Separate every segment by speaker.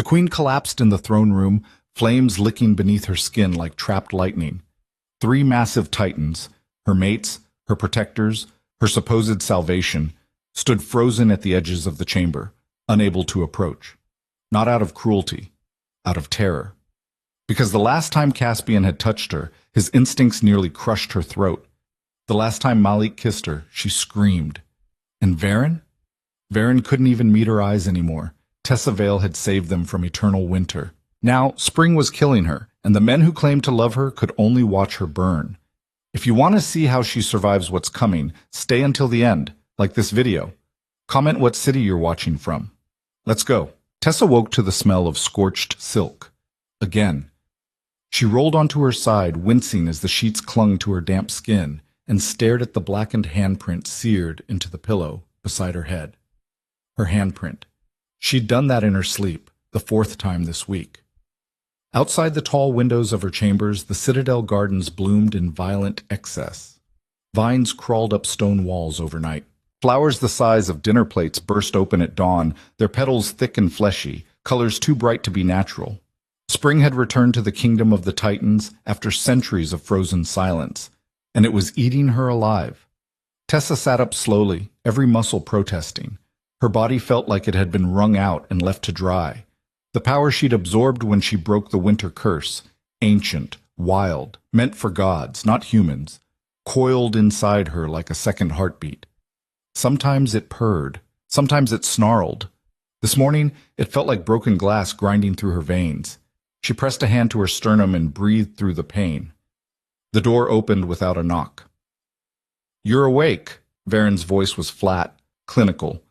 Speaker 1: The queen collapsed in the throne room, flames licking beneath her skin like trapped lightning. 3 massive titans, her mates, her protectors, her supposed salvation, stood frozen at the edges of the chamber, unable to approach. Not out of cruelty, out of terror. Because the last time Caspian had touched her, his instincts nearly crushed her throat. The last time Malik kissed her, she screamed. And Varen? Varen couldn't even meet her eyes anymore. Tessa Vale had saved them from eternal winter. Now, spring was killing her, and the men who claimed to love her could only watch her burn. If you want to see how she survives what's coming, stay until the end, like this video. Comment what city you're watching from. Let's go. Tessa woke to the smell of scorched silk. Again. She rolled onto her side, wincing as the sheets clung to her damp skin, and stared at the blackened handprint seared into the pillow beside her head. Her handprint. She'd done that in her sleep, the 4th time this week. Outside the tall windows of her chambers, the citadel gardens bloomed in violent excess. Vines crawled up stone walls overnight. Flowers the size of dinner plates burst open at dawn, their petals thick and fleshy, colors too bright to be natural. Spring had returned to the kingdom of the Titans after centuries of frozen silence, and it was eating her alive. Tessa sat up slowly, every muscle protesting. Her body felt like it had been wrung out and left to dry. The power she'd absorbed when she broke the winter curse, ancient, wild, meant for gods, not humans, coiled inside her like a second heartbeat. Sometimes it purred, sometimes it snarled. This morning, it felt like broken glass grinding through her veins. She pressed a hand to her sternum and breathed through the pain. The door opened without a knock. "You're awake." Varen's voice was flat, clinical.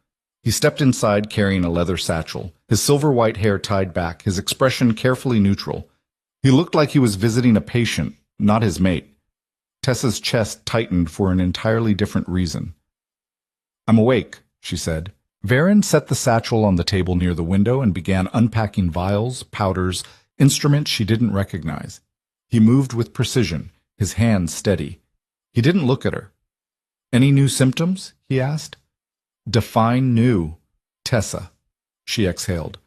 Speaker 1: He stepped inside carrying a leather satchel, his silver-white hair tied back, his expression carefully neutral. He looked like he was visiting a patient, not his mate. Tessa's chest tightened for an entirely different reason. "I'm awake," she said. Varen set the satchel on the table near the window and began unpacking vials, powders, instruments she didn't recognize. He moved with precision, his hands steady. He didn't look at her. "Any new symptoms?" he asked. "Define new." "Tessa," she exhaled.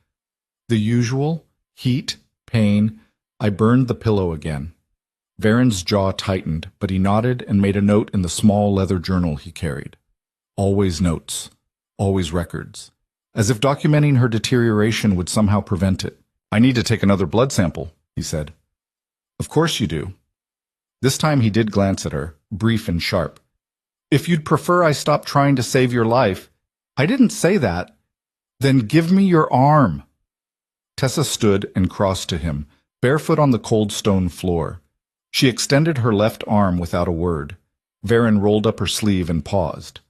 Speaker 1: "The usual, heat, pain. I burned the pillow again." Varen's jaw tightened, but he nodded and made a note in the small leather journal he carried. Always notes, always records. As if documenting her deterioration would somehow prevent it. "I need to take another blood sample," he said. "Of course you do." This time he did glance at her, brief and sharp. "If you'd prefer I stop trying to save your life—" "I didn't say that." "Then give me your arm." Tessa stood and crossed to him, barefoot on the cold stone floor. She extended her left arm without a word. Varen rolled up her sleeve and paused.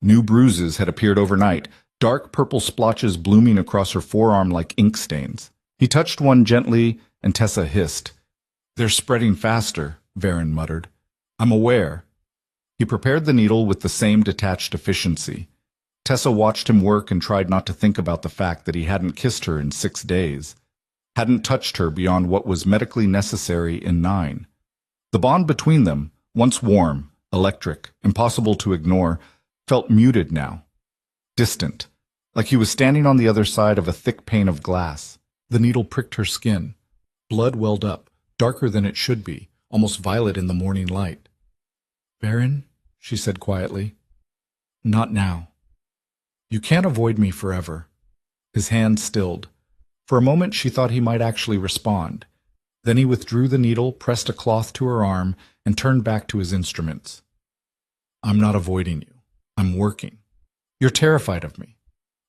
Speaker 1: New bruises had appeared overnight, dark purple splotches blooming across her forearm like ink stains. He touched one gently, and Tessa hissed. "They're spreading faster," Varen muttered. "I'm aware." He prepared the needle with the same detached efficiency. Tessa watched him work and tried not to think about the fact that he hadn't kissed her in 6 days, hadn't touched her beyond what was medically necessary in 9. The bond between them, once warm, electric, impossible to ignore, felt muted now, distant, like he was standing on the other side of a thick pane of glass. The needle pricked her skin. Blood welled up, darker than it should be, almost violet in the morning light. "Varen," she said quietly. "Not now. You can't avoid me forever." His hand stilled. For a moment she thought he might actually respond. Then he withdrew the needle, pressed a cloth to her arm, and turned back to his instruments. "I'm not avoiding you. I'm working. You're terrified of me.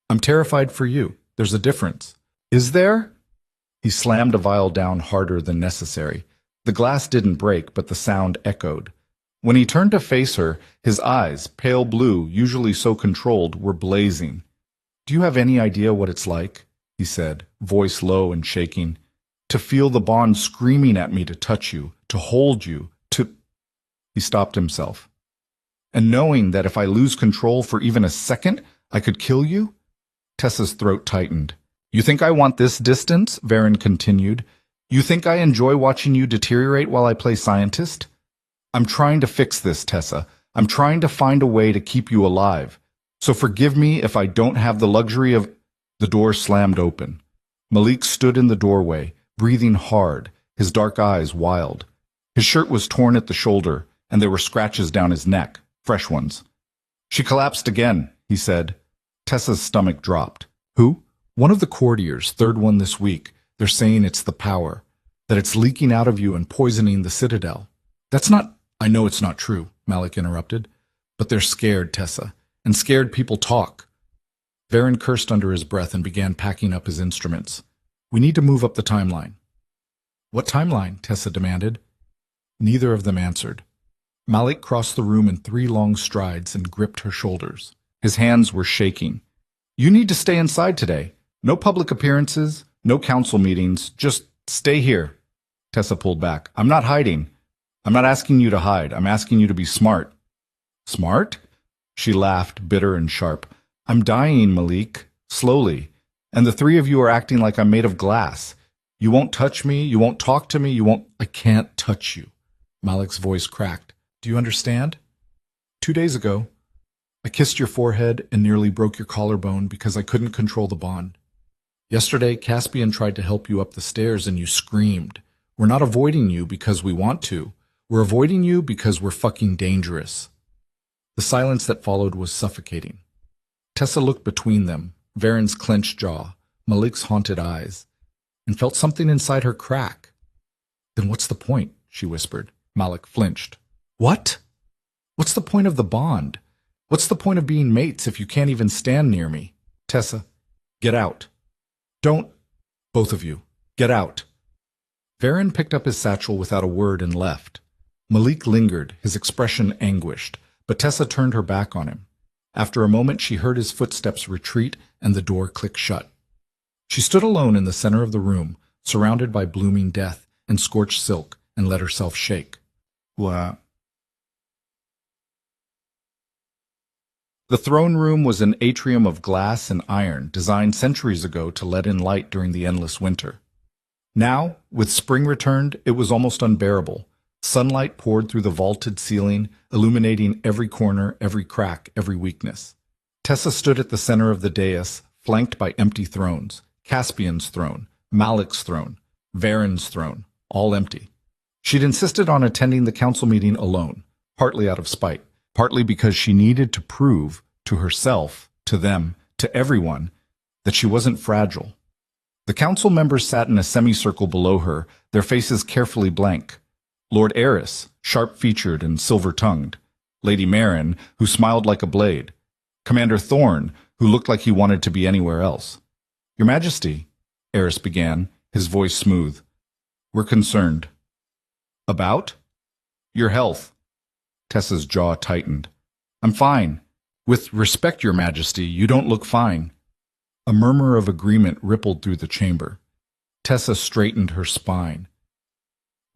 Speaker 1: I'm terrified for you. There's a difference." "Is there?" He slammed a vial down harder than necessary. The glass didn't break, but the sound echoed. When he turned to face her, his eyes, pale blue, usually so controlled, were blazing. "Do you have any idea what it's like?" he said, voice low and shaking. "To feel the bond screaming at me to touch you, to hold you, to—" He stopped himself. "And knowing that if I lose control for even a second, I could kill you?" Tessa's throat tightened. "You think I want this distance?" Varen continued. "You think I enjoy watching you deteriorate while I play scientist? I'm trying to fix this, Tessa. I'm trying to find a way to keep you alive. So forgive me if I don't have the luxury of—" The door slammed open. Malik stood in the doorway, breathing hard, his dark eyes wild. His shirt was torn at the shoulder, and there were scratches down his neck, fresh ones. "She collapsed again," he said. Tessa's stomach dropped. "Who?" "One of the courtiers, third one this week. They're saying it's the power, that it's leaking out of you and poisoning the citadel." "That's not—" "I know it's not true," Malik interrupted. "But they're scared, Tessa, and scared people talk." Varen cursed under his breath and began packing up his instruments. "We need to move up the timeline." "What timeline?" Tessa demanded. Neither of them answered. Malik crossed the room in 3 long strides and gripped her shoulders. His hands were shaking. "You need to stay inside today. No public appearances, no council meetings, just stay here." Tessa pulled back. "I'm not hiding. I'm not asking you to hide. I'm asking you to be smart." "Smart?" She laughed, bitter and sharp. "I'm dying, Malik, slowly, and the 3 of you are acting like I'm made of glass. You won't touch me, you won't talk to me, you won't—" "I can't touch you." Malik's voice cracked. "Do you understand? 2 days ago, I kissed your forehead and nearly broke your collarbone because I couldn't control the bond. Yesterday, Caspian tried to help you up the stairs and you screamed. We're not avoiding you because we want to. We're avoiding you because we're fucking dangerous." The silence that followed was suffocating. Tessa looked between them, Varen's clenched jaw, Malik's haunted eyes, and felt something inside her crack. "Then what's the point?" she whispered. Malik flinched. "What? What's the point of the bond? What's the point of being mates if you can't even stand near me?" "Tessa, get out. Don't— both of you, get out." Varen picked up his satchel without a word and left. Malik lingered, his expression anguished, but Tessa turned her back on him. After a moment, she heard his footsteps retreat and the door click shut. She stood alone in the center of the room, surrounded by blooming death and scorched silk, and let herself shake. What? The throne room was an atrium of glass and iron designed centuries ago to let in light during the endless winter. Now, with spring returned, it was almost unbearable. Sunlight poured through the vaulted ceiling, illuminating every corner, every crack, every weakness. Tessa stood at the center of the dais, flanked by empty thrones. Caspian's throne, Malik's throne, Varen's throne, all empty. She'd insisted on attending the council meeting alone, partly out of spite, partly because she needed to prove to herself, to them, to everyone, that she wasn't fragile. The council members sat in a semicircle below her, their faces carefully blank. Lord Eris, sharp-featured and silver-tongued. Lady Marin, who smiled like a blade. Commander Thorne, who looked like he wanted to be anywhere else. "Your Majesty," Eris began, his voice smooth. "We're concerned." "About?" "Your health." Tessa's jaw tightened. "I'm fine." "With respect, Your Majesty, you don't look fine." A murmur of agreement rippled through the chamber. Tessa straightened her spine.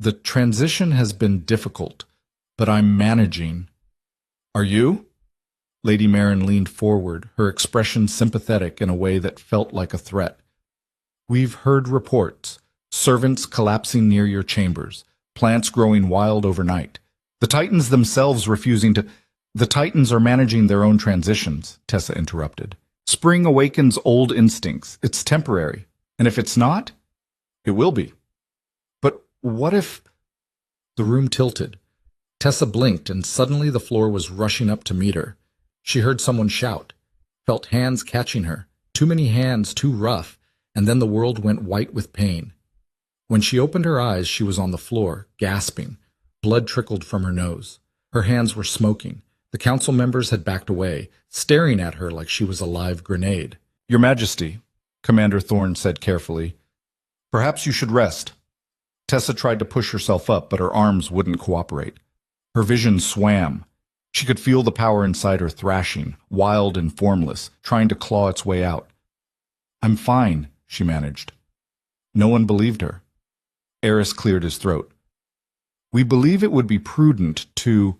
Speaker 1: "The transition has been difficult, but I'm managing." "Are you?" Lady Marin leaned forward, her expression sympathetic in a way that felt like a threat. "We've heard reports. Servants collapsing near your chambers. Plants growing wild overnight. The Titans themselves refusing to— "The Titans are managing their own transitions," Tessa interrupted. "Spring awakens old instincts. It's temporary. And if it's not, it will be." "But what if—" The room tilted. Tessa blinked, and suddenly the floor was rushing up to meet her. She heard someone shout, felt hands catching her, too many hands, too rough, and then the world went white with pain. When she opened her eyes, she was on the floor, gasping. Blood trickled from her nose. Her hands were smoking. The council members had backed away, staring at her like she was a live grenade. "Your Majesty," Commander Thorne said carefully, "perhaps you should rest." Tessa tried to push herself up, but her arms wouldn't cooperate. Her vision swam. She could feel the power inside her thrashing, wild and formless, trying to claw its way out. "I'm fine," she managed. No one believed her. Eris cleared his throat. "We believe it would be prudent to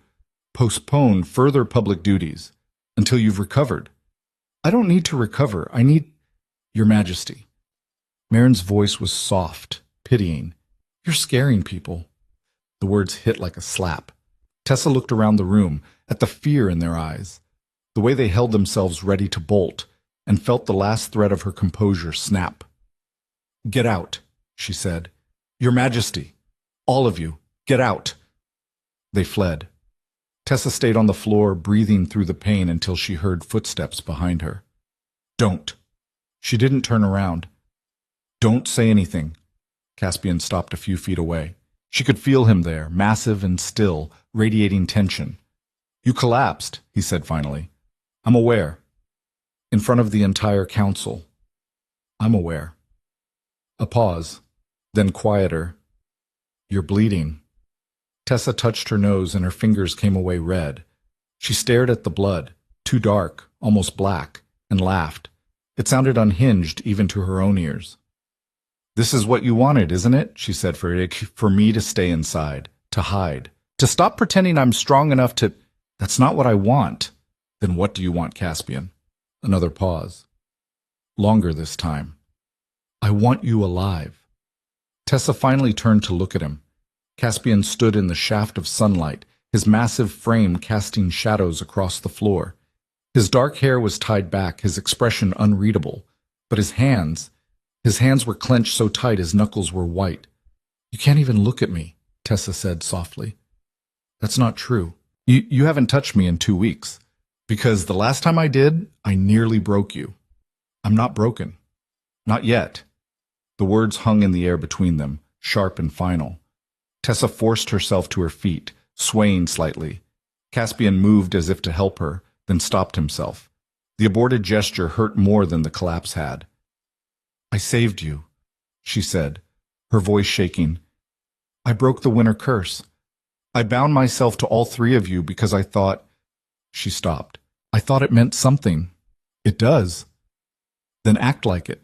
Speaker 1: postpone further public duties until you've recovered." "I don't need to recover. I need— Your Majesty." Marin's voice was soft, pitying. "You're scaring people." The words hit like a slap. Tessa looked around the room, at the fear in their eyes, the way they held themselves ready to bolt, and felt the last thread of her composure snap. Get out, she said. Your Majesty, all of you, get out. They fled. Tessa stayed on the floor, breathing through the pain until she heard footsteps behind her. Don't. She didn't turn around. Don't say anything. Caspian stopped a few feet away. She could feel him there, massive and still, radiating tension. You collapsed, he said finally. I'm aware. In front of the entire council. I'm aware. A pause, then quieter. You're bleeding. Tessa touched her nose and her fingers came away red. She stared at the blood, too dark, almost black, and laughed. It sounded unhinged even to her own ears. This is what you wanted, isn't it? She said, for me to stay inside, to hide, to stop pretending I'm strong enough to... That's not what I want. Then what do you want, Caspian? Another pause. Longer this time. I want you alive. Tessa finally turned to look at him. Caspian stood in the shaft of sunlight, his massive frame casting shadows across the floor. His dark hair was tied back, his expression unreadable. But his hands were clenched so tight his knuckles were white. You can't even look at me, Tessa said softly. That's not true. You haven't touched me in 2 weeks. Because the last time I did, I nearly broke you. I'm not broken. Not yet. The words hung in the air between them, sharp and final. Tessa forced herself to her feet, swaying slightly. Caspian moved as if to help her, then stopped himself. The aborted gesture hurt more than the collapse had. I saved you, she said, her voice shaking. I broke the winter curse. I bound myself to all 3 of you because I thought... She stopped. I thought it meant something. It does. Then act like it.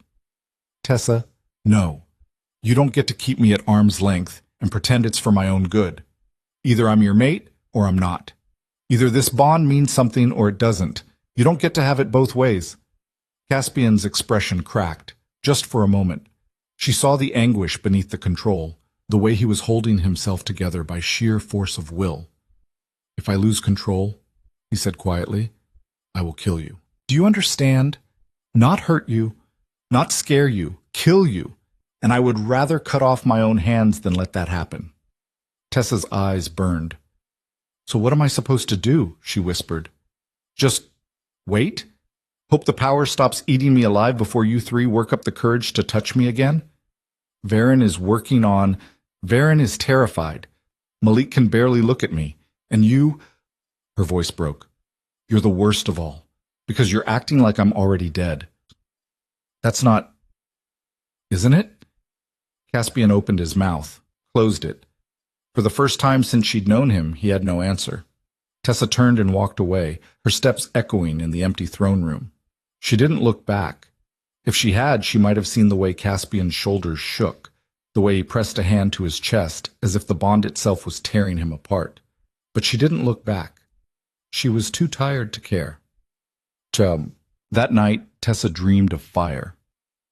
Speaker 1: Tessa, no. You don't get to keep me at arm's length and pretend it's for my own good. Either I'm your mate or I'm not. Either this bond means something or it doesn't. You don't get to have it both ways. Caspian's expression cracked, just for a moment. She saw the anguish beneath the control, the way he was holding himself together by sheer force of will. If I lose control, he said quietly, I will kill you. Do you understand? Not hurt you, not scare you, kill you. And I would rather cut off my own hands than let that happen. Tessa's eyes burned. So what am I supposed to do? She whispered. Just wait? Hope the power stops eating me alive before you 3 work up the courage to touch me again? Varen is terrified. Malik can barely look at me. And you... Her voice broke. You're the worst of all. Because you're acting like I'm already dead. That's not... Isn't it? Caspian opened his mouth, closed it. For the first time since she'd known him, he had no answer. Tessa turned and walked away, her steps echoing in the empty throne room. She didn't look back. If she had, she might have seen the way Caspian's shoulders shook, the way he pressed a hand to his chest, as if the bond itself was tearing him apart. But she didn't look back. She was too tired to care. That night, Tessa dreamed of fire.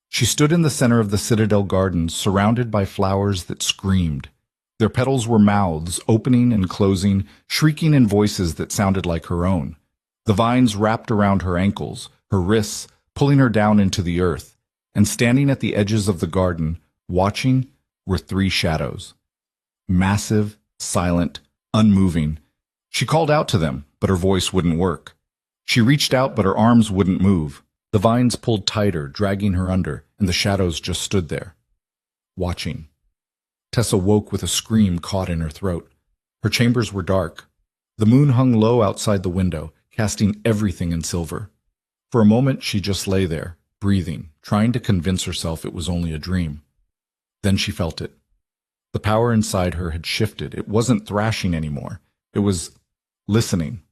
Speaker 1: She stood in the center of the Citadel Gardens, surrounded by flowers that screamed. Their petals were mouths, opening and closing, shrieking in voices that sounded like her own. The vines wrapped around her ankles, her wrists, pulling her down into the earth. And standing at the edges of the garden, watching, were 3 shadows. Massive, silent, unmoving. She called out to them, but her voice wouldn't work. She reached out, but her arms wouldn't move. The vines pulled tighter, dragging her under, and the shadows just stood there, watching. Tessa woke with a scream caught in her throat. Her chambers were dark. The moon hung low outside the window, casting everything in silver. For a moment, she just lay there, breathing, trying to convince herself it was only a dream. Then she felt it. The power inside her had shifted. It wasn't thrashing anymore. It was listening.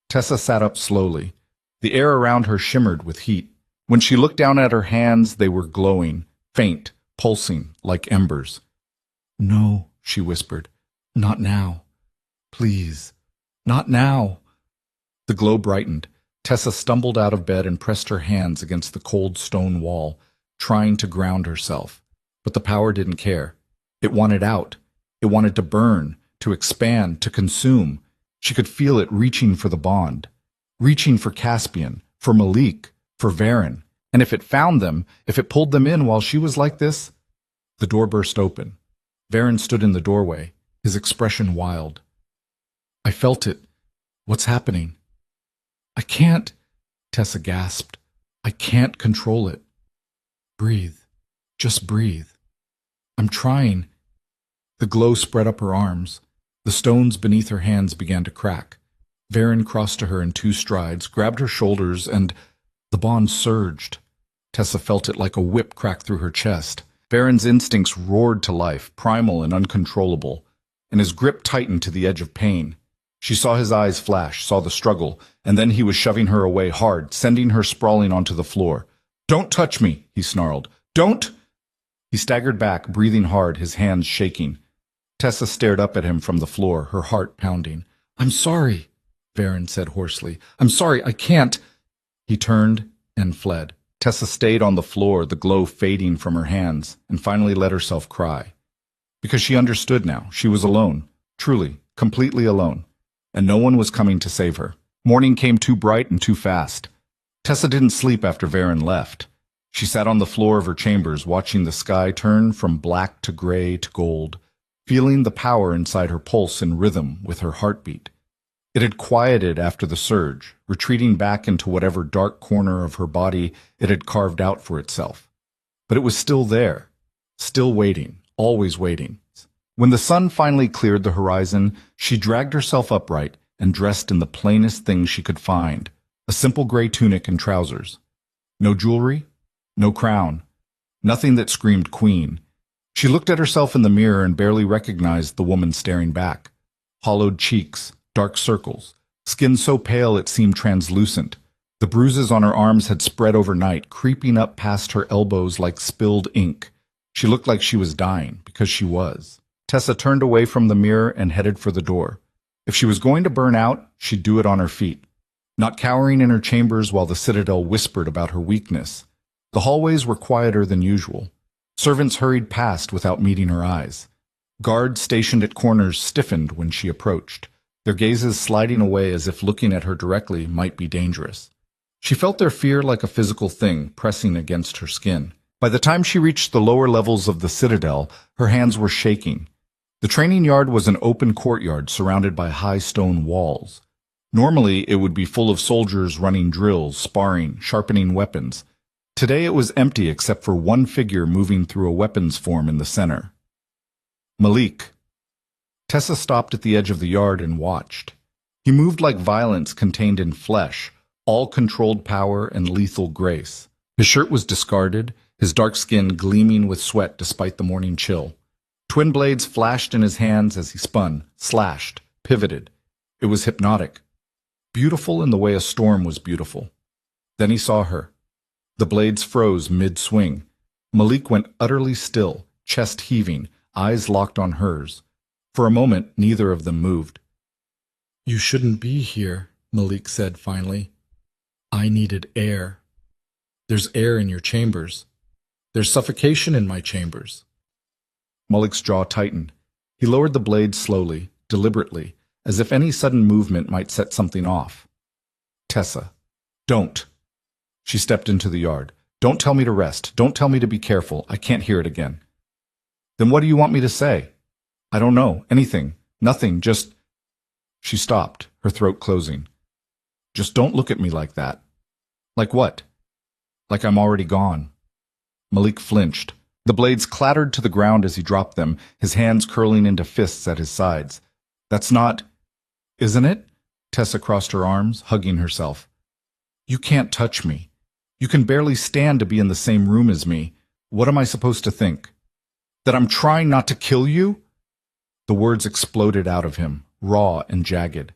Speaker 1: Tessa sat up slowly. The air around her shimmered with heat. When she looked down at her hands, they were glowing, faint, pulsing, like embers. No, she whispered. Not now. Please. Not now. The glow brightened. Tessa stumbled out of bed and pressed her hands against the cold stone wall, trying to ground herself. But the power didn't care. It wanted out. It wanted to burn, to expand, to consume. She could feel it reaching for the bond, reaching for Caspian, for Malik, for Varen, And if it found them, if it pulled them in while she was like this? The door burst open. Varen stood in the doorway, his expression wild. I felt it. What's happening? I can't, Tessa gasped. I can't control it. Breathe. Just breathe. I'm trying. The glow spread up her arms. The stones beneath her hands began to crack. Varen crossed to her in 2 strides, grabbed her shoulders, and the bond surged. Tessa felt it like a whip crack through her chest. Varen's instincts roared to life, primal and uncontrollable, and his grip tightened to the edge of pain. She saw his eyes flash, saw the struggle, and then he was shoving her away hard, sending her sprawling onto the floor. Don't touch me, he snarled. Don't! He staggered back, breathing hard, his hands shaking. Tessa stared up at him from the floor, her heart pounding. I'm sorry, Varen said hoarsely. I'm sorry, I can't. He turned and fled. Tessa stayed on the floor, the glow fading from her hands, and finally let herself cry. Because she understood now. She was alone, truly, completely alone, and no one was coming to save her. Morning came too bright and too fast. Tessa didn't sleep after Varen left. She sat on the floor of her chambers, watching the sky turn from black to gray to gold, feeling the power inside her pulse in rhythm with her heartbeat. It had quieted after the surge, retreating back into whatever dark corner of her body it had carved out for itself. But it was still there, still waiting, always waiting. When the sun finally cleared the horizon, she dragged herself upright and dressed in the plainest things she could find, a simple gray tunic and trousers. No jewelry, no crown, nothing that screamed queen. She looked at herself in the mirror and barely recognized the woman staring back. Hollowed cheeks, dark circles, skin so pale it seemed translucent. The bruises on her arms had spread overnight, creeping up past her elbows like spilled ink. She looked like she was dying, because she was. Tessa turned away from the mirror and headed for the door. If she was going to burn out, she'd do it on her feet, not cowering in her chambers while the Citadel whispered about her weakness. The hallways were quieter than usual. Servants hurried past without meeting her eyes. Guards stationed at corners stiffened when she approached, their gazes sliding away as if looking at her directly might be dangerous. She felt their fear like a physical thing pressing against her skin. By the time she reached the lower levels of the Citadel, her hands were shaking. The training yard was an open courtyard surrounded by high stone walls. Normally, it would be full of soldiers running drills, sparring, sharpening weapons. Today it was empty except for one figure moving through a weapons form in the center. Malik. Tessa stopped at the edge of the yard and watched. He moved like violence contained in flesh, all controlled power and lethal grace. His shirt was discarded, his dark skin gleaming with sweat despite the morning chill. Twin blades flashed in his hands as he spun, slashed, pivoted. It was hypnotic. Beautiful in the way a storm was beautiful. Then he saw her. The blades froze mid-swing. Malik went utterly still, chest heaving, eyes locked on hers. For a moment, neither of them moved. You shouldn't be here, Malik said finally. I needed air. There's air in your chambers. There's suffocation in my chambers. Malik's jaw tightened. He lowered the blade slowly, deliberately, as if any sudden movement might set something off. Tessa, don't. She stepped into the yard. Don't tell me to rest. Don't tell me to be careful. I can't hear it again. Then what do you want me to say? I don't know. Anything. Nothing. Just... She stopped, her throat closing. Just don't look at me like that. Like what? Like I'm already gone. Malik flinched. The blades clattered to the ground as he dropped them, his hands curling into fists at his sides. That's not... Isn't it? Tessa crossed her arms, hugging herself. You can't touch me. You can barely stand to be in the same room as me. What am I supposed to think? That I'm trying not to kill you? The words exploded out of him, raw and jagged.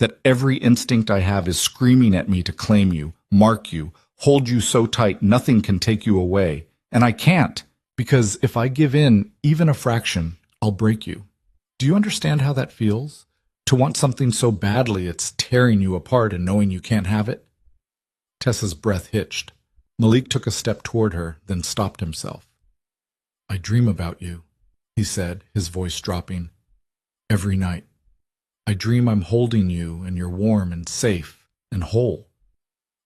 Speaker 1: That every instinct I have is screaming at me to claim you, mark you, hold you so tight nothing can take you away. And I can't, because if I give in even a fraction, I'll break you. Do you understand how that feels? To want something so badly it's tearing you apart and knowing you can't have it? Tessa's breath hitched. Malik took a step toward her, then stopped himself. I dream about you, he said, his voice dropping. Every night. I dream I'm holding you and you're warm and safe and whole.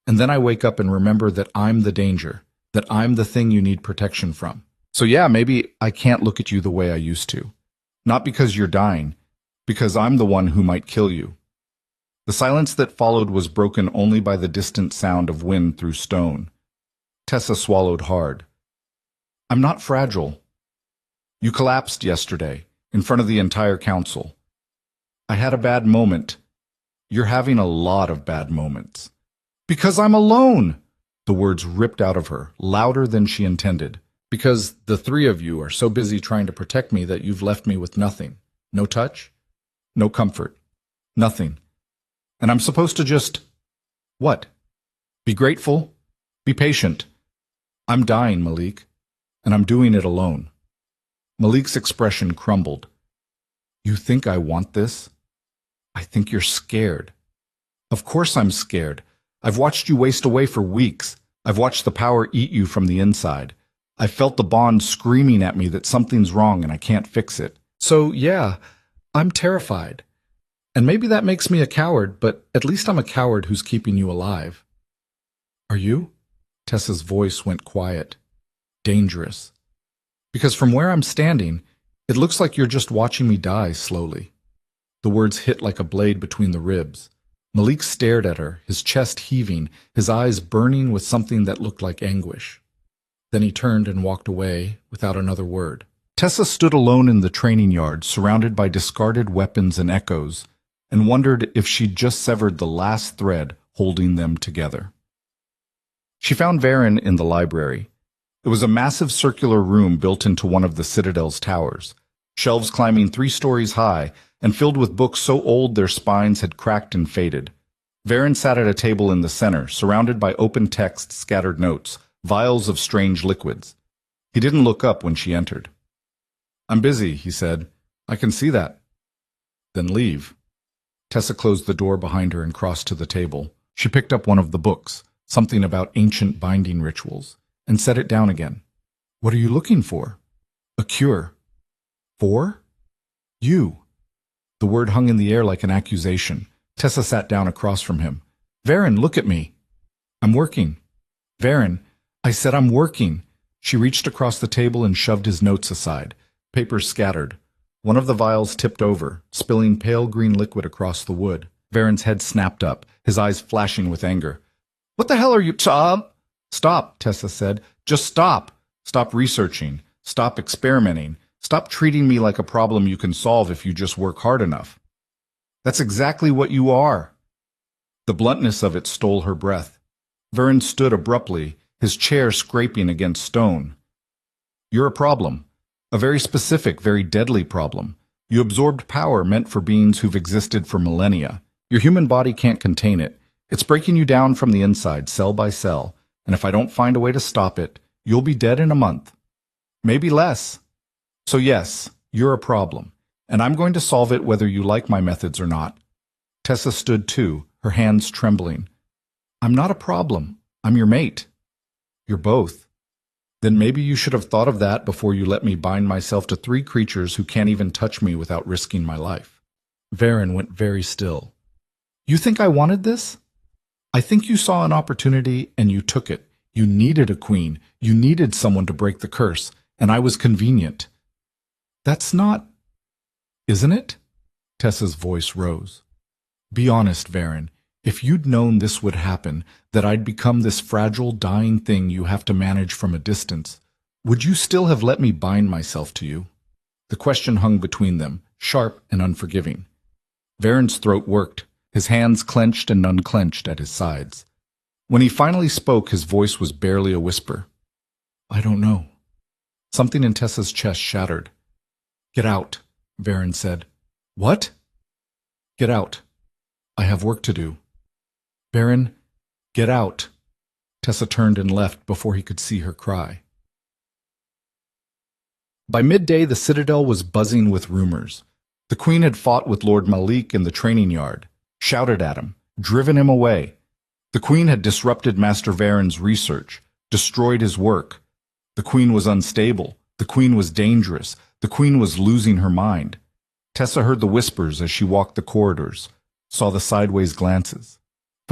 Speaker 1: And then I wake up and remember that I'm the danger, that I'm the thing you need protection from. So yeah, maybe I can't look at you the way I used to. Not because you're dying, because I'm the one who might kill you. The silence that followed was broken only by the distant sound of wind through stone. Tessa swallowed hard. I'm not fragile. You collapsed yesterday, in front of the entire council. I had a bad moment. You're having a lot of bad moments. Because I'm alone! The words ripped out of her, louder than she intended. Because the three of you are so busy trying to protect me that you've left me with nothing. No touch, no comfort, nothing. And I'm supposed to just... what? Be grateful? Be patient. I'm dying, Malik, and I'm doing it alone. Malik's expression crumbled. You think I want this? I think you're scared. Of course I'm scared. I've watched you waste away for weeks. I've watched the power eat you from the inside. I felt the bond screaming at me that something's wrong and I can't fix it. So, yeah, I'm terrified. And maybe that makes me a coward, but at least I'm a coward who's keeping you alive. Are you? Tessa's voice went quiet. Dangerous. Because from where I'm standing, it looks like you're just watching me die slowly. The words hit like a blade between the ribs. Malik stared at her, his chest heaving, his eyes burning with something that looked like anguish. Then he turned and walked away without another word. Tessa stood alone in the training yard, surrounded by discarded weapons and echoes, and wondered if she'd just severed the last thread holding them together. She found Varen in the library. It was a massive circular room built into one of the Citadel's towers, shelves climbing 3 stories high and filled with books so old their spines had cracked and faded. Varen sat at a table in the center, surrounded by open text, scattered notes, vials of strange liquids. He didn't look up when she entered. I'm busy, he said. I can see that. Then leave. Tessa closed the door behind her and crossed to the table. She picked up one of the books, something about ancient binding rituals, and set it down again. What are you looking for? A cure. For? You. The word hung in the air like an accusation. Tessa sat down across from him. Varen, look at me. I'm working. Varen, I said I'm working. She reached across the table and shoved his notes aside. Papers scattered. One of the vials tipped over, spilling pale green liquid across the wood. Varen's head snapped up, his eyes flashing with anger. What the hell are you— Stop! Stop, Tessa said. Just stop. Stop researching. Stop experimenting. Stop treating me like a problem you can solve if you just work hard enough. That's exactly what you are. The bluntness of it stole her breath. Varen stood abruptly, his chair scraping against stone. You're a problem. A very specific, very deadly problem. You absorbed power meant for beings who've existed for millennia. Your human body can't contain it. It's breaking you down from the inside, cell by cell. And if I don't find a way to stop it, you'll be dead in a month. Maybe less. So yes, you're a problem. And I'm going to solve it whether you like my methods or not. Tessa stood too, her hands trembling. I'm not a problem. I'm your mate. You're both. Then maybe you should have thought of that before you let me bind myself to 3 creatures who can't even touch me without risking my life. Varen went very still. You think I wanted this? I think you saw an opportunity and you took it. You needed a queen. You needed someone to break the curse, and I was convenient. That's not... Isn't it? Tessa's voice rose. Be honest, Varen. If you'd known this would happen, that I'd become this fragile, dying thing you have to manage from a distance, would you still have let me bind myself to you? The question hung between them, sharp and unforgiving. Varen's throat worked, his hands clenched and unclenched at his sides. When he finally spoke, his voice was barely a whisper. I don't know. Something in Tessa's chest shattered. Get out, Varen said. What? Get out. I have work to do. Varen, get out. Tessa turned and left before he could see her cry. By midday, the Citadel was buzzing with rumors. The Queen had fought with Lord Malik in the training yard, shouted at him, driven him away. The Queen had disrupted Master Varen's research, destroyed his work. The Queen was unstable. The Queen was dangerous. The Queen was losing her mind. Tessa heard the whispers as she walked the corridors, saw the sideways glances,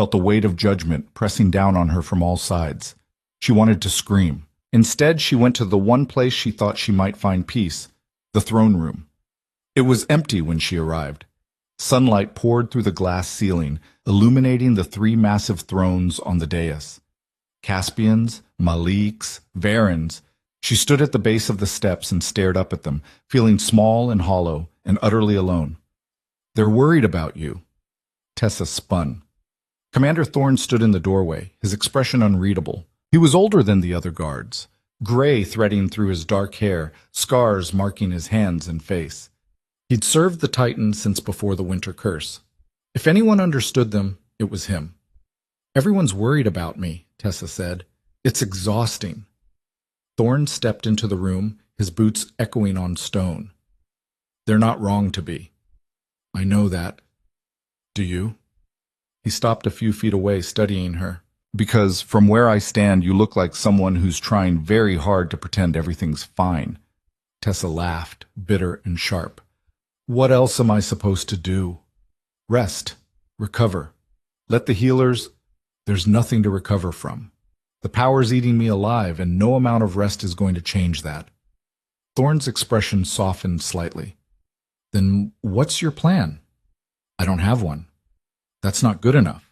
Speaker 1: felt the weight of judgment pressing down on her from all sides. She wanted to scream. Instead, she went to the one place she thought she might find peace, the throne room. It was empty when she arrived. Sunlight poured through the glass ceiling, illuminating the three massive thrones on the dais. Caspians, Maliks, Varens. She stood at the base of the steps and stared up at them, feeling small and hollow and utterly alone. "They're worried about you." Tessa spun. Commander Thorne stood in the doorway, his expression unreadable. He was older than the other guards, gray threading through his dark hair, scars marking his hands and face. He'd served the Titans since before the Winter Curse. If anyone understood them, it was him. "Everyone's worried about me," Tessa said. "It's exhausting." Thorne stepped into the room, his boots echoing on stone. "They're not wrong to be. I know that. Do you?" He stopped a few feet away, studying her. "Because from where I stand, you look like someone who's trying very hard to pretend everything's fine." Tessa laughed, bitter and sharp. "What else am I supposed to do? Rest. Recover. Let the healers—" "There's nothing to recover from. The power's eating me alive, and no amount of rest is going to change that." Thorne's expression softened slightly. "Then what's your plan?" "I don't have one. That's not good enough."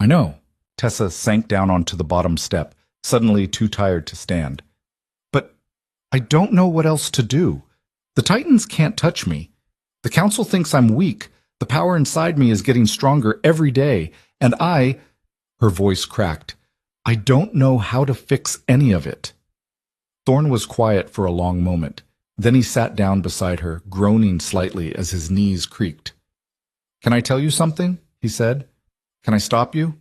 Speaker 1: "I know." Tessa sank down onto the bottom step, suddenly too tired to stand. "But I don't know what else to do. The Titans can't touch me. The Council thinks I'm weak. The power inside me is getting stronger every day, and her voice cracked, "I don't know how to fix any of it." Thorne was quiet for a long moment. Then he sat down beside her, groaning slightly as his knees creaked. "Can I tell you something?" he said. "Can I stop you?"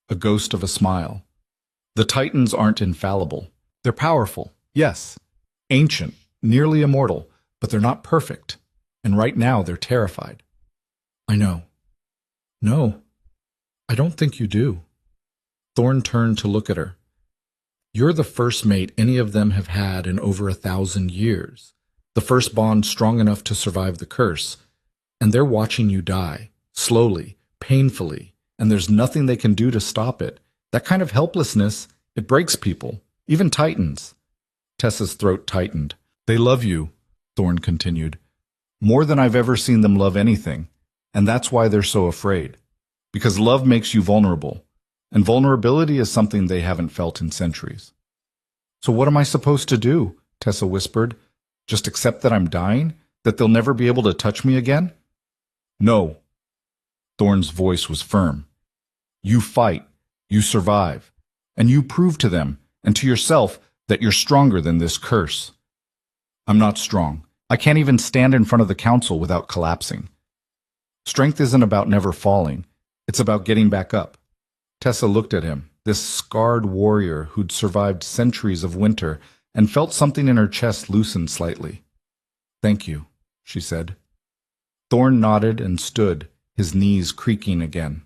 Speaker 1: A ghost of a smile. "The Titans aren't infallible. They're powerful, yes. Ancient, nearly immortal, but they're not perfect. And right now they're terrified." "I know." "No, I don't think you do." Thorne turned to look at her. "You're the first mate any of them have had in over 1,000 years. The first bond strong enough to survive the curse. And they're watching you die, slowly, painfully, and there's nothing they can do to stop it. That kind of helplessness, it breaks people, even Titans." Tessa's throat tightened. "They love you," Thorne continued, "more than I've ever seen them love anything, and that's why they're so afraid. Because love makes you vulnerable, and vulnerability is something they haven't felt in centuries." "So what am I supposed to do?" Tessa whispered. "Just accept that I'm dying? That they'll never be able to touch me again?" "No." Thorne's voice was firm. "You fight, you survive, and you prove to them, and to yourself, that you're stronger than this curse." "I'm not strong. I can't even stand in front of the Council without collapsing." "Strength isn't about never falling. It's about getting back up." Tessa looked at him, this scarred warrior who'd survived centuries of winter, and felt something in her chest loosen slightly. "Thank you," she said. Thorne nodded and stood, his knees creaking again.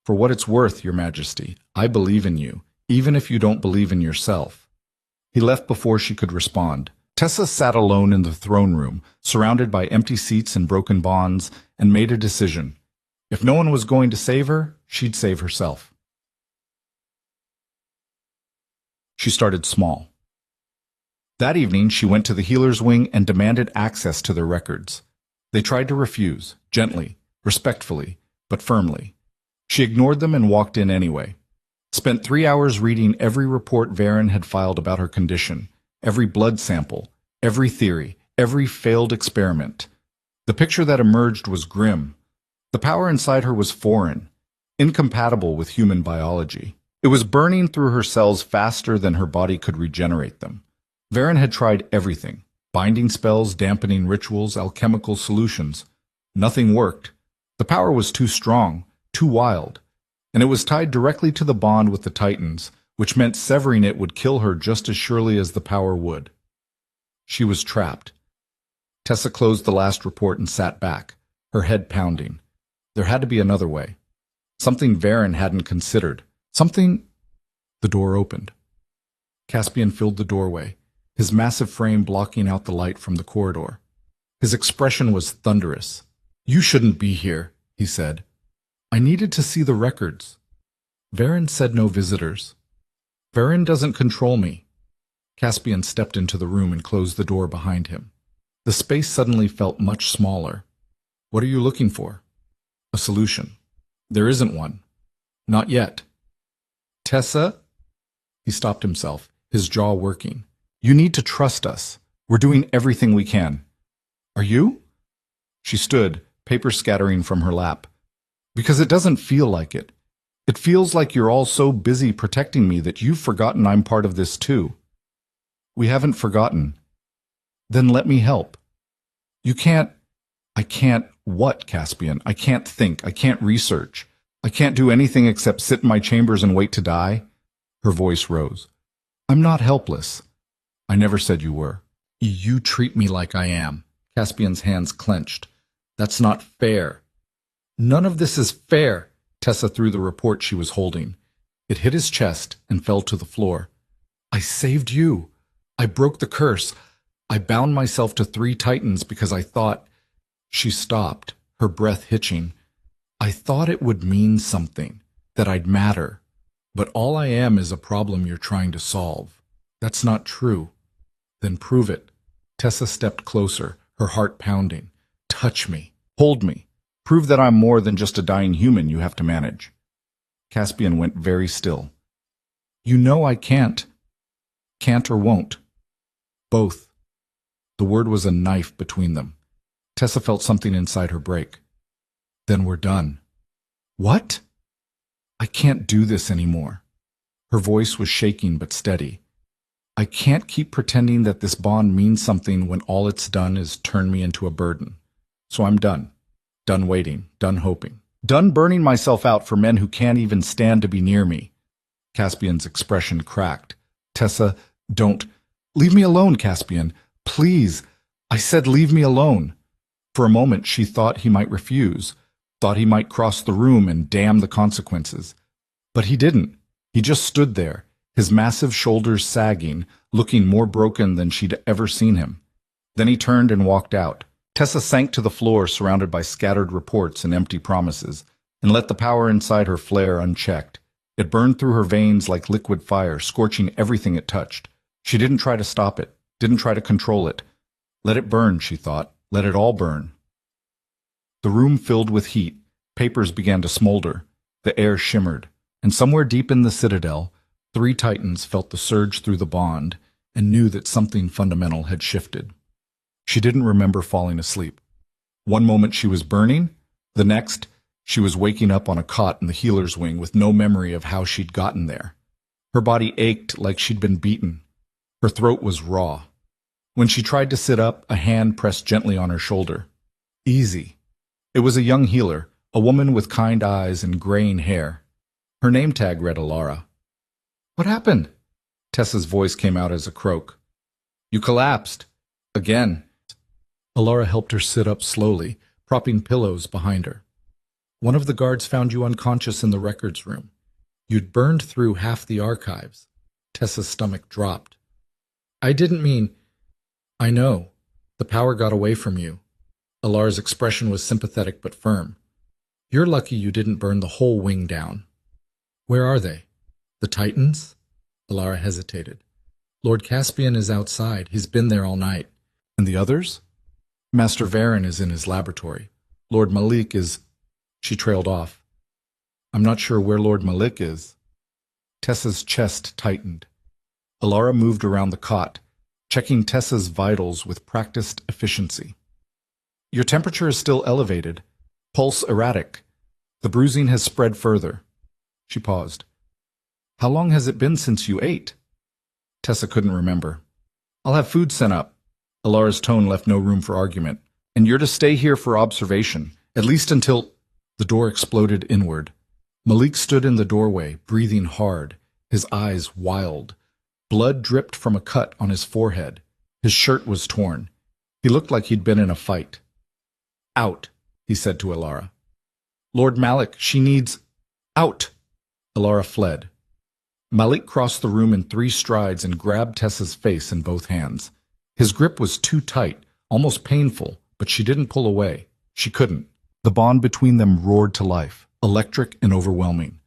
Speaker 1: "For what it's worth, Your Majesty, I believe in you, even if you don't believe in yourself." He left before she could respond. Tessa sat alone in the throne room, surrounded by empty seats and broken bonds, and made a decision. If no one was going to save her, she'd save herself. She started small. That evening, she went to the healer's wing and demanded access to their records. They tried to refuse, gently, respectfully, but firmly. She ignored them and walked in anyway. Spent 3 hours reading every report Varen had filed about her condition, every blood sample, every theory, every failed experiment. The picture that emerged was grim. The power inside her was foreign, incompatible with human biology. It was burning through her cells faster than her body could regenerate them. Varen had tried everything: binding spells, dampening rituals, alchemical solutions. Nothing worked. The power was too strong, too wild, and it was tied directly to the bond with the Titans, which meant severing it would kill her just as surely as the power would. She was trapped. Tessa closed the last report and sat back, her head pounding. There had to be another way. Something Varen hadn't considered. Something... The door opened. Caspian filled the doorway, his massive frame blocking out the light from the corridor. His expression was thunderous. "You shouldn't be here," he said. I needed to see the records. Varen said no visitors. Varen doesn't control me. Caspian stepped into the room and closed the door behind him. The space suddenly felt much smaller. What are you looking for? A solution. There isn't one. Not yet. Tessa? He stopped himself, his jaw working. You need to trust us. We're doing everything we can. Are you? She stood, paper scattering from her lap. Because it doesn't feel like it. It feels like you're all so busy protecting me that you've forgotten I'm part of this too. We haven't forgotten. Then let me help. You can't. I can't what, Caspian? I can't think. I can't research. I can't do anything except sit in my chambers and wait to die? Her voice rose. I'm not helpless. I never said you were. You treat me like I am. Caspian's hands clenched. That's not fair. None of this is fair. Tessa threw the report she was holding. It hit his chest and fell to the floor. I saved you. I broke the curse. I bound myself to 3 titans because I thought... She stopped, her breath hitching. I thought it would mean something, that I'd matter. But all I am is a problem you're trying to solve. That's not true. Then prove it. Tessa stepped closer, her heart pounding. Touch me. Hold me. Prove that I'm more than just a dying human you have to manage. Caspian went very still. You know I can't. Can't or won't. Both. The word was a knife between them. Tessa felt something inside her break. Then we're done. What? I can't do this anymore. Her voice was shaking but steady. I can't keep pretending that this bond means something when all it's done is turn me into a burden. So I'm done. Done waiting. Done hoping. Done burning myself out for men who can't even stand to be near me. Caspian's expression cracked. Tessa, don't. Leave me alone, Caspian. Please. I said leave me alone. For a moment she thought he might refuse, thought he might cross the room and damn the consequences. But he didn't. He just stood there, his massive shoulders sagging, looking more broken than she'd ever seen him. Then he turned and walked out. Tessa sank to the floor surrounded by scattered reports and empty promises, and let the power inside her flare unchecked. It burned through her veins like liquid fire, scorching everything it touched. She didn't try to stop it, didn't try to control it. Let it burn, she thought. Let it all burn. The room filled with heat. Papers began to smolder. The air shimmered. And somewhere deep in the citadel, 3 titans felt the surge through the bond and knew that something fundamental had shifted. She didn't remember falling asleep. One moment she was burning. The next, she was waking up on a cot in the healer's wing with no memory of how she'd gotten there. Her body ached like she'd been beaten. Her throat was raw. When she tried to sit up, a hand pressed gently on her shoulder. Easy. It was a young healer, a woman with kind eyes and graying hair. Her name tag read Alara. What happened? Tessa's voice came out as a croak. You collapsed. Again. Alara helped her sit up slowly, propping pillows behind her. One of the guards found you unconscious in the records room. You'd burned through half the archives. Tessa's stomach dropped. I didn't mean... I know. The power got away from you. Alara's expression was sympathetic but firm. You're lucky you didn't burn the whole wing down. Where are they? The Titans? Alara hesitated. Lord Caspian is outside. He's been there all night. And the others? Master Varen is in his laboratory. Lord Malik is... She trailed off. I'm not sure where Lord Malik is. Tessa's chest tightened. Alara moved around the cot, checking Tessa's vitals with practiced efficiency. Your temperature is still elevated, pulse erratic. The bruising has spread further. She paused. How long has it been since you ate? Tessa couldn't remember. I'll have food sent up. Alara's tone left no room for argument. And you're to stay here for observation, at least until... The door exploded inward. Malik stood in the doorway, breathing hard, his eyes wild. Blood dripped from a cut on his forehead. His shirt was torn. He looked like he'd been in a fight. Out, he said to Alara. Lord Malik, she needs... Out! Alara fled. Malik crossed the room in 3 strides and grabbed Tessa's face in both hands. His grip was too tight, almost painful, but she didn't pull away. She couldn't. The bond between them roared to life. electric and overwhelming.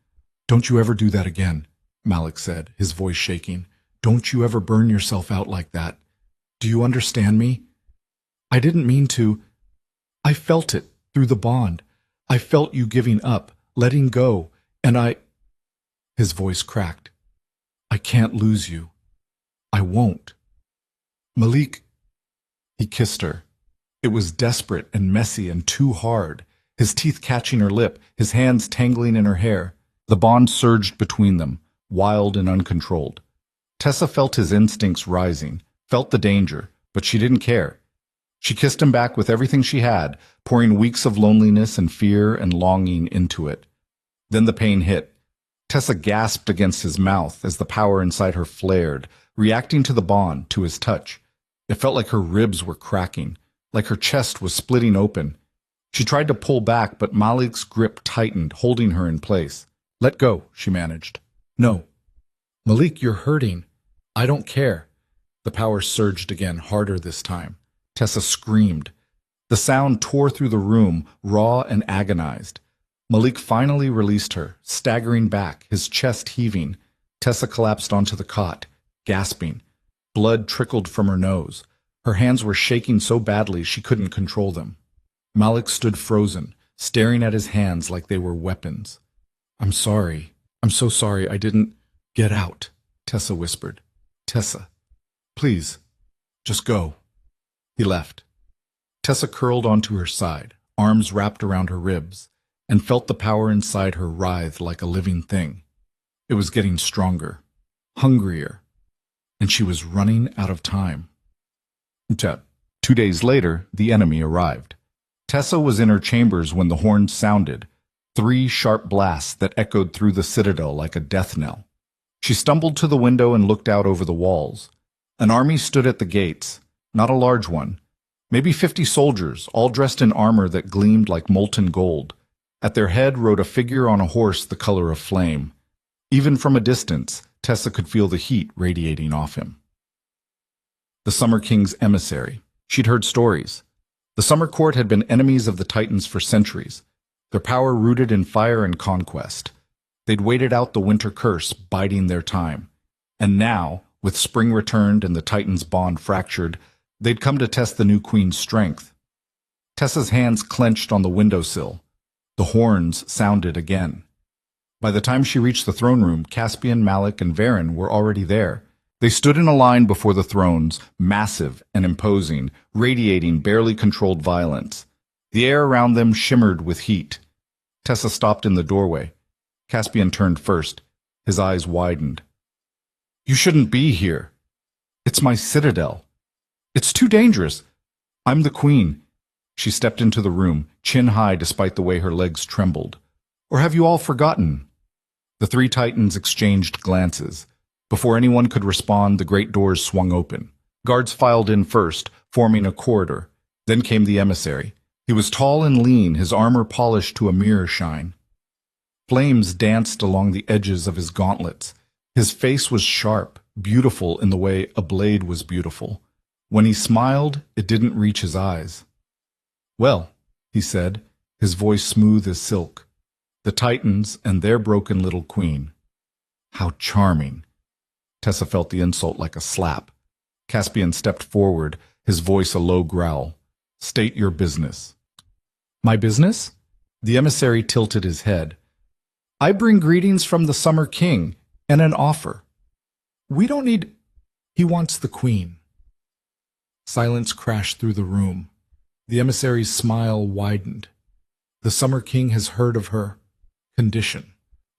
Speaker 1: "Don't you ever do that again," Malik said, his voice shaking. "Don't you ever burn yourself out like that. Do you understand me? I didn't mean to. I felt it through the bond. I felt you giving up, letting go, and I—" His voice cracked. "I can't lose you. I won't." "Malik—" He kissed her. It was desperate and messy and too hard, his teeth catching her lip, his hands tangling in her hair. The bond surged between them, wild and uncontrolled. Tessa felt his instincts rising, felt the danger, but she didn't care. She kissed him back with everything she had, pouring weeks of loneliness and fear and longing into it. Then the pain hit. Tessa gasped against his mouth as the power inside her flared, reacting to the bond, to his touch. It felt like her ribs were cracking, like her chest was splitting open. She tried to pull back, but Malik's grip tightened, holding her in place. "Let go," she managed. "No." "Malik, you're hurting." "I don't care." The power surged again, harder this time. Tessa screamed. The sound tore through the room, raw and agonized. Malik finally released her, staggering back, his chest heaving. Tessa collapsed onto the cot, gasping. Blood trickled from her nose. Her hands were shaking so badly she couldn't control them. Malik stood frozen, staring at his hands like they were weapons. "I'm sorry. I'm so sorry. I didn't—" "Get out," Tessa whispered. "Tessa, please, just go." He left. Tessa curled onto her side, arms wrapped around her ribs, and felt the power inside her writhe like a living thing. It was getting stronger, hungrier, and she was running out of time. 2 days later, the enemy arrived. Tessa was in her chambers when the horn sounded, 3 sharp blasts that echoed through the citadel like a death knell. She stumbled to the window and looked out over the walls. An army stood at the gates, not a large one. Maybe 50 soldiers, all dressed in armor that gleamed like molten gold. At their head rode a figure on a horse the color of flame. Even from a distance, Tessa could feel the heat radiating off him. The Summer King's emissary. She'd heard stories. The Summer Court had been enemies of the Titans for centuries, their power rooted in fire and conquest. They'd waited out the winter curse, biding their time. And now, with spring returned and the Titans' bond fractured, they'd come to test the new queen's strength. Tessa's hands clenched on the windowsill. The horns sounded again. By the time she reached the throne room, Caspian, Malik, and Varen were already there. They stood in a line before the thrones, massive and imposing, radiating barely controlled violence. The air around them shimmered with heat. Tessa stopped in the doorway. Caspian turned first. His eyes widened. "You shouldn't be here. It's my citadel. It's too dangerous. I'm the queen." She stepped into the room, chin high despite the way her legs trembled. "Or have you all forgotten?" The 3 Titans exchanged glances. Before anyone could respond, the great doors swung open. Guards filed in first, forming a corridor. Then came the emissary. He was tall and lean, his armor polished to a mirror shine. Flames danced along the edges of his gauntlets. His face was sharp, beautiful in the way a blade was beautiful. When he smiled, it didn't reach his eyes. "Well," he said, his voice smooth as silk. "The Titans and their broken little queen. How charming." Tessa felt the insult like a slap. Caspian stepped forward, his voice a low growl. "State your business." "My business?" The emissary tilted his head. "I bring greetings from the Summer King and an offer. We don't need—" "He wants the queen." Silence crashed through the room. The emissary's smile widened. The Summer King has heard of her condition,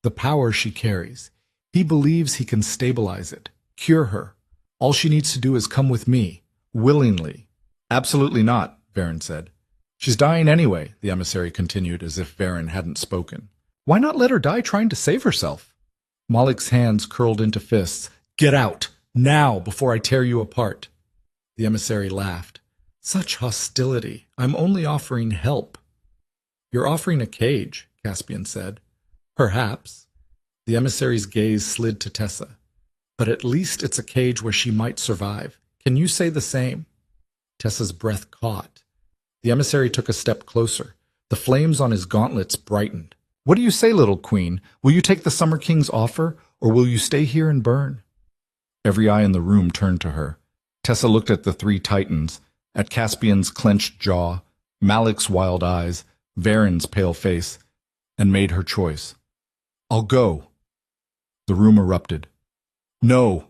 Speaker 1: the power she carries. He believes he can stabilize it, cure her. All she needs to do is come with me, willingly. "Absolutely not," Varen said. "She's dying anyway," the emissary continued as if Varen hadn't spoken. "Why not let her die trying to save herself?" Malik's hands curled into fists. "Get out, now, before I tear you apart." The emissary laughed. "Such hostility. I'm only offering help." "You're offering a cage," Caspian said. "Perhaps." The emissary's gaze slid to Tessa. "But at least it's a cage where she might survive. Can you say the same?" Tessa's breath caught. The emissary took a step closer. The flames on his gauntlets brightened. What do you say, little queen? Will you take the Summer King's offer, or will you stay here and burn? Every eye in the room turned to her. Tessa looked at the three titans, at Caspian's clenched jaw, Malik's wild eyes, Varen's pale face, and made her choice. I'll go. The room erupted. No!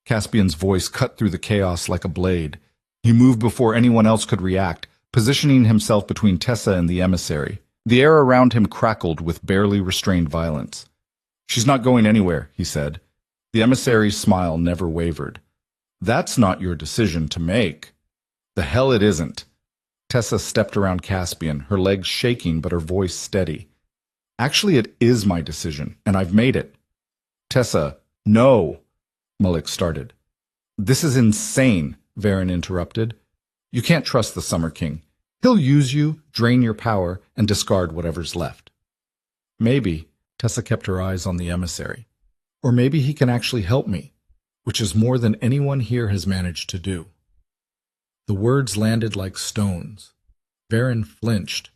Speaker 1: Caspian's voice cut through the chaos like a blade. He moved before anyone else could react, positioning himself between Tessa and the emissary. The air around him crackled with barely restrained violence. She's not going anywhere, he said. The emissary's smile never wavered. That's not your decision to make. The hell it isn't. Tessa stepped around Caspian, her legs shaking but her voice steady. Actually, it is my decision, and I've made it. Tessa, no, Malik started. This is insane, Varen interrupted. You can't trust the Summer King. He'll use you, drain your power, and discard whatever's left. Maybe, Tessa kept her eyes on the emissary. Or maybe he can actually help me, which is more than anyone here has managed to do. The words landed like stones. Varen flinched.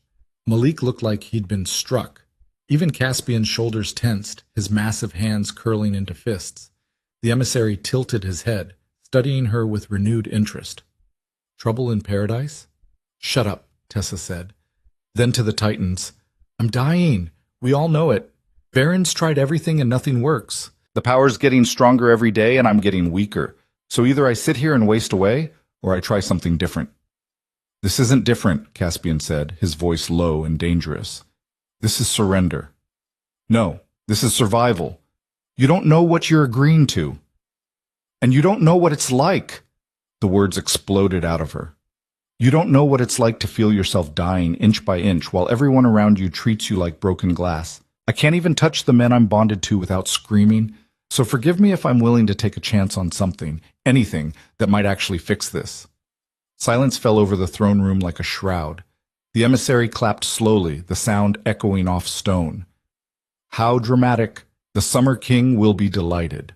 Speaker 1: Malik looked like he'd been struck. Even Caspian's shoulders tensed, his massive hands curling into fists. The emissary tilted his head, studying her with renewed interest. Trouble in paradise? Shut up, Tessa said. Then to the Titans, I'm dying. We all know it. Varen's tried everything and nothing works. The power's getting stronger every day and I'm getting weaker. So either I sit here and waste away, or I try something different. This isn't different, Caspian said, his voice low and dangerous. This is surrender. No, this is survival. You don't know what you're agreeing to. And you don't know what it's like. The words exploded out of her. You don't know what it's like to feel yourself dying inch by inch while everyone around you treats you like broken glass. I can't even touch the men I'm bonded to without screaming, so forgive me if I'm willing to take a chance on something, anything, that might actually fix this. Silence fell over the throne room like a shroud. The emissary clapped slowly, the sound echoing off stone. How dramatic. The Summer King will be delighted.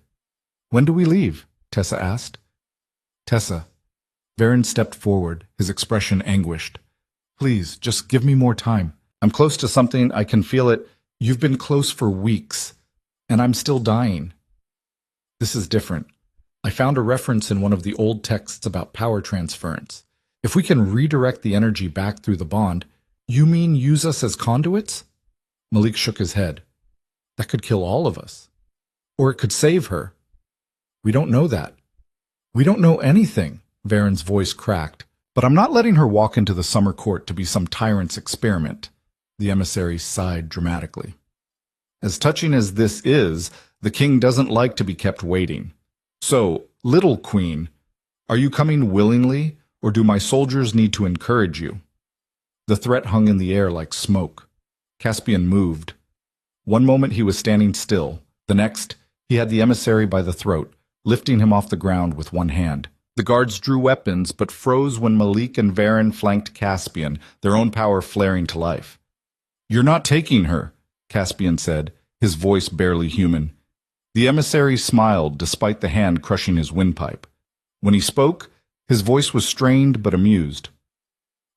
Speaker 1: When do we leave? Tessa asked. Tessa. Varen stepped forward, his expression anguished. Please, just give me more time. I'm close to something, I can feel it. You've been close for weeks, and I'm still dying. This is different. I found a reference in one of the old texts about power transference. If we can redirect the energy back through the bond, you mean use us as conduits? Malik shook his head. That could kill all of us. Or it could save her. We don't know that. We don't know anything, Varen's voice cracked. But I'm not letting her walk into the summer court to be some tyrant's experiment. The emissary sighed dramatically. As touching as this is, the king doesn't like to be kept waiting. So, little queen, are you coming willingly, or do my soldiers need to encourage you? The threat hung in the air like smoke. Caspian moved. One moment he was standing still. The next, he had the emissary by the throat, lifting him off the ground with one hand. The guards drew weapons, but froze when Malik and Varen flanked Caspian, their own power flaring to life. You're not taking her, Caspian said, his voice barely human. The emissary smiled despite the hand crushing his windpipe. When he spoke, his voice was strained but amused.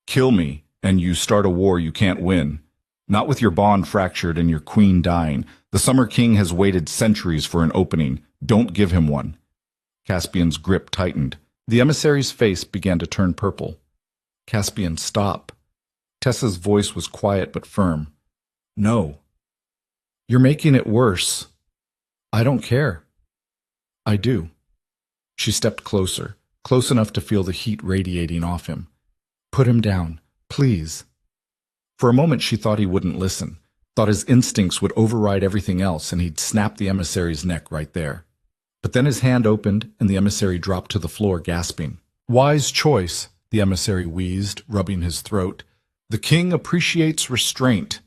Speaker 1: Kill me, and you start a war you can't win. Not with your bond fractured and your queen dying. The Summer King has waited centuries for an opening. Don't give him one. Caspian's grip tightened. The emissary's face began to turn purple. Caspian, stop. Tessa's voice was quiet but firm. No. You're making it worse. I don't care. I do. She stepped closer, close enough to feel the heat radiating off him. Put him down, please. For a moment she thought he wouldn't listen, thought his instincts would override everything else and he'd snap the emissary's neck right there. But then his hand opened and the emissary dropped to the floor, gasping. Wise choice, the emissary wheezed, rubbing his throat. The king appreciates restraint.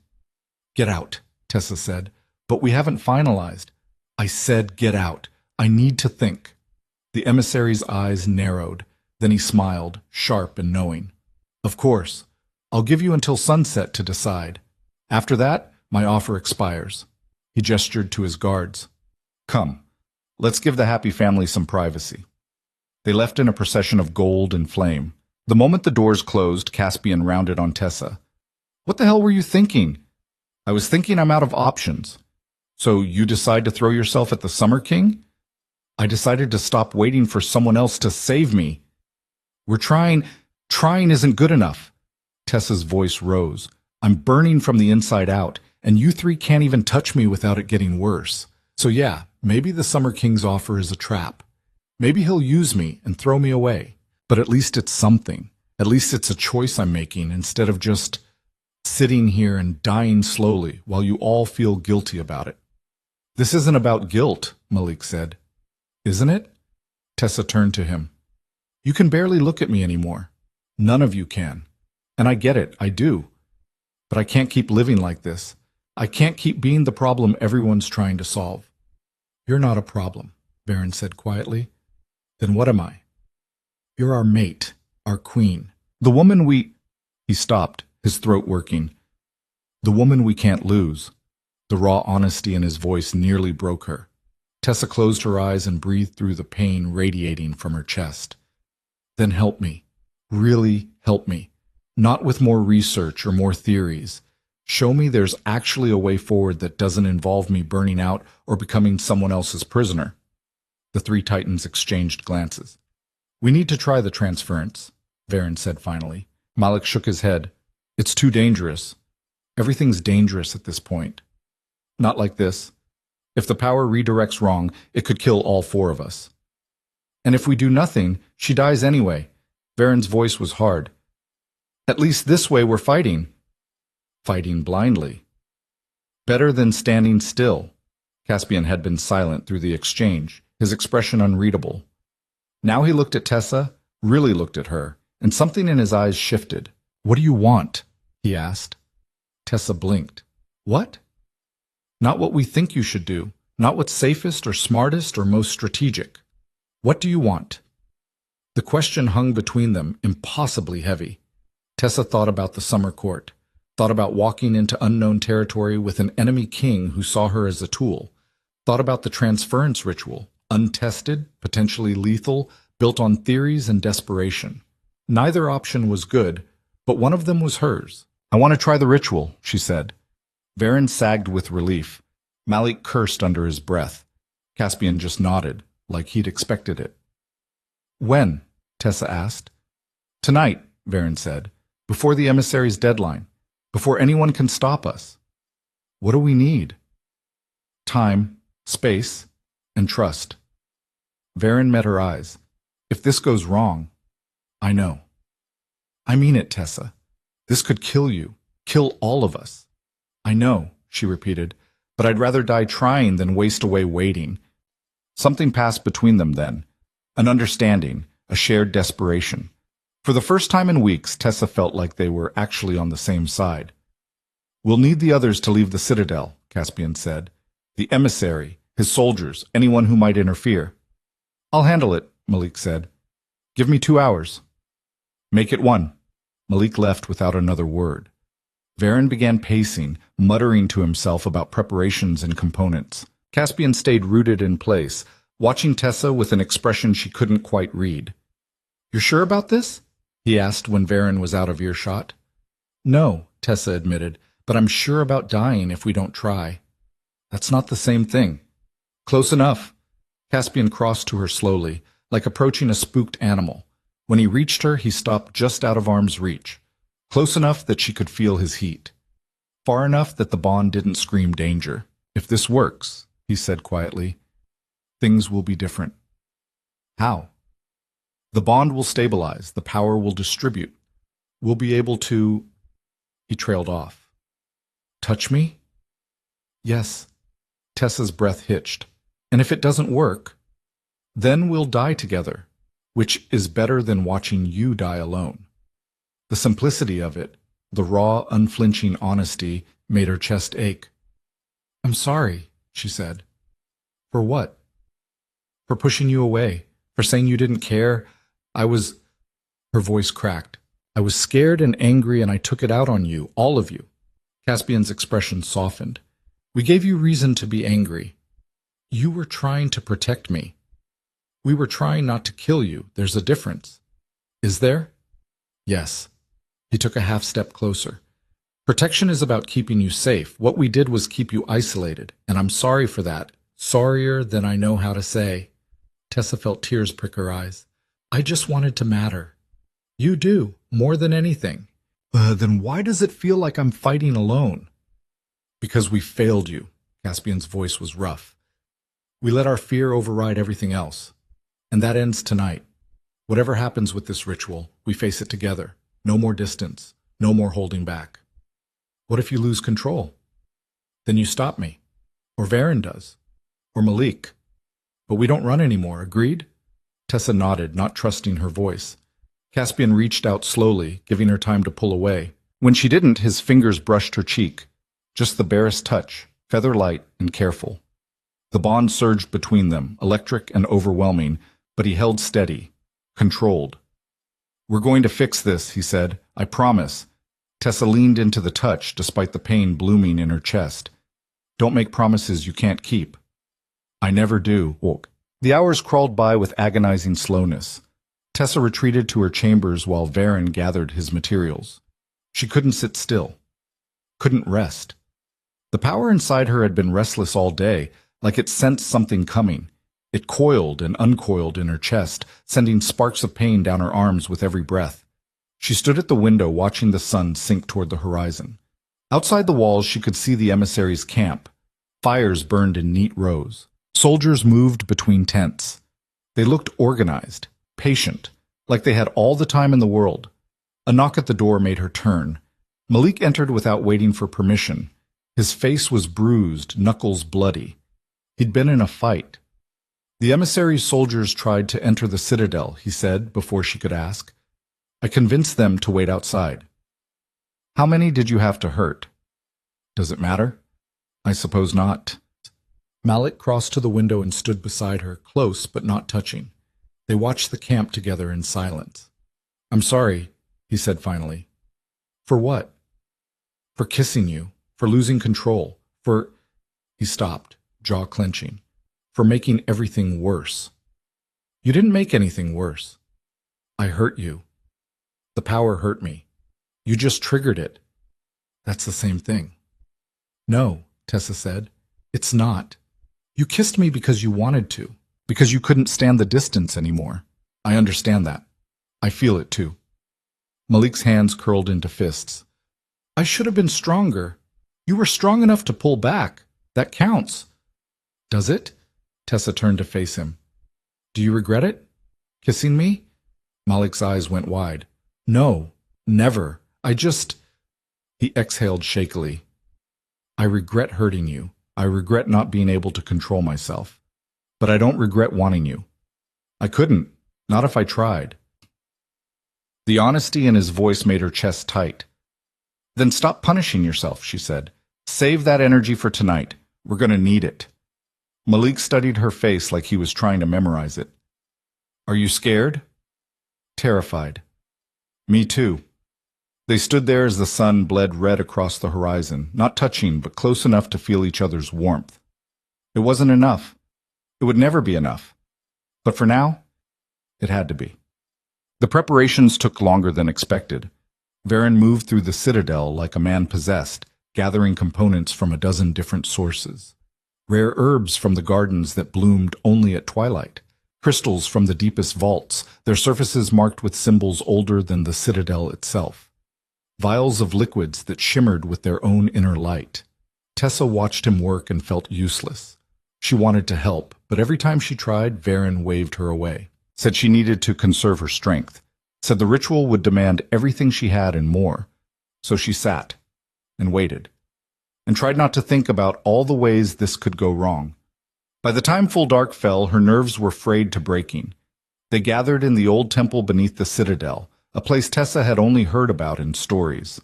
Speaker 1: Get out, Tessa said, but we haven't finalized. I said get out. I need to think. The emissary's eyes narrowed. Then he smiled, sharp and knowing. Of course. I'll give you until sunset to decide. After that, my offer expires. He gestured to his guards. Come, let's give the happy family some privacy. They left in a procession of gold and flame. The moment the doors closed, Caspian rounded on Tessa. What the hell were you thinking? I was thinking I'm out of options. So you decide to throw yourself at the Summer King? I decided to stop waiting for someone else to save me. We're trying. Trying isn't good enough. Tessa's voice rose. I'm burning from the inside out, and you three can't even touch me without it getting worse. So yeah, maybe the Summer King's offer is a trap. Maybe he'll use me and throw me away. But at least it's something. At least it's a choice I'm making instead of just sitting here and dying slowly while you all feel guilty about it. This isn't about guilt, Malik said. Isn't it? Tessa turned to him. You can barely look at me anymore. None of you can. And I get it, I do. But I can't keep living like this. I can't keep being the problem everyone's trying to solve. You're not a problem, Varen said quietly. Then what am I? You're our mate, our queen. The woman we... He stopped, his throat working. The woman we can't lose. The raw honesty in his voice nearly broke her. Tessa closed her eyes and breathed through the pain radiating from her chest. Then help me. Really help me. Not with more research or more theories. Show me there's actually a way forward that doesn't involve me burning out or becoming someone else's prisoner. The three titans exchanged glances. We need to try the transference, Varen said finally. Malik shook his head. It's too dangerous. Everything's dangerous at this point. Not like this. If the power redirects wrong, it could kill all four of us. And if we do nothing, she dies anyway. Varen's voice was hard. At least this way we're fighting. Fighting blindly. Better than standing still. Caspian had been silent through the exchange, his expression unreadable. Now he looked at Tessa, really looked at her, and something in his eyes shifted. What do you want? He asked. Tessa blinked. What? Not what we think you should do, not what's safest or smartest or most strategic. What do you want? The question hung between them, impossibly heavy. Tessa thought about the summer court, thought about walking into unknown territory with an enemy king who saw her as a tool, thought about the transference ritual, untested, potentially lethal, built on theories and desperation. Neither option was good, but one of them was hers. I want to try the ritual, she said. Varen sagged with relief. Malik cursed under his breath. Caspian just nodded, like he'd expected it. When? Tessa asked. Tonight, Varen said, before the emissary's deadline, before anyone can stop us. What do we need? Time, space, and trust. Varen met her eyes. If this goes wrong, I know. I mean it, Tessa. This could kill you, kill all of us. I know, she repeated, but I'd rather die trying than waste away waiting. Something passed between them then, an understanding, a shared desperation. For the first time in weeks, Tessa felt like they were actually on the same side. We'll need the others to leave the citadel, Caspian said. The emissary, his soldiers, anyone who might interfere. I'll handle it, Malik said. Give me 2 hours. Make it 1. Malik left without another word. Varen began pacing, muttering to himself about preparations and components. Caspian stayed rooted in place, watching Tessa with an expression she couldn't quite read. You're sure about this? He asked when Varen was out of earshot. No, Tessa admitted, but I'm sure about dying if we don't try. That's not the same thing. Close enough. Caspian crossed to her slowly, like approaching a spooked animal. When he reached her, he stopped just out of arm's reach, close enough that she could feel his heat, far enough that the bond didn't scream danger. If this works, he said quietly, things will be different. How? The bond will stabilize, the power will distribute. We'll be able to... He trailed off. Touch me? Yes. Tessa's breath hitched. And if it doesn't work, then we'll die together, which is better than watching you die alone. The simplicity of it, the raw, unflinching honesty, made her chest ache. I'm sorry, she said. For what? For pushing you away, for saying you didn't care. Her voice cracked. I was scared and angry and I took it out on you, all of you. Caspian's expression softened. We gave you reason to be angry. You were trying to protect me. We were trying not to kill you. There's a difference. Is there? Yes. He took a half step closer. Protection is about keeping you safe. What we did was keep you isolated, and I'm sorry for that. Sorrier than I know how to say. Tessa felt tears prick her eyes. I just wanted to matter. You do, more than anything. Then why does it feel like I'm fighting alone? Because we failed you. Caspian's voice was rough. We let our fear override everything else. And that ends tonight. Whatever happens with this ritual, we face it together. No more distance. No more holding back. What if you lose control? Then you stop me. Or Varen does. Or Malik. But we don't run anymore, agreed? Tessa nodded, not trusting her voice. Caspian reached out slowly, giving her time to pull away. When she didn't, his fingers brushed her cheek. Just the barest touch, feather light and careful. The bond surged between them, electric and overwhelming, but he held steady, controlled. We're going to fix this, he said. I promise. Tessa leaned into the touch, despite the pain blooming in her chest. Don't make promises you can't keep. I never do. The hours crawled by with agonizing slowness. Tessa retreated to her chambers while Varen gathered his materials. She couldn't sit still. Couldn't rest. The power inside her had been restless all day, like it sensed something coming. It coiled and uncoiled in her chest, sending sparks of pain down her arms with every breath. She stood at the window watching the sun sink toward the horizon. Outside the walls she could see the emissaries' camp. Fires burned in neat rows. Soldiers moved between tents. They looked organized, patient, like they had all the time in the world. A knock at the door made her turn. Malik entered without waiting for permission. His face was bruised, knuckles bloody. He'd been in a fight. The emissary's soldiers tried to enter the citadel, he said, before she could ask. I convinced them to wait outside. How many did you have to hurt? Does it matter? I suppose not. Malik crossed to the window and stood beside her, close but not touching. They watched the camp together in silence. I'm sorry, he said finally. For what? For kissing you, for losing control, for... He stopped, jaw clenching. For making everything worse. You didn't make anything worse. I hurt you. The power hurt me. You just triggered it. That's the same thing. No, Tessa said. It's not. You kissed me because you wanted to, because you couldn't stand the distance anymore. I understand that. I feel it too. Malik's hands curled into fists. I should have been stronger. You were strong enough to pull back. That counts. Does it? Tessa turned to face him. Do you regret it? Kissing me? Malik's eyes went wide. No, never. I just... He exhaled shakily. I regret hurting you. I regret not being able to control myself. But I don't regret wanting you. I couldn't. Not if I tried. The honesty in his voice made her chest tight. Then stop punishing yourself, she said. Save that energy for tonight. We're going to need it. Malik studied her face like he was trying to memorize it. Are you scared? Terrified. Me too. They stood there as the sun bled red across the horizon, not touching but close enough to feel each other's warmth. It wasn't enough. It would never be enough. But for now, it had to be. The preparations took longer than expected. Varen moved through the citadel like a man possessed, gathering components from a dozen different sources. Rare herbs from the gardens that bloomed only at twilight. Crystals from the deepest vaults, their surfaces marked with symbols older than the citadel itself. Vials of liquids that shimmered with their own inner light. Tessa watched him work and felt useless. She wanted to help, but every time she tried, Varen waved her away. Said she needed to conserve her strength. Said the ritual would demand everything she had and more. So she sat and waited, and tried not to think about all the ways this could go wrong. By the time full dark fell, her nerves were frayed to breaking. They gathered in the old temple beneath the citadel, a place Tessa had only heard about in stories.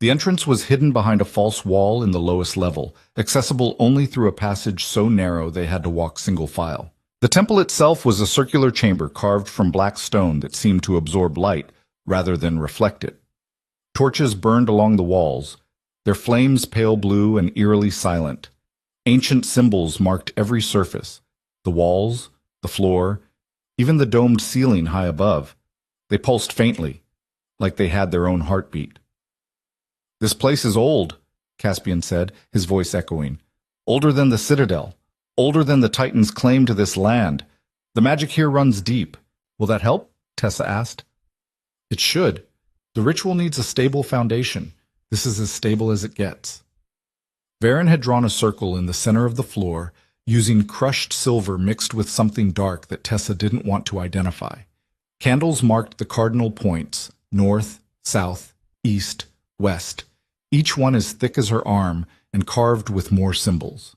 Speaker 1: The entrance was hidden behind a false wall in the lowest level, accessible only through a passage so narrow they had to walk single file. The temple itself was a circular chamber carved from black stone that seemed to absorb light rather than reflect it. Torches burned along the walls, their flames pale blue and eerily silent. Ancient symbols marked every surface, the walls, the floor, even the domed ceiling high above. They pulsed faintly, like they had their own heartbeat. This place is old, Caspian said, his voice echoing. Older than the Citadel. Older than the Titan's claim to this land. The magic here runs deep. Will that help? Tessa asked. It should. The ritual needs a stable foundation. This is as stable as it gets. Varen had drawn a circle in the center of the floor, using crushed silver mixed with something dark that Tessa didn't want to identify. Candles marked the cardinal points, north, south, east, west, each one as thick as her arm and carved with more symbols.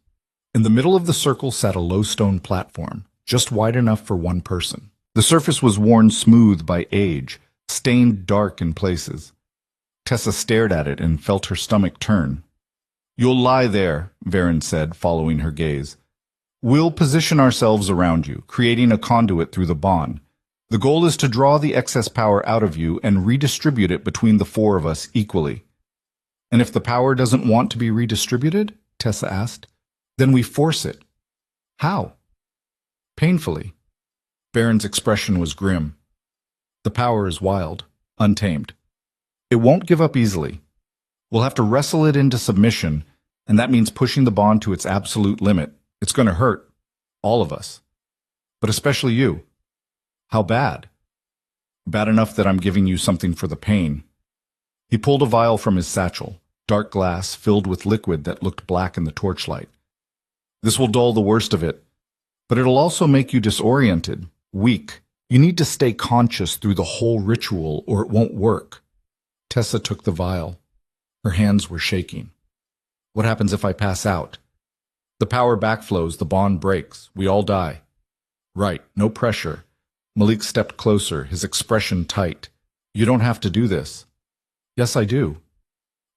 Speaker 1: In the middle of the circle sat a low stone platform, just wide enough for one person. The surface was worn smooth by age, stained dark in places. Tessa stared at it and felt her stomach turn. You'll lie there, Varen said, following her gaze. We'll position ourselves around you, creating a conduit through the bond. The goal is to draw the excess power out of you and redistribute it between the four of us equally. And if the power doesn't want to be redistributed, Tessa asked, then we force it. How? Painfully. Varen's expression was grim. The power is wild, untamed. It won't give up easily. We'll have to wrestle it into submission, and that means pushing the bond to its absolute limit. It's going to hurt. All of us. But especially you. How bad? Bad enough that I'm giving you something for the pain. He pulled a vial from his satchel, dark glass filled with liquid that looked black in the torchlight. This will dull the worst of it, but it'll also make you disoriented, weak. You need to stay conscious through the whole ritual or it won't work. Tessa took the vial. Her hands were shaking. What happens if I pass out? The power backflows, the bond breaks, we all die. Right, no pressure. Malik stepped closer, his expression tight. You don't have to do this. Yes, I do.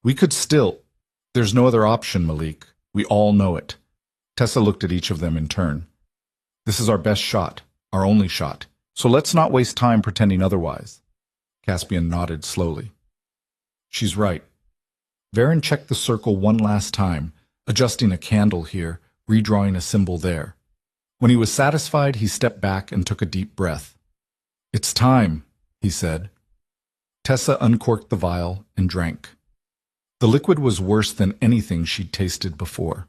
Speaker 1: We could still. There's no other option, Malik. We all know it. Tessa looked at each of them in turn. This is our best shot, our only shot. So let's not waste time pretending otherwise. Caspian nodded slowly. She's right. Varen checked the circle one last time, adjusting a candle here, redrawing a symbol there. When he was satisfied, he stepped back and took a deep breath. It's time, he said. Tessa uncorked the vial and drank. The liquid was worse than anything she'd tasted before.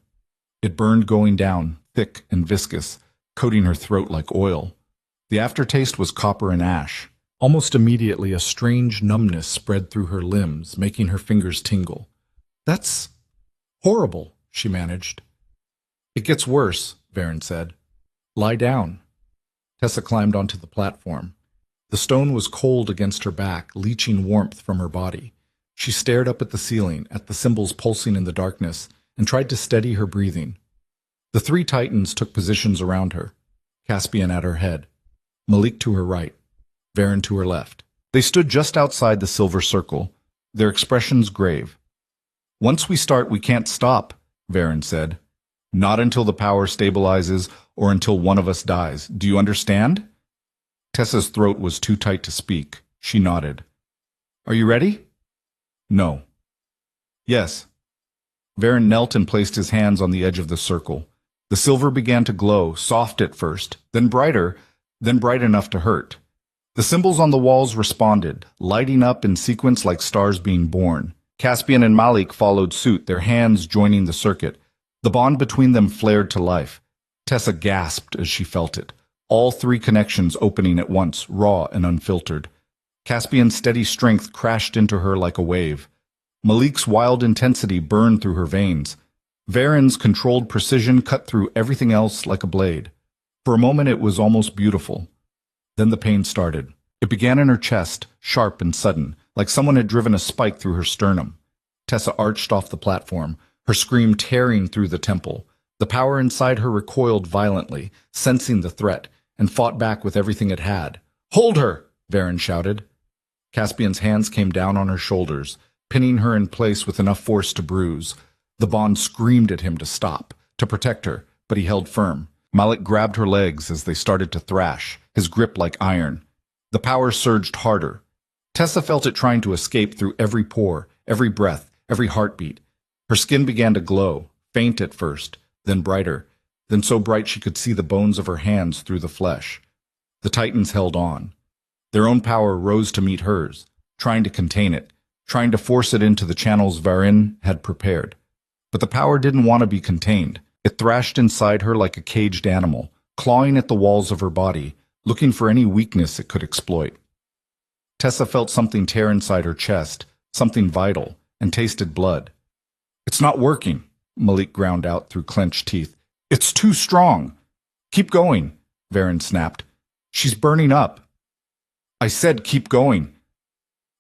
Speaker 1: It burned going down, thick and viscous, coating her throat like oil. The aftertaste was copper and ash. Almost immediately, a strange numbness spread through her limbs, making her fingers tingle. That's horrible, she managed. It gets worse, Varen said. Lie down. Tessa climbed onto the platform. The stone was cold against her back, leaching warmth from her body. She stared up at the ceiling, at the symbols pulsing in the darkness, and tried to steady her breathing. The three titans took positions around her, Caspian at her head, Malik to her right, Varen to her left. They stood just outside the silver circle, their expressions grave. Once we start, we can't stop, Varen said. Not until the power stabilizes or until one of us dies. Do you understand? Tessa's throat was too tight to speak. She nodded. Are you ready? No. Yes. Varen knelt and placed his hands on the edge of the circle. The silver began to glow, soft at first, then brighter, then bright enough to hurt. The symbols on the walls responded, lighting up in sequence like stars being born. Caspian and Malik followed suit, their hands joining the circuit. The bond between them flared to life. Tessa gasped as she felt it, all three connections opening at once, raw and unfiltered. Caspian's steady strength crashed into her like a wave. Malik's wild intensity burned through her veins. Varen's controlled precision cut through everything else like a blade. For a moment it was almost beautiful. Then the pain started. It began in her chest, sharp and sudden, like someone had driven a spike through her sternum. Tessa arched off the platform, her scream tearing through the temple. The power inside her recoiled violently, sensing the threat, and fought back with everything it had. Hold her! Varen shouted. Caspian's hands came down on her shoulders, pinning her in place with enough force to bruise. The bond screamed at him to stop, to protect her, but he held firm. Malik grabbed her legs as they started to thrash, his grip like iron. The power surged harder. Tessa felt it trying to escape through every pore, every breath, every heartbeat. Her skin began to glow, faint at first, then brighter, then so bright she could see the bones of her hands through the flesh. The titans held on. Their own power rose to meet hers, trying to contain it, trying to force it into the channels Varin had prepared. But the power didn't want to be contained. It thrashed inside her like a caged animal, clawing at the walls of her body, looking for any weakness it could exploit. Tessa felt something tear inside her chest, something vital, and tasted blood. "It's not working," Malik ground out through clenched teeth. "It's too strong." "Keep going," Varin snapped. "She's burning up." "I said keep going."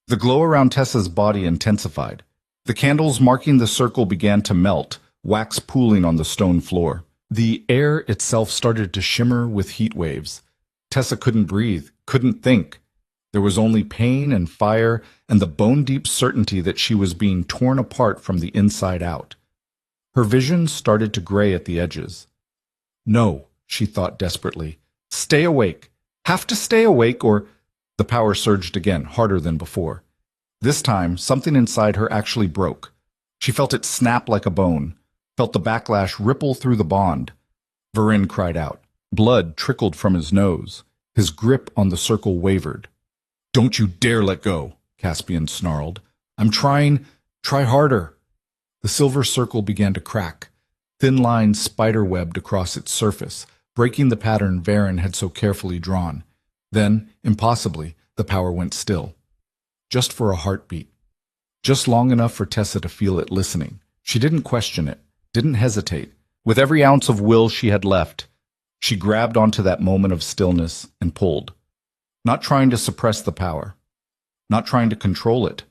Speaker 1: The glow around Tessa's body intensified. The candles marking the circle began to melt, wax pooling on the stone floor. The air itself started to shimmer with heat waves. Tessa couldn't breathe, couldn't think. There was only pain and fire and the bone-deep certainty that she was being torn apart from the inside out. Her vision started to gray at the edges. "No," she thought desperately. "Stay awake. Have to stay awake or—" The power surged again, harder than before. This time, something inside her actually broke. She felt it snap like a bone, felt the backlash ripple through the bond. Varin cried out. Blood trickled from his nose. His grip on the circle wavered. "Don't you dare let go," Caspian snarled. "I'm trying. Try harder." The silver circle began to crack. Thin lines spider-webbed across its surface, breaking the pattern Varin had so carefully drawn. Then, impossibly, the power went still. Just for a heartbeat. Just long enough for Tessa to feel it listening. She didn't question it, didn't hesitate. With every ounce of will she had left, she grabbed onto that moment of stillness and pulled. Not trying to suppress the power. Not trying to control it.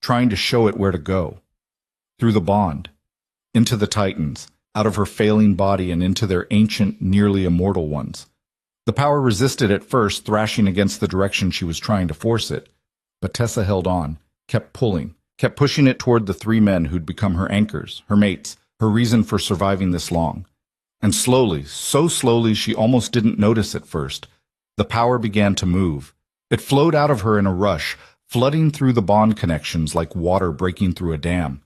Speaker 1: Trying to show it where to go. Through the bond. Into the Titans. Out of her failing body and into their ancient, nearly immortal ones. The power resisted at first, thrashing against the direction she was trying to force it. But Tessa held on, kept pulling, kept pushing it toward the three men who'd become her anchors, her mates, her reason for surviving this long. And slowly, so slowly she almost didn't notice at first, the power began to move. It flowed out of her in a rush, flooding through the bond connections like water breaking through a dam.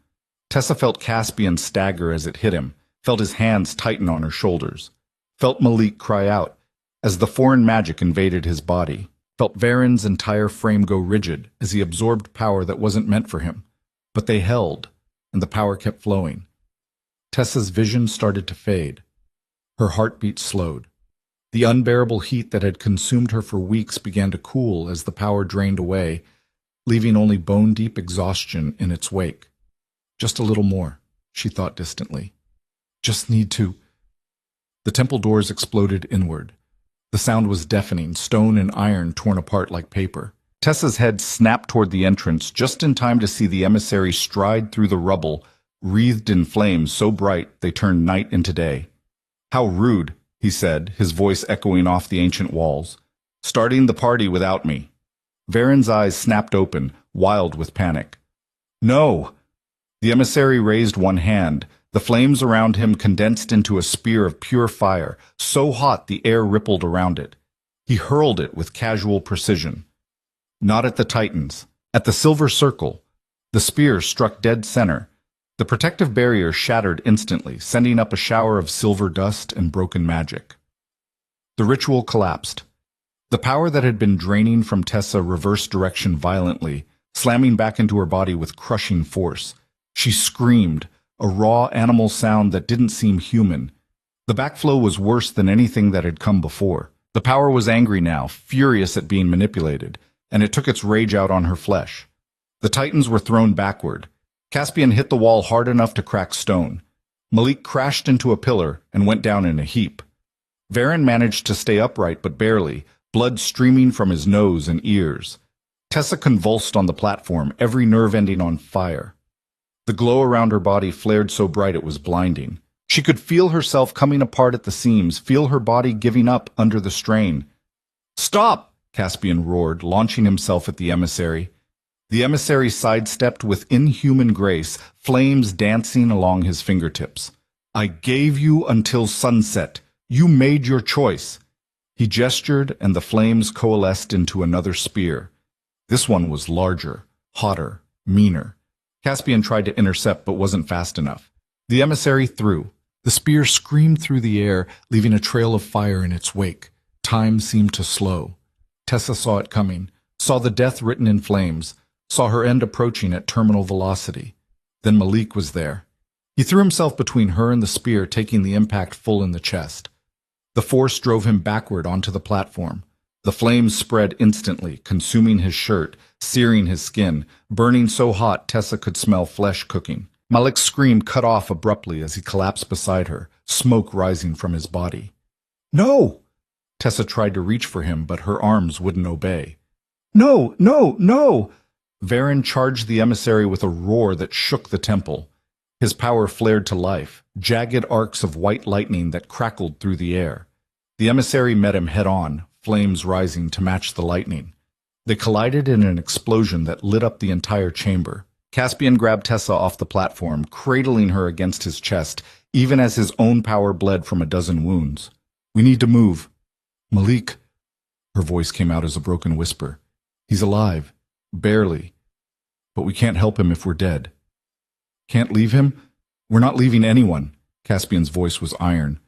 Speaker 1: Tessa felt Caspian stagger as it hit him, felt his hands tighten on her shoulders, felt Malik cry out as the foreign magic invaded his body, felt Varin's entire frame go rigid as he absorbed power that wasn't meant for him. But they held, and the power kept flowing. Tessa's vision started to fade. Her heartbeat slowed. The unbearable heat that had consumed her for weeks began to cool as the power drained away, leaving only bone-deep exhaustion in its wake. Just a little more, she thought distantly. Just need to... The temple doors exploded inward. The sound was deafening, stone and iron torn apart like paper. Tessa's head snapped toward the entrance, just in time to see the emissary stride through the rubble, wreathed in flames so bright they turned night into day. "How rude," he said, his voice echoing off the ancient walls. "Starting the party without me." Varin's eyes snapped open, wild with panic. "No!" The emissary raised one hand. The flames around him condensed into a spear of pure fire, so hot the air rippled around it. He hurled it with casual precision. Not at the Titans, at the silver circle. The spear struck dead center. The protective barrier shattered instantly, sending up a shower of silver dust and broken magic. The ritual collapsed. The power that had been draining from Tessa reversed direction violently, slamming back into her body with crushing force. She screamed, a raw animal sound that didn't seem human. The backflow was worse than anything that had come before. The power was angry now, furious at being manipulated, and it took its rage out on her flesh. The Titans were thrown backward. Caspian hit the wall hard enough to crack stone. Malik crashed into a pillar and went down in a heap. Varin managed to stay upright, but barely, blood streaming from his nose and ears. Tessa convulsed on the platform, every nerve ending on fire. The glow around her body flared so bright it was blinding. She could feel herself coming apart at the seams, feel her body giving up under the strain. "Stop!" Caspian roared, launching himself at the emissary. The emissary sidestepped with inhuman grace, flames dancing along his fingertips. "I gave you until sunset. You made your choice." He gestured, and the flames coalesced into another spear. This one was larger, hotter, meaner. Caspian tried to intercept but wasn't fast enough. The emissary threw. The spear screamed through the air, leaving a trail of fire in its wake. Time seemed to slow. Tessa saw it coming, saw the death written in flames, saw her end approaching at terminal velocity. Then Malik was there. He threw himself between her and the spear, taking the impact full in the chest. The force drove him backward onto the platform. The flames spread instantly, consuming his shirt, searing his skin, burning so hot Tessa could smell flesh cooking. Malik's scream cut off abruptly as he collapsed beside her, smoke rising from his body. "No!" Tessa tried to reach for him, but her arms wouldn't obey. "No, no, no!" Varen charged the emissary with a roar that shook the temple. His power flared to life, jagged arcs of white lightning that crackled through the air. The emissary met him head-on, flames rising to match the lightning. They collided in an explosion that lit up the entire chamber. Caspian grabbed Tessa off the platform, cradling her against his chest, even as his own power bled from a dozen wounds. "We need to move." "Malik," her voice came out as a broken whisper. "He's alive. Barely. But we can't help him if we're dead." "Can't leave him?" "We're not leaving anyone." Caspian's voice was iron.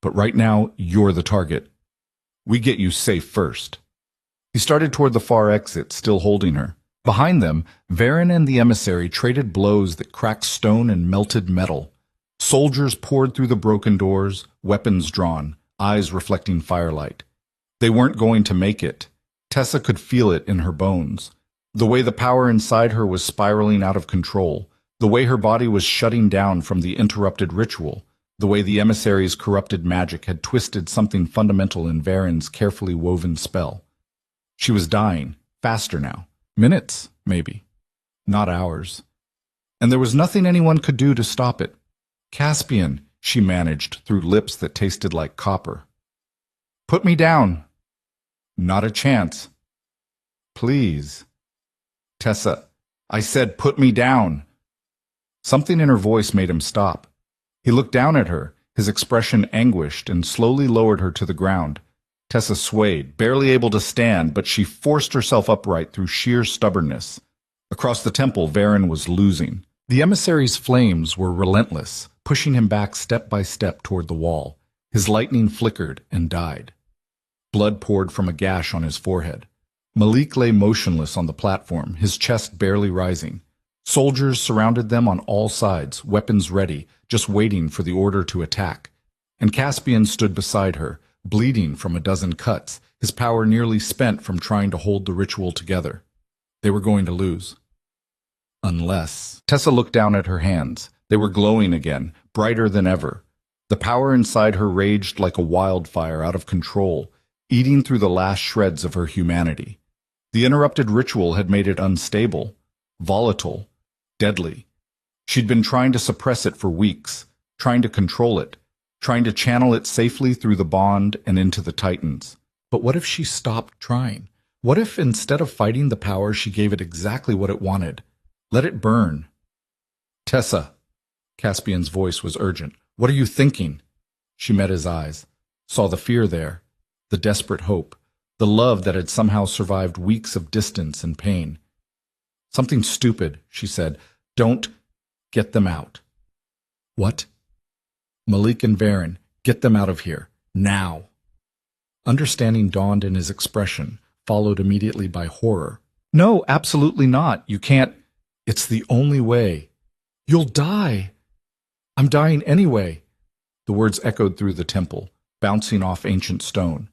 Speaker 1: "But right now, you're the target. We get you safe first." He started toward the far exit, still holding her. Behind them, Varen and the emissary traded blows that cracked stone and melted metal. Soldiers poured through the broken doors, weapons drawn, eyes reflecting firelight. They weren't going to make it. Tessa could feel it in her bones. The way the power inside her was spiraling out of control, the way her body was shutting down from the interrupted ritual, the way the emissary's corrupted magic had twisted something fundamental in Varen's carefully woven spell. She was dying, faster now. Minutes, maybe. Not hours. And there was nothing anyone could do to stop it. "Caspian," she managed through lips that tasted like copper. "Put me down." "Not a chance." "Please." "Tessa, I said put me down." Something in her voice made him stop. He looked down at her, his expression anguished, and slowly lowered her to the ground. Tessa swayed, barely able to stand, but she forced herself upright through sheer stubbornness. Across the temple, Varen was losing. The emissary's flames were relentless, pushing him back step by step toward the wall. His lightning flickered and died. Blood poured from a gash on his forehead. Malik lay motionless on the platform, his chest barely rising. Soldiers surrounded them on all sides, weapons ready, just waiting for the order to attack. And Caspian stood beside her, bleeding from a dozen cuts, his power nearly spent from trying to hold the ritual together. They were going to lose. Unless... Tessa looked down at her hands. They were glowing again, brighter than ever. The power inside her raged like a wildfire out of control, eating through the last shreds of her humanity. The interrupted ritual had made it unstable, volatile, deadly. She'd been trying to suppress it for weeks, trying to control it, trying to channel it safely through the bond and into the Titans. But what if she stopped trying? What if instead of fighting the power, she gave it exactly what it wanted? Let it burn. "Tessa," Caspian's voice was urgent. "What are you thinking?" She met his eyes, saw the fear there, the desperate hope, the love that had somehow survived weeks of distance and pain. "Something stupid," she said. "Don't get them out." "What?" "Malik and Varen, get them out of here. Now." Understanding dawned in his expression, followed immediately by horror. "No, absolutely not. You can't. It's the only way. You'll die." "I'm dying anyway." The words echoed through the temple, bouncing off ancient stone.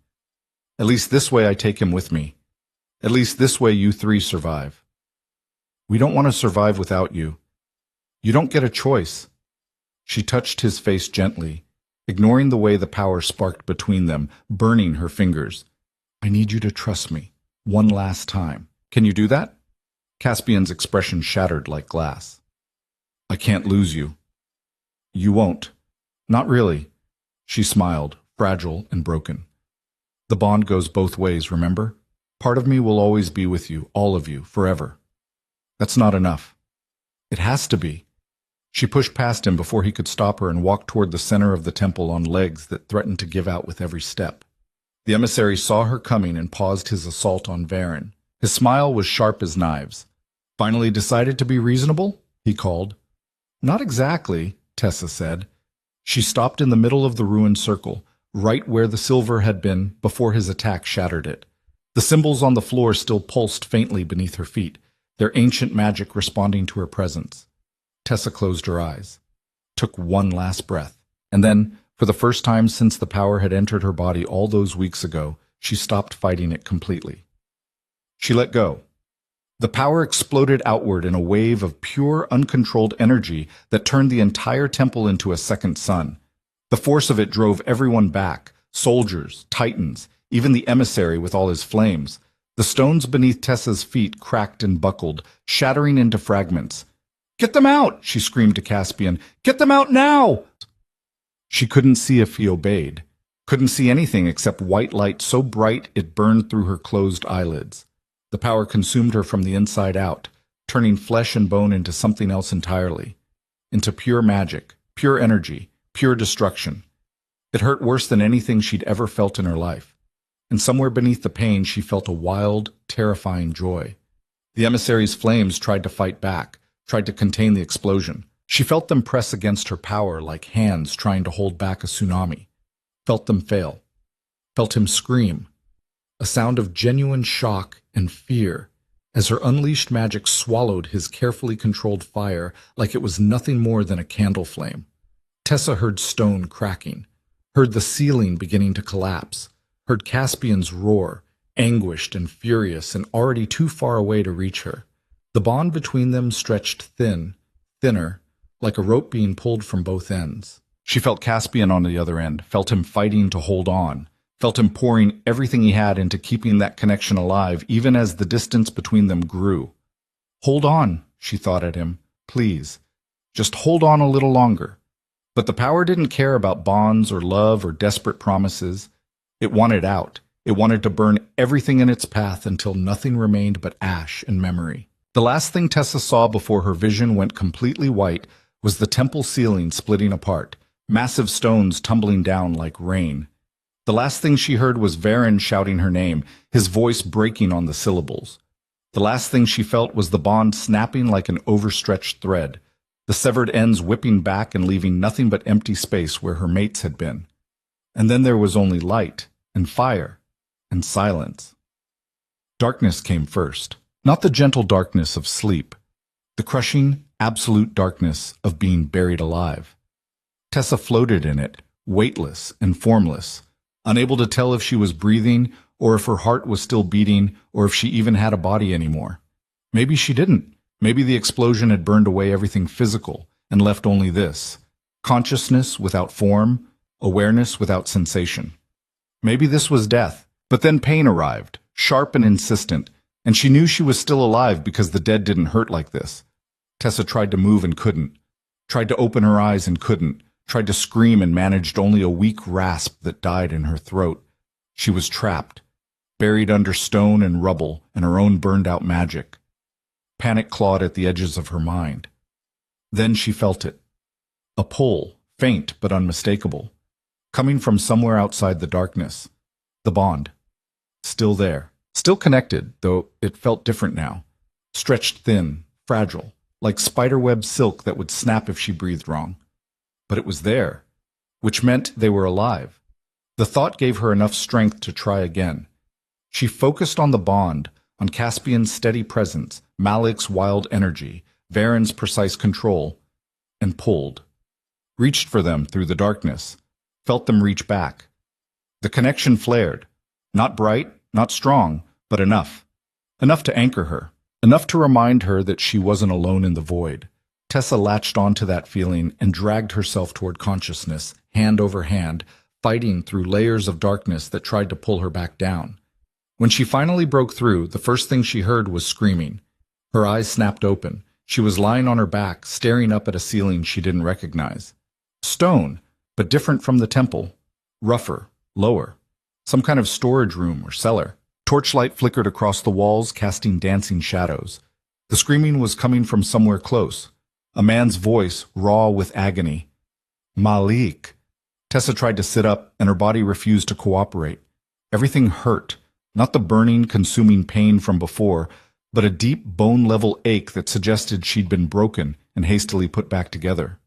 Speaker 1: "At least this way I take him with me. At least this way you three survive." "We don't want to survive without you. You don't get a choice." She touched his face gently, ignoring the way the power sparked between them, burning her fingers. "I need you to trust me. One last time. Can you do that?" Caspian's expression shattered like glass. "I can't lose you." "You won't. Not really." She smiled, fragile and broken. "The bond goes both ways, remember? Part of me will always be with you, all of you, forever." "That's not enough." "It has to be." She pushed past him before he could stop her and walked toward the center of the temple on legs that threatened to give out with every step. The emissary saw her coming and paused his assault on Varen. His smile was sharp as knives. "Finally decided to be reasonable?" he called. "Not exactly," Tessa said. She stopped in the middle of the ruined circle, right where the silver had been before his attack shattered it. The symbols on the floor still pulsed faintly beneath her feet. their ancient magic responding to her presence. Tessa closed her eyes, took one last breath, and then, for the first time since the power had entered her body all those weeks ago, she stopped fighting it completely. She let go. The power exploded outward in a wave of pure, uncontrolled energy that turned the entire temple into a second sun. The force of it drove everyone back, soldiers, titans, even the emissary with all his flames. The stones beneath Tessa's feet cracked and buckled, shattering into fragments. "Get them out!" she screamed to Caspian. "Get them out now!" She couldn't see if he obeyed, couldn't see anything except white light so bright it burned through her closed eyelids. The power consumed her from the inside out, turning flesh and bone into something else entirely, into pure magic, pure energy, pure destruction. It hurt worse than anything she'd ever felt in her life, and somewhere beneath the pain she felt a wild, terrifying joy. The emissary's flames tried to fight back, tried to contain the explosion. She felt them press against her power like hands trying to hold back a tsunami, felt them fail, felt him scream, a sound of genuine shock and fear as her unleashed magic swallowed his carefully controlled fire like it was nothing more than a candle flame. Tessa heard stone cracking, heard the ceiling beginning to collapse, heard Caspian's roar, anguished and furious and already too far away to reach her. The bond between them stretched thin, thinner, like a rope being pulled from both ends. She felt Caspian on the other end, felt him fighting to hold on, felt him pouring everything he had into keeping that connection alive, even as the distance between them grew. "Hold on," she thought at him. "Please. Just hold on a little longer." But the power didn't care about bonds or love or desperate promises. It wanted out. It wanted to burn everything in its path until nothing remained but ash and memory. The last thing Tessa saw before her vision went completely white was the temple ceiling splitting apart, massive stones tumbling down like rain. The last thing she heard was Varen shouting her name, his voice breaking on the syllables. The last thing she felt was the bond snapping like an overstretched thread, the severed ends whipping back and leaving nothing but empty space where her mates had been. And then there was only light and fire and silence. Darkness came first, not the gentle darkness of sleep, the crushing, absolute darkness of being buried alive. Tessa floated in it, weightless and formless, unable to tell if she was breathing or if her heart was still beating or if she even had a body anymore. Maybe she didn't. Maybe the explosion had burned away everything physical and left only this: consciousness without form, awareness without sensation. Maybe this was death, but then pain arrived, sharp and insistent, and she knew she was still alive because the dead didn't hurt like this. Tessa tried to move and couldn't, tried to open her eyes and couldn't, tried to scream and managed only a weak rasp that died in her throat. She was trapped, buried under stone and rubble and her own burned-out magic. Panic clawed at the edges of her mind. Then she felt it. A pull, faint but unmistakable, coming from somewhere outside the darkness. The bond. Still there. Still connected, though it felt different now. Stretched thin, fragile, like spiderweb silk that would snap if she breathed wrong. But it was there, which meant they were alive. The thought gave her enough strength to try again. She focused on the bond, on Caspian's steady presence, Malik's wild energy, Varen's precise control, and pulled. Reached for them through the darkness, felt them reach back. The connection flared. Not bright, not strong, but enough. Enough to anchor her. Enough to remind her that she wasn't alone in the void. Tessa latched onto that feeling and dragged herself toward consciousness, hand over hand, fighting through layers of darkness that tried to pull her back down. When she finally broke through, the first thing she heard was screaming. Her eyes snapped open. She was lying on her back, staring up at a ceiling she didn't recognize. Stone, but different from the temple. Rougher, lower. Some kind of storage room or cellar. Torchlight flickered across the walls, casting dancing shadows. The screaming was coming from somewhere close. A man's voice, raw with agony. Malik. Tessa tried to sit up, and her body refused to cooperate. Everything hurt. Not the burning, consuming pain from before, but a deep, bone-level ache that suggested she'd been broken and hastily put back together.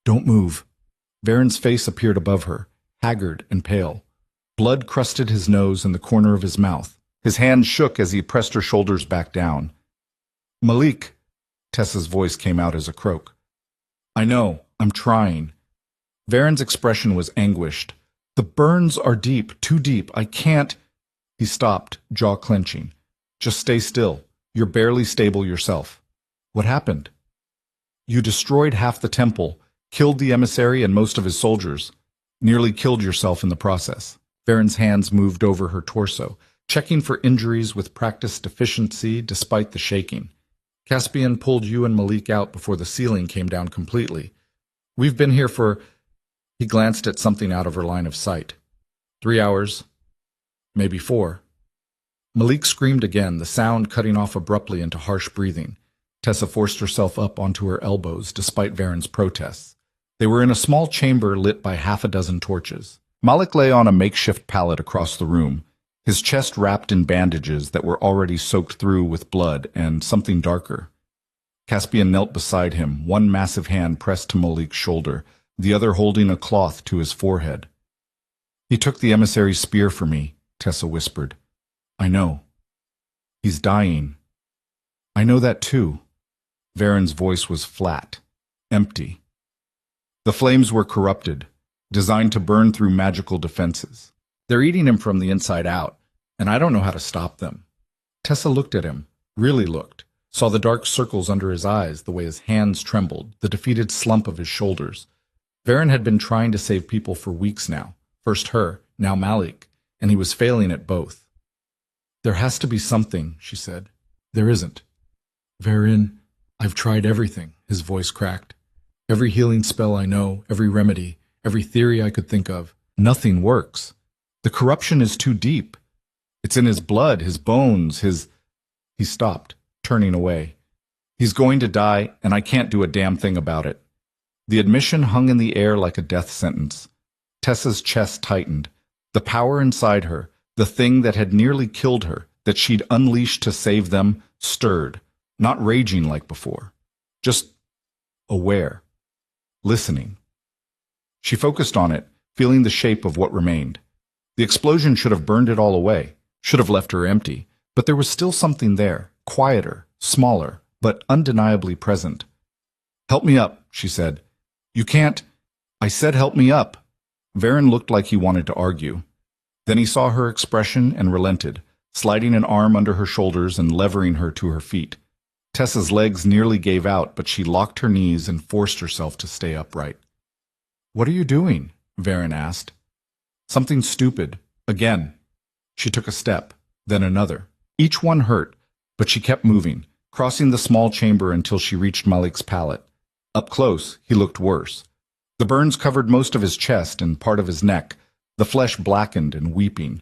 Speaker 1: "Don't move." Varen's face appeared above her, haggard and pale. Blood crusted his nose and the corner of his mouth. His hand shook as he pressed her shoulders back down. Malik, Tessa's voice came out as a croak. I know, I'm trying. Varen's expression was anguished. The burns are deep, too deep. I can't. He stopped, jaw clenching. Just stay still. You're barely stable yourself. What happened? You destroyed half the temple, killed the emissary and most of his soldiers. Nearly killed yourself in the process. Varen's hands moved over her torso, checking for injuries with practiced efficiency despite the shaking. Caspian pulled you and Malik out before the ceiling came down completely. We've been here for... He glanced at something out of her line of sight. 3 hours. Maybe 4. Malik screamed again, the sound cutting off abruptly into harsh breathing. Tessa forced herself up onto her elbows despite Varen's protests. They were in a small chamber lit by half a dozen torches. Malik lay on a makeshift pallet across the room, his chest wrapped in bandages that were already soaked through with blood and something darker. Caspian knelt beside him, one massive hand pressed to Malik's shoulder, the other holding a cloth to his forehead. He took the emissary's spear for me, Tessa whispered. I know. He's dying. I know that too. Varen's voice was flat, empty. The flames were corrupted, designed to burn through magical defenses. They're eating him from the inside out, and I don't know how to stop them. Tessa looked at him, really looked, saw the dark circles under his eyes, the way his hands trembled, the defeated slump of his shoulders. Varen had been trying to save people for weeks now, first her, now Malik, and he was failing at both. There has to be something, she said. There isn't. Varen, I've tried everything, his voice cracked. Every healing spell I know, every remedy, every theory I could think of. Nothing works. The corruption is too deep. It's in his blood, his bones, his... He stopped, turning away. He's going to die, and I can't do a damn thing about it. The admission hung in the air like a death sentence. Tessa's chest tightened. The power inside her, the thing that had nearly killed her, that she'd unleashed to save them, stirred, not raging like before. Just aware. Listening. She focused on it, feeling the shape of what remained. The explosion should have burned it all away, should have left her empty, but there was still something there, quieter, smaller, but undeniably present. Help me up, she said. You can't. I said help me up. Varen looked like he wanted to argue. Then he saw her expression and relented, sliding an arm under her shoulders and levering her to her feet. Tessa's legs nearly gave out, but she locked her knees and forced herself to stay upright. What are you doing? Varen asked. Something stupid. Again. She took a step, then another. Each one hurt, but she kept moving, crossing the small chamber until she reached Malik's pallet. Up close, he looked worse. The burns covered most of his chest and part of his neck, the flesh blackened and weeping.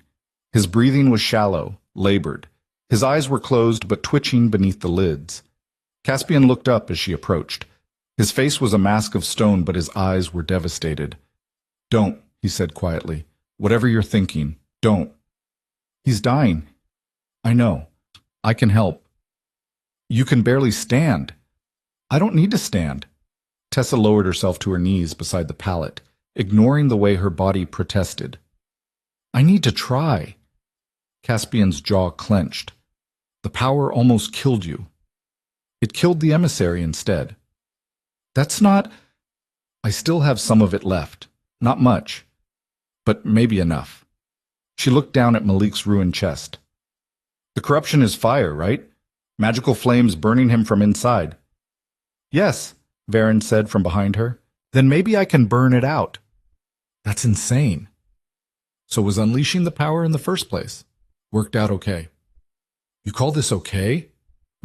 Speaker 1: His breathing was shallow, labored. His eyes were closed but twitching beneath the lids. Caspian looked up as she approached. His face was a mask of stone, but his eyes were devastated. Don't, he said quietly. Whatever you're thinking, don't. He's dying. I know. I can help. You can barely stand. I don't need to stand. Tessa lowered herself to her knees beside the pallet, ignoring the way her body protested. I need to try. Caspian's jaw clenched. The power almost killed you. It killed the emissary instead. That's not... I still have some of it left. Not much. But maybe enough. She looked down at Malik's ruined chest. The corruption is fire, right? Magical flames burning him from inside. Yes, Varen said from behind her. Then maybe I can burn it out. That's insane. So was unleashing the power in the first place? Worked out okay. You call this okay?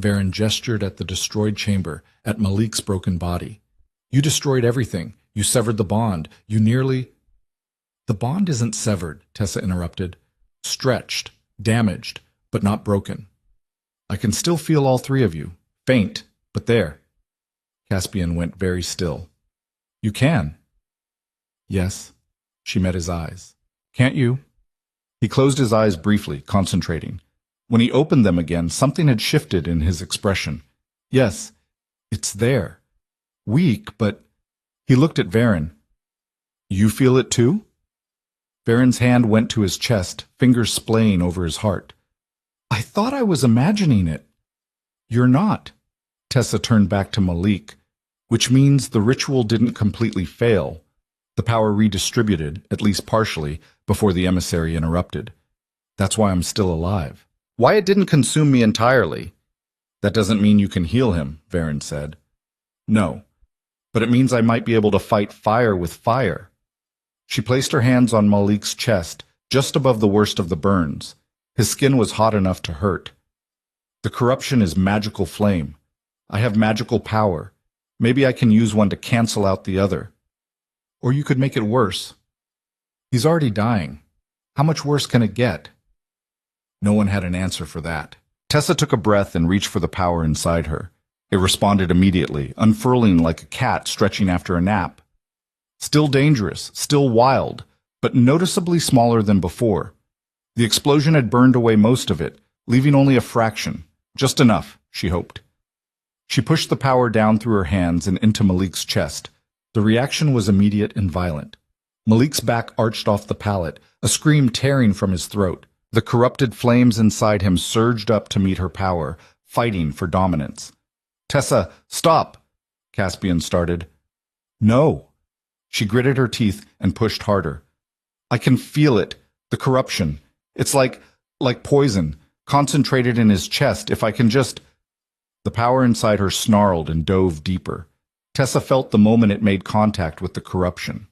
Speaker 1: Varen gestured at the destroyed chamber, at Malik's broken body. You destroyed everything. You severed the bond. You nearly... The bond isn't severed, Tessa interrupted. Stretched, damaged, but not broken. I can still feel all three of you. Faint, but there. Caspian went very still. You can. Yes. She met his eyes. Can't you? He closed his eyes briefly, concentrating. When he opened them again, something had shifted in his expression. Yes, it's there. Weak, but... He looked at Varen. You feel it too? Varen's hand went to his chest, fingers splaying over his heart. I thought I was imagining it. You're not. Tessa turned back to Malik, which means the ritual didn't completely fail. The power redistributed, at least partially, before the emissary interrupted. That's why I'm still alive. Why it didn't consume me entirely? That doesn't mean you can heal him, Varen said. No, but it means I might be able to fight fire with fire. She placed her hands on Malik's chest, just above the worst of the burns. His skin was hot enough to hurt. The corruption is magical flame. I have magical power. Maybe I can use one to cancel out the other. Or you could make it worse. He's already dying. How much worse can it get? No one had an answer for that. Tessa took a breath and reached for the power inside her. It responded immediately, unfurling like a cat stretching after a nap. Still dangerous, still wild, but noticeably smaller than before. The explosion had burned away most of it, leaving only a fraction. Just enough, she hoped. She pushed the power down through her hands and into Malik's chest. The reaction was immediate and violent. Malik's back arched off the pallet, a scream tearing from his throat. The corrupted flames inside him surged up to meet her power, fighting for dominance. Tessa, stop! Caspian started. No. She gritted her teeth and pushed harder. I can feel it, the corruption. It's like poison, concentrated in his chest. If I can just... The power inside her snarled and dove deeper. Tessa felt the moment it made contact with the corruption.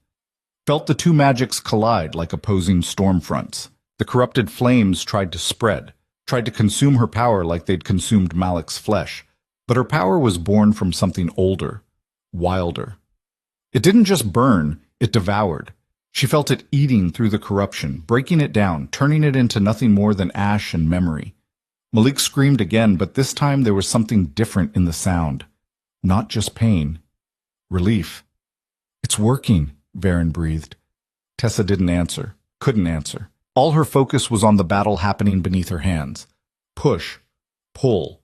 Speaker 1: Felt the two magics collide like opposing storm fronts. The corrupted flames tried to spread, tried to consume her power like they'd consumed Malik's flesh. But her power was born from something older, wilder. It didn't just burn, it devoured. She felt it eating through the corruption, breaking it down, turning it into nothing more than ash and memory. Malik screamed again, but this time there was something different in the sound. Not just pain. Relief. It's working, Varen breathed. Tessa didn't answer, couldn't answer. All her focus was on the battle happening beneath her hands. Push. Pull.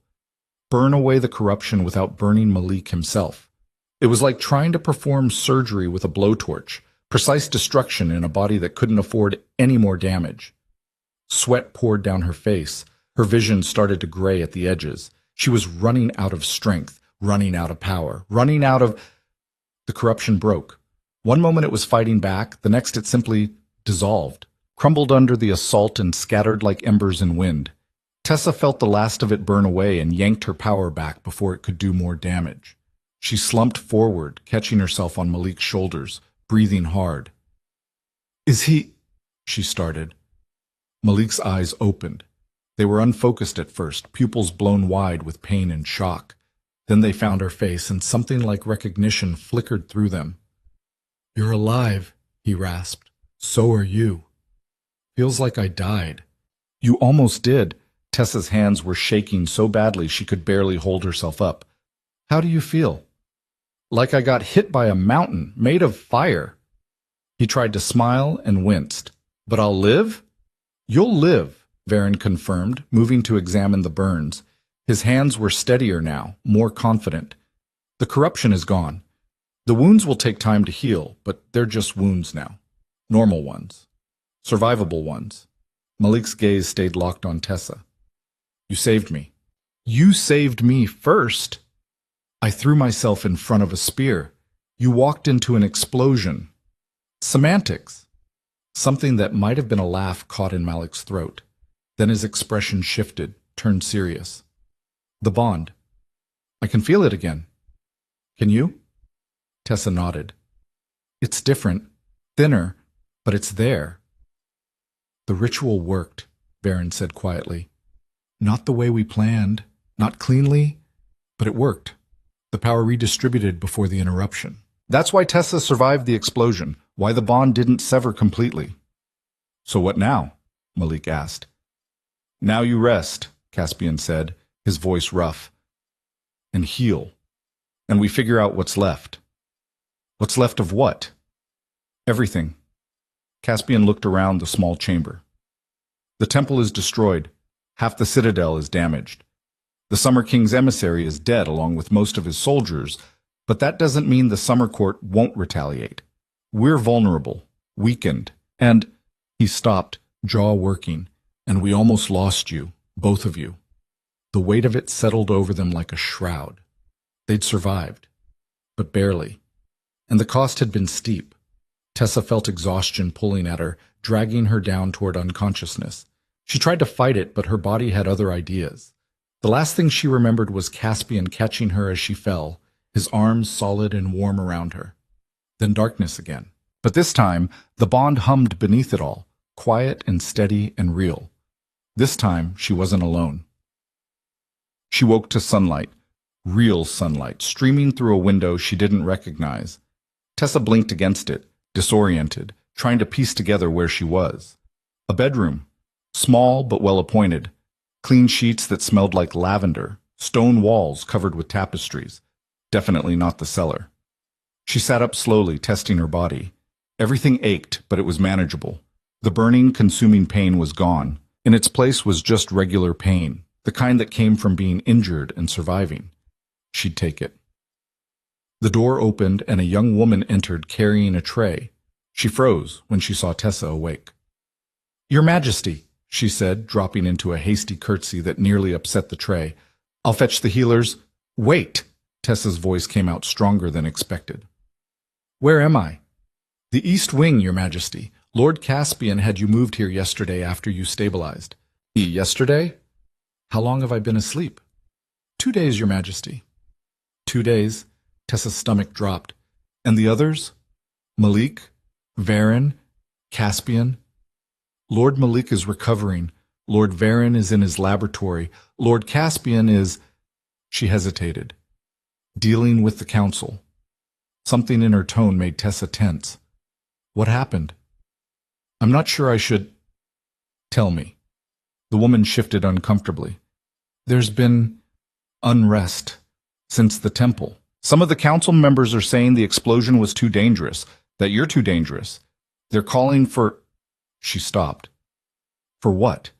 Speaker 1: Burn away the corruption without burning Malik himself. It was like trying to perform surgery with a blowtorch, precise destruction in a body that couldn't afford any more damage. Sweat poured down her face. Her vision started to gray at the edges. She was running out of strength, running out of power, running out of... The corruption broke. One moment it was fighting back, the next it simply dissolved, crumbled under the assault and scattered like embers in wind. Tessa felt the last of it burn away and yanked her power back before it could do more damage. She slumped forward, catching herself on Malik's shoulders, breathing hard. Is he... she started. Malik's eyes opened. They were unfocused at first, pupils blown wide with pain and shock. Then they found her face, and something like recognition flickered through them. You're alive, he rasped. So are you. Feels like I died. You almost did. Tessa's hands were shaking so badly she could barely hold herself up. How do you feel? Like I got hit by a mountain made of fire. He tried to smile and winced. But I'll live? You'll live, Varen confirmed, moving to examine the burns. His hands were steadier now, more confident. The corruption is gone. The wounds will take time to heal, but they're just wounds now. Normal ones. Survivable ones. Malik's gaze stayed locked on Tessa. You saved me. You saved me first. I threw myself in front of a spear. You walked into an explosion. Semantics. Something that might have been a laugh caught in Malik's throat. Then his expression shifted, turned serious. The bond. I can feel it again. Can you? Tessa nodded. It's different, thinner, but it's there. The ritual worked, Varen said quietly. Not the way we planned, not cleanly, but it worked. The power redistributed before the interruption. That's why Tessa survived the explosion, why the bond didn't sever completely. So what now? Malik asked. Now you rest, Caspian said, his voice rough. And heal. And we figure out what's left. What's left of what? Everything. Caspian looked around the small chamber. The temple is destroyed. Half the citadel is damaged. The Summer King's emissary is dead along with most of his soldiers, but that doesn't mean the Summer Court won't retaliate. We're vulnerable, weakened, and... He stopped, jaw working, and we almost lost you, both of you. The weight of it settled over them like a shroud. They'd survived, but barely. And the cost had been steep. Tessa felt exhaustion pulling at her, dragging her down toward unconsciousness. She tried to fight it, but her body had other ideas. The last thing she remembered was Caspian catching her as she fell, his arms solid and warm around her. Then darkness again. But this time, the bond hummed beneath it all, quiet and steady and real. This time, she wasn't alone. She woke to sunlight, real sunlight, streaming through a window she didn't recognize. Tessa blinked against it, disoriented, trying to piece together where she was. A bedroom, small but well-appointed, clean sheets that smelled like lavender, stone walls covered with tapestries. Definitely not the cellar. She sat up slowly, testing her body. Everything ached, but it was manageable. The burning, consuming pain was gone. In its place was just regular pain, the kind that came from being injured and surviving. She'd take it. The door opened and a young woman entered carrying a tray. She froze when she saw Tessa awake. "Your Majesty," she said, dropping into a hasty curtsy that nearly upset the tray. "I'll fetch the healers." "Wait!" Tessa's voice came out stronger than expected. "Where am I?" "The East Wing, Your Majesty. Lord Caspian had you moved here yesterday after you stabilized." "Yesterday? How long have I been asleep?" "2 days, Your Majesty." 2 days. Tessa's stomach dropped. "And the others? Malik? Varen? Caspian?" "Lord Malik is recovering. Lord Varen is in his laboratory. Lord Caspian is—" She hesitated. "Dealing with the council." Something in her tone made Tessa tense. "What happened?" "I'm not sure I should—" "Tell me." The woman shifted uncomfortably. "There's been unrest since the temple. Some of the council members are saying the explosion was too dangerous, that you're too dangerous. They're calling for—" She stopped. "For what?"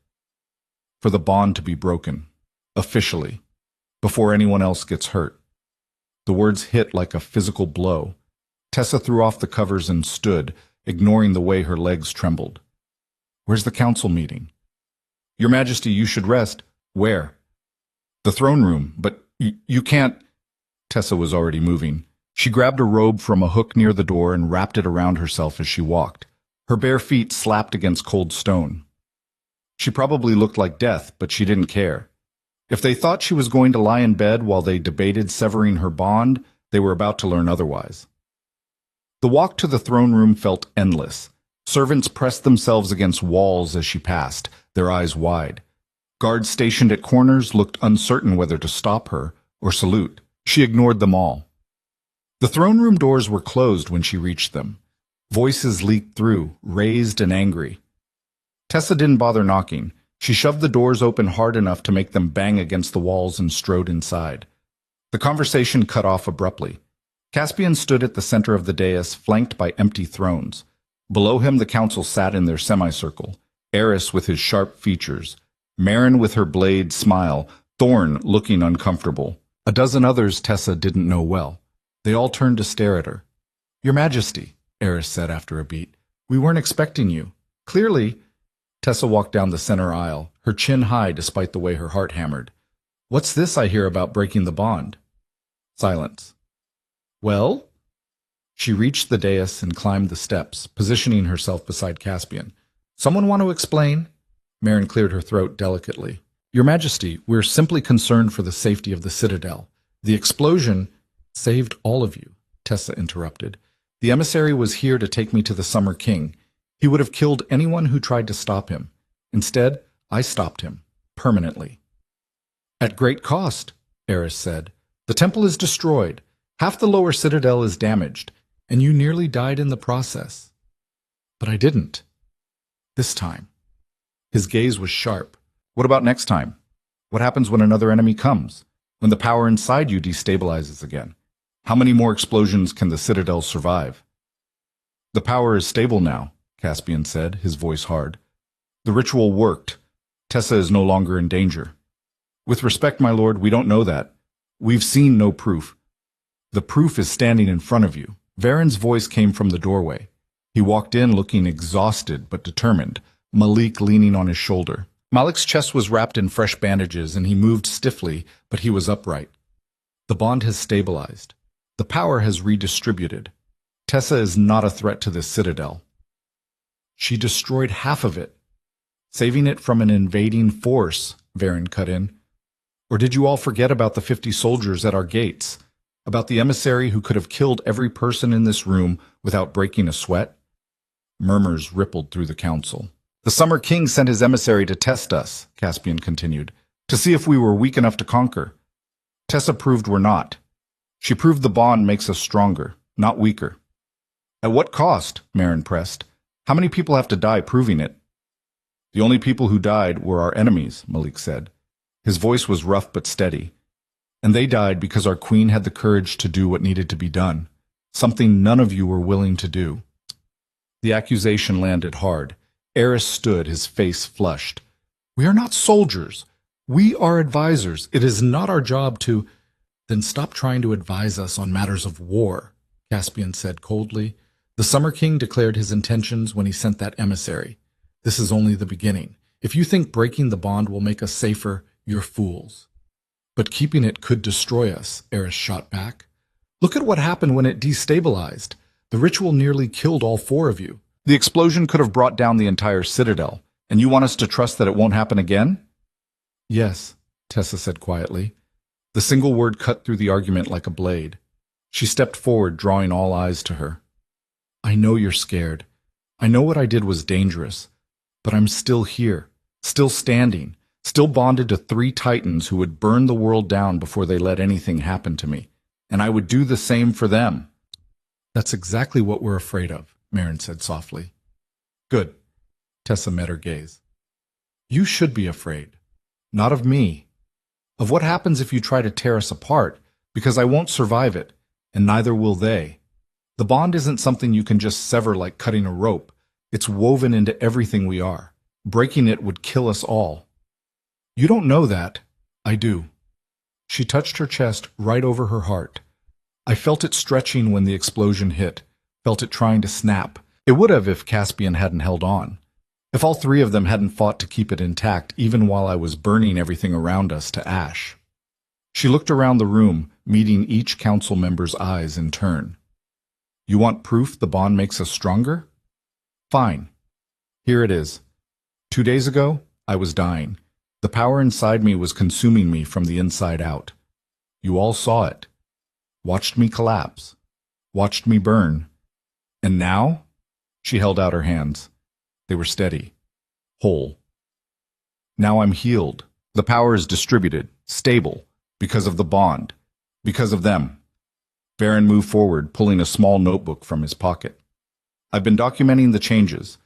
Speaker 1: "For the bond to be broken. Officially. Before anyone else gets hurt." The words hit like a physical blow. Tessa threw off the covers and stood, ignoring the way her legs trembled. "Where's the council meeting?" "Your Majesty, you should rest." "Where?" "The throne room, but you can't—" Tessa was already moving. She grabbed a robe from a hook near the door and wrapped it around herself as she walked. Her bare feet slapped against cold stone. She probably looked like death, but she didn't care. If they thought she was going to lie in bed while they debated severing her bond, they were about to learn otherwise. The walk to the throne room felt endless. Servants pressed themselves against walls as she passed, their eyes wide. Guards stationed at corners looked uncertain whether to stop her or salute. She ignored them all. The throne room doors were closed when she reached them. Voices leaked through, raised and angry. Tessa didn't bother knocking. She shoved the doors open hard enough to make them bang against the walls and strode inside. The conversation cut off abruptly. Caspian stood at the center of the dais, flanked by empty thrones. Below him the council sat in their semicircle, Eris with his sharp features, Marin with her blade smile, Thorn looking uncomfortable. A dozen others Tessa didn't know well. They all turned to stare at her. "Your Majesty," Eris said after a beat, "we weren't expecting you. Clearly—" Tessa walked down the center aisle, her chin high despite the way her heart hammered. "What's this I hear about breaking the bond?" Silence. "Well?" She reached the dais and climbed the steps, positioning herself beside Caspian. "Someone want to explain?" Marin cleared her throat delicately. "Your Majesty, we're simply concerned for the safety of the Citadel. The explosion—" "Saved all of you," Tessa interrupted. "The emissary was here to take me to the Summer King. He would have killed anyone who tried to stop him. Instead, I stopped him, permanently." "At great cost," Eris said. "The temple is destroyed. Half the lower citadel is damaged, and you nearly died in the process." "But I didn't. This time." His gaze was sharp. "What about next time? What happens when another enemy comes? When the power inside you destabilizes again? How many more explosions can the citadel survive?" "The power is stable now," Caspian said, his voice hard. "The ritual worked. Tessa is no longer in danger." "With respect, my lord, we don't know that. We've seen no proof." "The proof is standing in front of you." Varen's voice came from the doorway. He walked in looking exhausted but determined, Malik leaning on his shoulder. Malik's chest was wrapped in fresh bandages and he moved stiffly, but he was upright. The bond has stabilized. The power has redistributed. Tessa is not a threat to this citadel. She destroyed half of it, saving it from an invading force, Varen cut in. Or did you all forget about the 50 soldiers at our gates? About the emissary who could have killed every person in this room without breaking a sweat? Murmurs rippled through the council. The Summer King sent his emissary to test us, Caspian continued, to see if we were weak enough to conquer. Tessa proved we're not. She proved the bond makes us stronger, not weaker. At what cost? Marin pressed. How many people have to die proving it? The only people who died were our enemies, Malik said. His voice was rough but steady. And they died because our queen had the courage to do what needed to be done, something none of you were willing to do. The accusation landed hard. Eris stood, his face flushed. We are not soldiers. We are advisors. It is not our job to— Then stop trying to advise us on matters of war, Caspian said coldly. The Summer King declared his intentions when he sent that emissary. This is only the beginning. If you think breaking the bond will make us safer, you're fools. But keeping it could destroy us, Eris shot back. Look at what happened when it destabilized. The ritual nearly killed all 4 of you. The explosion could have brought down the entire citadel, and you want us to trust that it won't happen again? Yes, Tessa said quietly. The single word cut through the argument like a blade. She stepped forward, drawing all eyes to her. I know you're scared. I know what I did was dangerous. But I'm still here, still standing, still bonded to 3 titans who would burn the world down before they let anything happen to me. And I would do the same for them. That's exactly what we're afraid of, Marin said softly. Good. Tessa met her gaze. You should be afraid. Not of me. Of what happens if you try to tear us apart, because I won't survive it, and neither will they. The bond isn't something you can just sever like cutting a rope. It's woven into everything we are. Breaking it would kill us all. You don't know that. I do. She touched her chest right over her heart. I felt it stretching when the explosion hit, felt it trying to snap. It would have if Caspian hadn't held on. If all 3 of them hadn't fought to keep it intact, even while I was burning everything around us to ash. She looked around the room, meeting each council member's eyes in turn. You want proof the bond makes us stronger? Fine. Here it is. 2 days ago, I was dying. The power inside me was consuming me from the inside out. You all saw it. Watched me collapse. Watched me burn. And now? She held out her hands. They were steady. Whole. Now I'm healed. The power is distributed, stable, because of the bond. Because of them. Varen moved forward, pulling a small notebook from his pocket. I've been documenting the changes.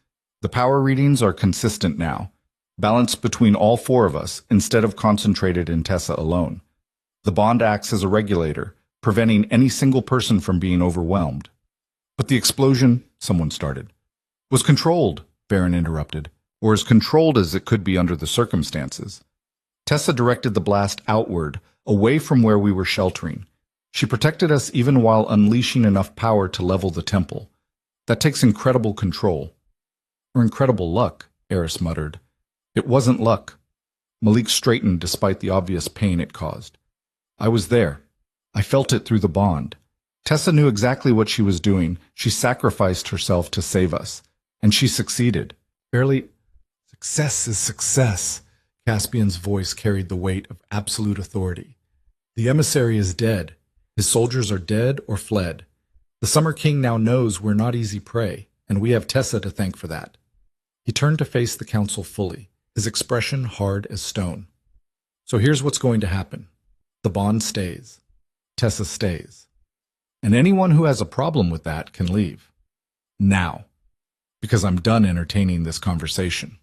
Speaker 1: The power readings are consistent now, balanced between all 4 of us instead of concentrated in Tessa alone. The bond acts as a regulator, preventing any single person from being overwhelmed. But the explosion, someone started, was controlled, Varen interrupted, or as controlled as it could be under the circumstances. Tessa directed the blast outward, away from where we were sheltering. She protected us even while unleashing enough power to level the temple. That takes incredible control. Or incredible luck, Eris muttered. It wasn't luck. Malik straightened despite the obvious pain it caused. I was there. I felt it through the bond. Tessa knew exactly what she was doing. She sacrificed herself to save us. And she succeeded. Barely. Success is success. Caspian's voice carried the weight of absolute authority. The emissary is dead. His soldiers are dead or fled. The Summer King now knows we're not easy prey, and we have Tessa to thank for that. He turned to face the council fully, his expression hard as stone. So here's what's going to happen. The bond stays. Tessa stays. And anyone who has a problem with that can leave. Now. Because I'm done entertaining this conversation.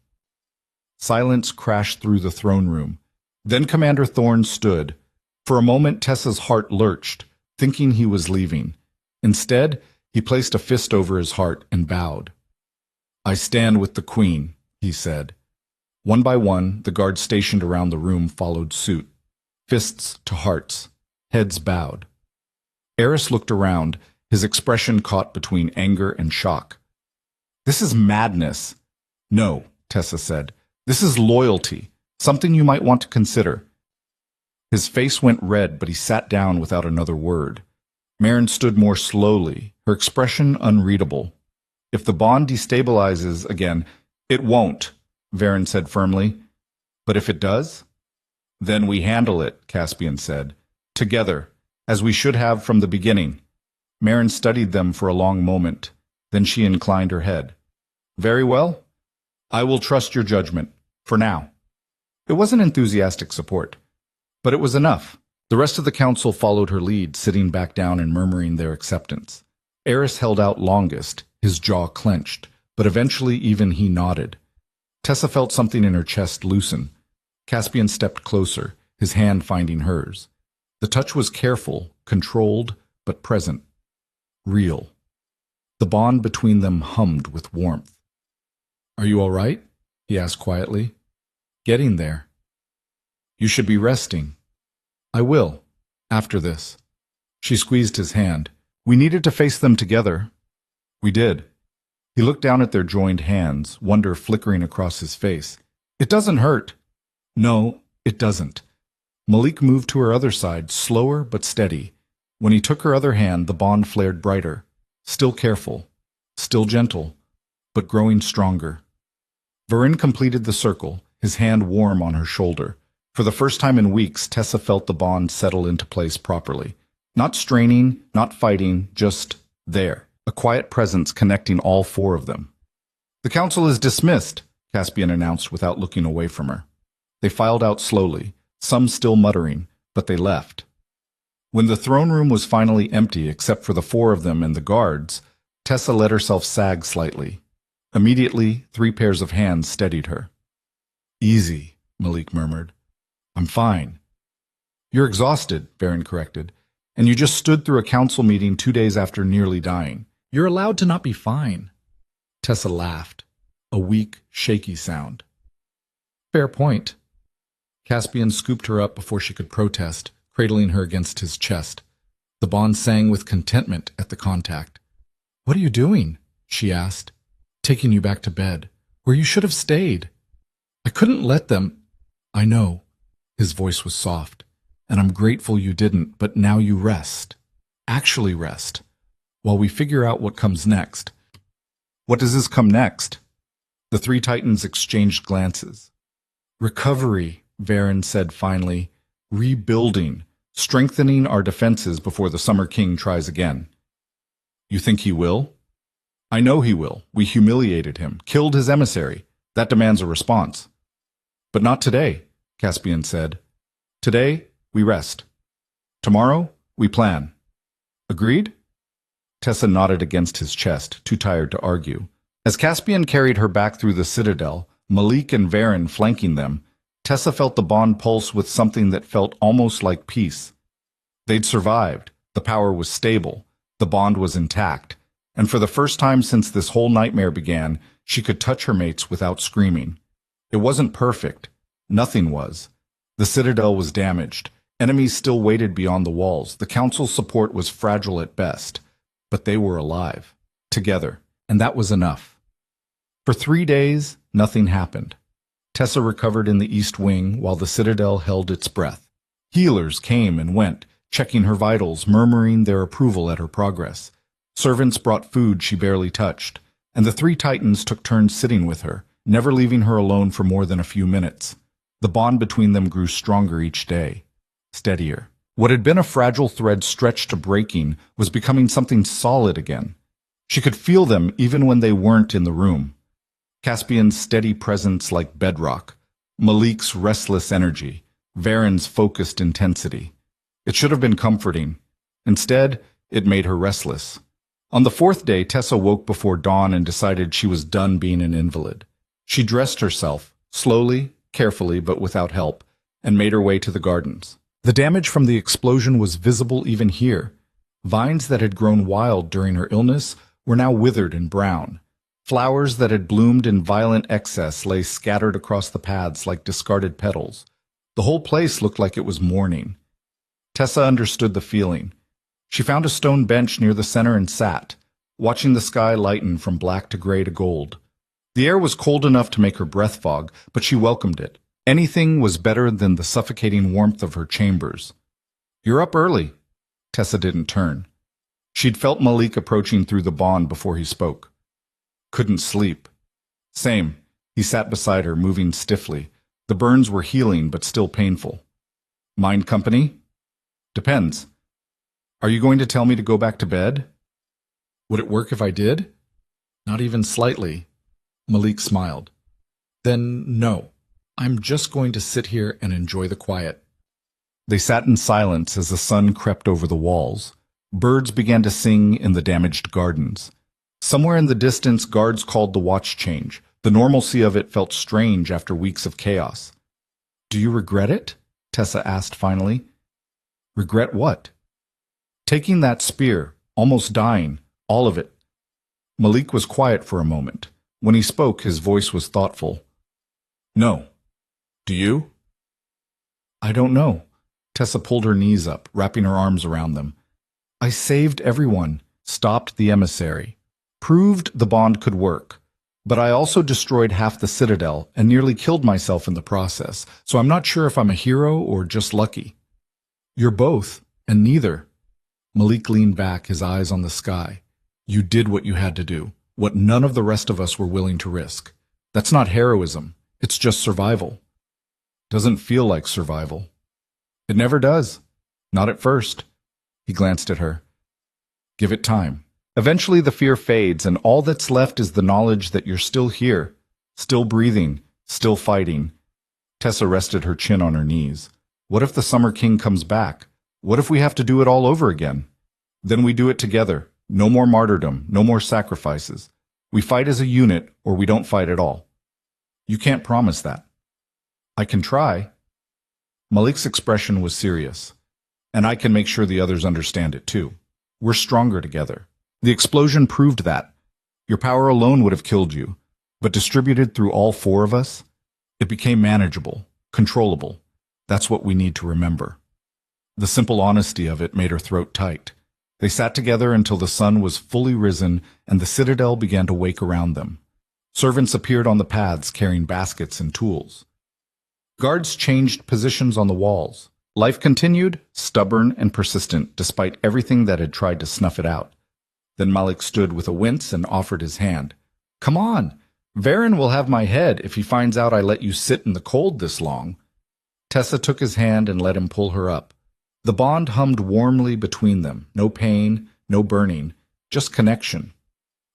Speaker 1: Silence crashed through the throne room. Then Commander Thorne stood. For a moment, Tessa's heart lurched, thinking he was leaving. Instead, he placed a fist over his heart and bowed. I stand with the Queen, he said. One by one, the guards stationed around the room followed suit. Fists to hearts, heads bowed. Eris looked around, his expression caught between anger and shock. This is madness. No, Tessa said. This is loyalty, something you might want to consider. His face went red, but he sat down without another word. Maren stood more slowly, her expression unreadable. If the bond destabilizes again, it won't, Varen said firmly. But if it does? Then we handle it, Caspian said. Together, as we should have from the beginning. Maren studied them for a long moment. Then she inclined her head. Very well. I will trust your judgment, for now. It wasn't enthusiastic support, but it was enough. The rest of the council followed her lead, sitting back down and murmuring their acceptance. Eris held out longest, his jaw clenched, but eventually even he nodded. Tessa felt something in her chest loosen. Caspian stepped closer, his hand finding hers. The touch was careful, controlled, but present. Real. The bond between them hummed with warmth. Are you all right? He asked quietly. Getting there. You should be resting. I will, after this. She squeezed his hand. We needed to face them together. We did. He looked down at their joined hands, wonder flickering across his face. It doesn't hurt. No, it doesn't. Malik moved to her other side, slower but steady. When he took her other hand, the bond flared brighter. Still careful, still gentle, but growing stronger. Varen completed the circle, his hand warm on her shoulder. For the first time in weeks, Tessa felt the bond settle into place properly. Not straining, not fighting, just there. A quiet presence connecting all four of them. The council is dismissed, Caspian announced without looking away from her. They filed out slowly, some still muttering, but they left. When the throne room was finally empty except for the four of them and the guards, Tessa let herself sag slightly. Immediately, 3 pairs of hands steadied her. Easy, Malik murmured. I'm fine. You're exhausted, Varen corrected, and you just stood through a council meeting 2 days after nearly dying. You're allowed to not be fine. Tessa laughed, a weak, shaky sound. Fair point. Caspian scooped her up before she could protest, cradling her against his chest. The bond sang with contentment at the contact. What are you doing? She asked. Taking you back to bed, where you should have stayed. I couldn't let them. I know. His voice was soft. And I'm grateful you didn't, but now you rest. Actually rest. While we figure out what comes next. What does this come next? The 3 titans exchanged glances. Recovery, Varen said finally. Rebuilding. Strengthening our defenses before the Summer King tries again. You think he will? I know he will. We humiliated him, killed his emissary. That demands a response. But not today, Caspian said. Today, we rest. Tomorrow, we plan. Agreed? Tessa nodded against his chest, too tired to argue. As Caspian carried her back through the citadel, Malik and Varen flanking them, Tessa felt the bond pulse with something that felt almost like peace. They'd survived. The power was stable. The bond was intact. And for the first time since this whole nightmare began, she could touch her mates without screaming. It wasn't perfect. Nothing was. The citadel was damaged. Enemies still waited beyond the walls. The council's support was fragile at best. But they were alive. Together. And that was enough. For 3 days, nothing happened. Tessa recovered in the east wing while the citadel held its breath. Healers came and went, checking her vitals, murmuring their approval at her progress. Servants brought food she barely touched, and the 3 titans took turns sitting with her, never leaving her alone for more than a few minutes. The bond between them grew stronger each day, steadier. What had been a fragile thread stretched to breaking was becoming something solid again. She could feel them even when they weren't in the room. Caspian's steady presence like bedrock, Malik's restless energy, Varen's focused intensity. It should have been comforting. Instead, it made her restless. On the 4th day, Tessa woke before dawn and decided she was done being an invalid. She dressed herself, slowly, carefully, but without help, and made her way to the gardens. The damage from the explosion was visible even here. Vines that had grown wild during her illness were now withered and brown. Flowers that had bloomed in violent excess lay scattered across the paths like discarded petals. The whole place looked like it was mourning. Tessa understood the feeling. She found a stone bench near the center and sat, watching the sky lighten from black to gray to gold. The air was cold enough to make her breath fog, but she welcomed it. Anything was better than the suffocating warmth of her chambers. "You're up early." Tessa didn't turn. She'd felt Malik approaching through the bond before he spoke. "Couldn't sleep." "Same." He sat beside her, moving stiffly. The burns were healing, but still painful. "Mind company?" "Depends." "Are you going to tell me to go back to bed?" "Would it work if I did?" "Not even slightly." Malik smiled. "Then no. I'm just going to sit here and enjoy the quiet." They sat in silence as the sun crept over the walls. Birds began to sing in the damaged gardens. Somewhere in the distance, guards called the watch change. The normalcy of it felt strange after weeks of chaos. "Do you regret it?" Tessa asked finally. "Regret what?" "Taking that spear, almost dying, all of it." Malik was quiet for a moment. When he spoke, his voice was thoughtful. "No. Do you?" "I don't know." Tessa pulled her knees up, wrapping her arms around them. "I saved everyone, stopped the emissary, proved the bond could work. But I also destroyed half the citadel and nearly killed myself in the process, so I'm not sure if I'm a hero or just lucky." "You're both, and neither." Malik leaned back, his eyes on the sky. "You did what you had to do, what none of the rest of us were willing to risk. That's not heroism, it's just survival." "Doesn't feel like survival." "It never does. Not at first." He glanced at her. "Give it time. Eventually the fear fades, and all that's left is the knowledge that you're still here, still breathing, still fighting." Tessa rested her chin on her knees. "What if the Summer King comes back? What if we have to do it all over again? Then we do it together. No more martyrdom, no more sacrifices. We fight as a unit, or we don't fight at all." "You can't promise that." "I can try." Malik's expression was serious. "And I can make sure the others understand it too. We're stronger together. The explosion proved that. Your power alone would have killed you, but distributed through all four of us, it became manageable, controllable. That's what we need to remember." The simple honesty of it made her throat tight. They sat together until the sun was fully risen and the citadel began to wake around them. Servants appeared on the paths carrying baskets and tools. Guards changed positions on the walls. Life continued, stubborn and persistent, despite everything that had tried to snuff it out. Then Malik stood with a wince and offered his hand. "Come on. Varen will have my head if he finds out I let you sit in the cold this long." Tessa took his hand and let him pull her up. The bond hummed warmly between them. No pain, no burning, just connection.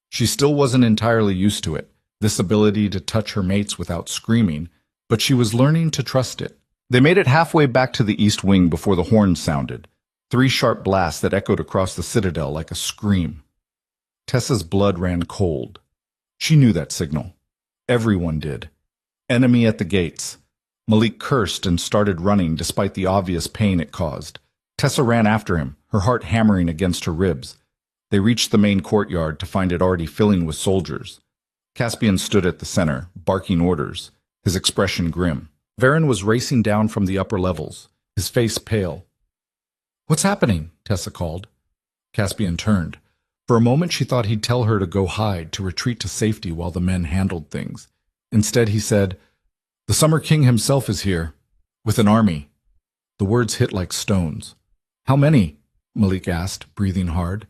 Speaker 1: She still wasn't entirely used to it, this ability to touch her mates without screaming, but she was learning to trust it. They made it halfway back to the east wing before the horns sounded. 3 sharp blasts that echoed across the citadel like a scream. Tessa's blood ran cold. She knew that signal. Everyone did. Enemy at the gates. Malik cursed and started running despite the obvious pain it caused. Tessa ran after him, her heart hammering against her ribs. They reached the main courtyard to find it already filling with soldiers. Caspian stood at the center, barking orders, his expression grim. Varen was racing down from the upper levels, his face pale. "What's happening?" Tessa called. Caspian turned. For a moment she thought he'd tell her to go hide, to retreat to safety while the men handled things. Instead he said, "The Summer King himself is here, with an army." The words hit like stones. "How many?" Malik asked, breathing hard.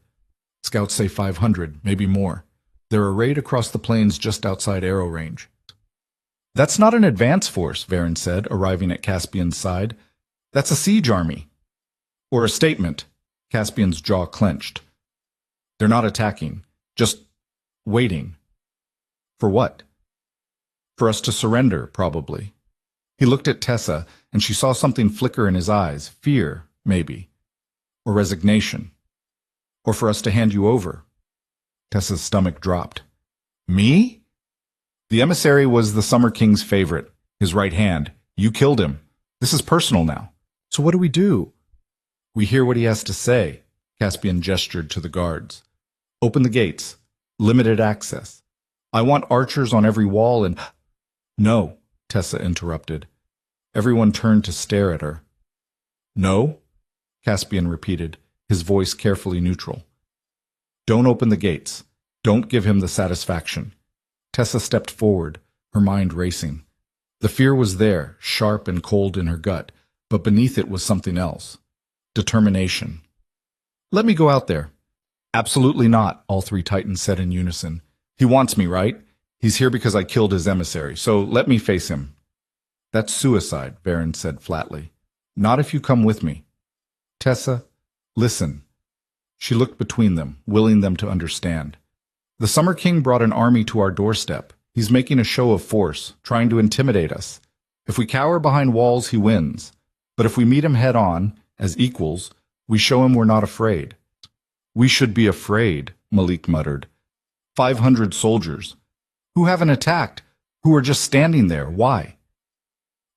Speaker 1: "Scouts say 500, maybe more. They're arrayed across the plains just outside arrow range." "That's not an advance force," Varen said, arriving at Caspian's side. "That's a siege army." "Or a statement." Caspian's jaw clenched. "They're not attacking, just waiting." "For what?" "For us to surrender, probably." He looked at Tessa, and she saw something flicker in his eyes, fear, maybe, or resignation. "Or for us to hand you over." Tessa's stomach dropped. "Me?" "The emissary was the Summer King's favorite, his right hand. You killed him. This is personal now. So what do we do?" "We hear what he has to say." Caspian gestured to the guards. "Open the gates. Limited access. I want archers on every wall and—" "No," Tessa interrupted. Everyone turned to stare at her. "No?" Caspian repeated, his voice carefully neutral. "Don't open the gates. Don't give him the satisfaction." Tessa stepped forward, her mind racing. The fear was there, sharp and cold in her gut, but beneath it was something else. Determination. Let me go out there. Absolutely not, all three Titans said in unison. He wants me, right? He's here because I killed his emissary, so let me face him. That's suicide, Varen said flatly. Not if you come with me. Tessa, listen. She looked between them, willing them to understand. The Summer King brought an army to our doorstep. He's making a show of force, trying to intimidate us. If we cower behind walls, he wins. But if we meet him head on, as equals, we show him we're not afraid. We should be afraid, Malik muttered. 500 soldiers. Who haven't attacked? Who are just standing there? Why?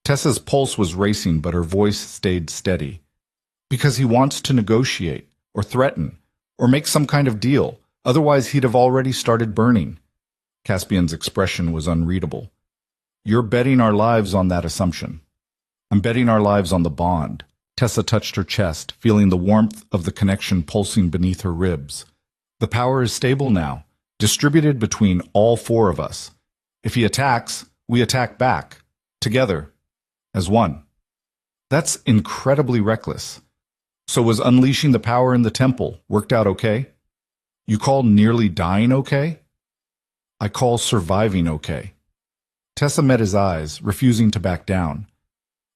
Speaker 1: Tessa's pulse was racing, but her voice stayed steady. Because he wants to negotiate, or threaten, or make some kind of deal. Otherwise, he'd have already started burning. Caspian's expression was unreadable. You're betting our lives on that assumption. I'm betting our lives on the bond. Tessa touched her chest, feeling the warmth of the connection pulsing beneath her ribs. The power is stable now, distributed between all four of us. If he attacks, we attack back, together, as one. That's incredibly reckless. So was unleashing the power in the temple worked out okay? You call nearly dying okay? I call surviving okay. Tessa met his eyes, refusing to back down.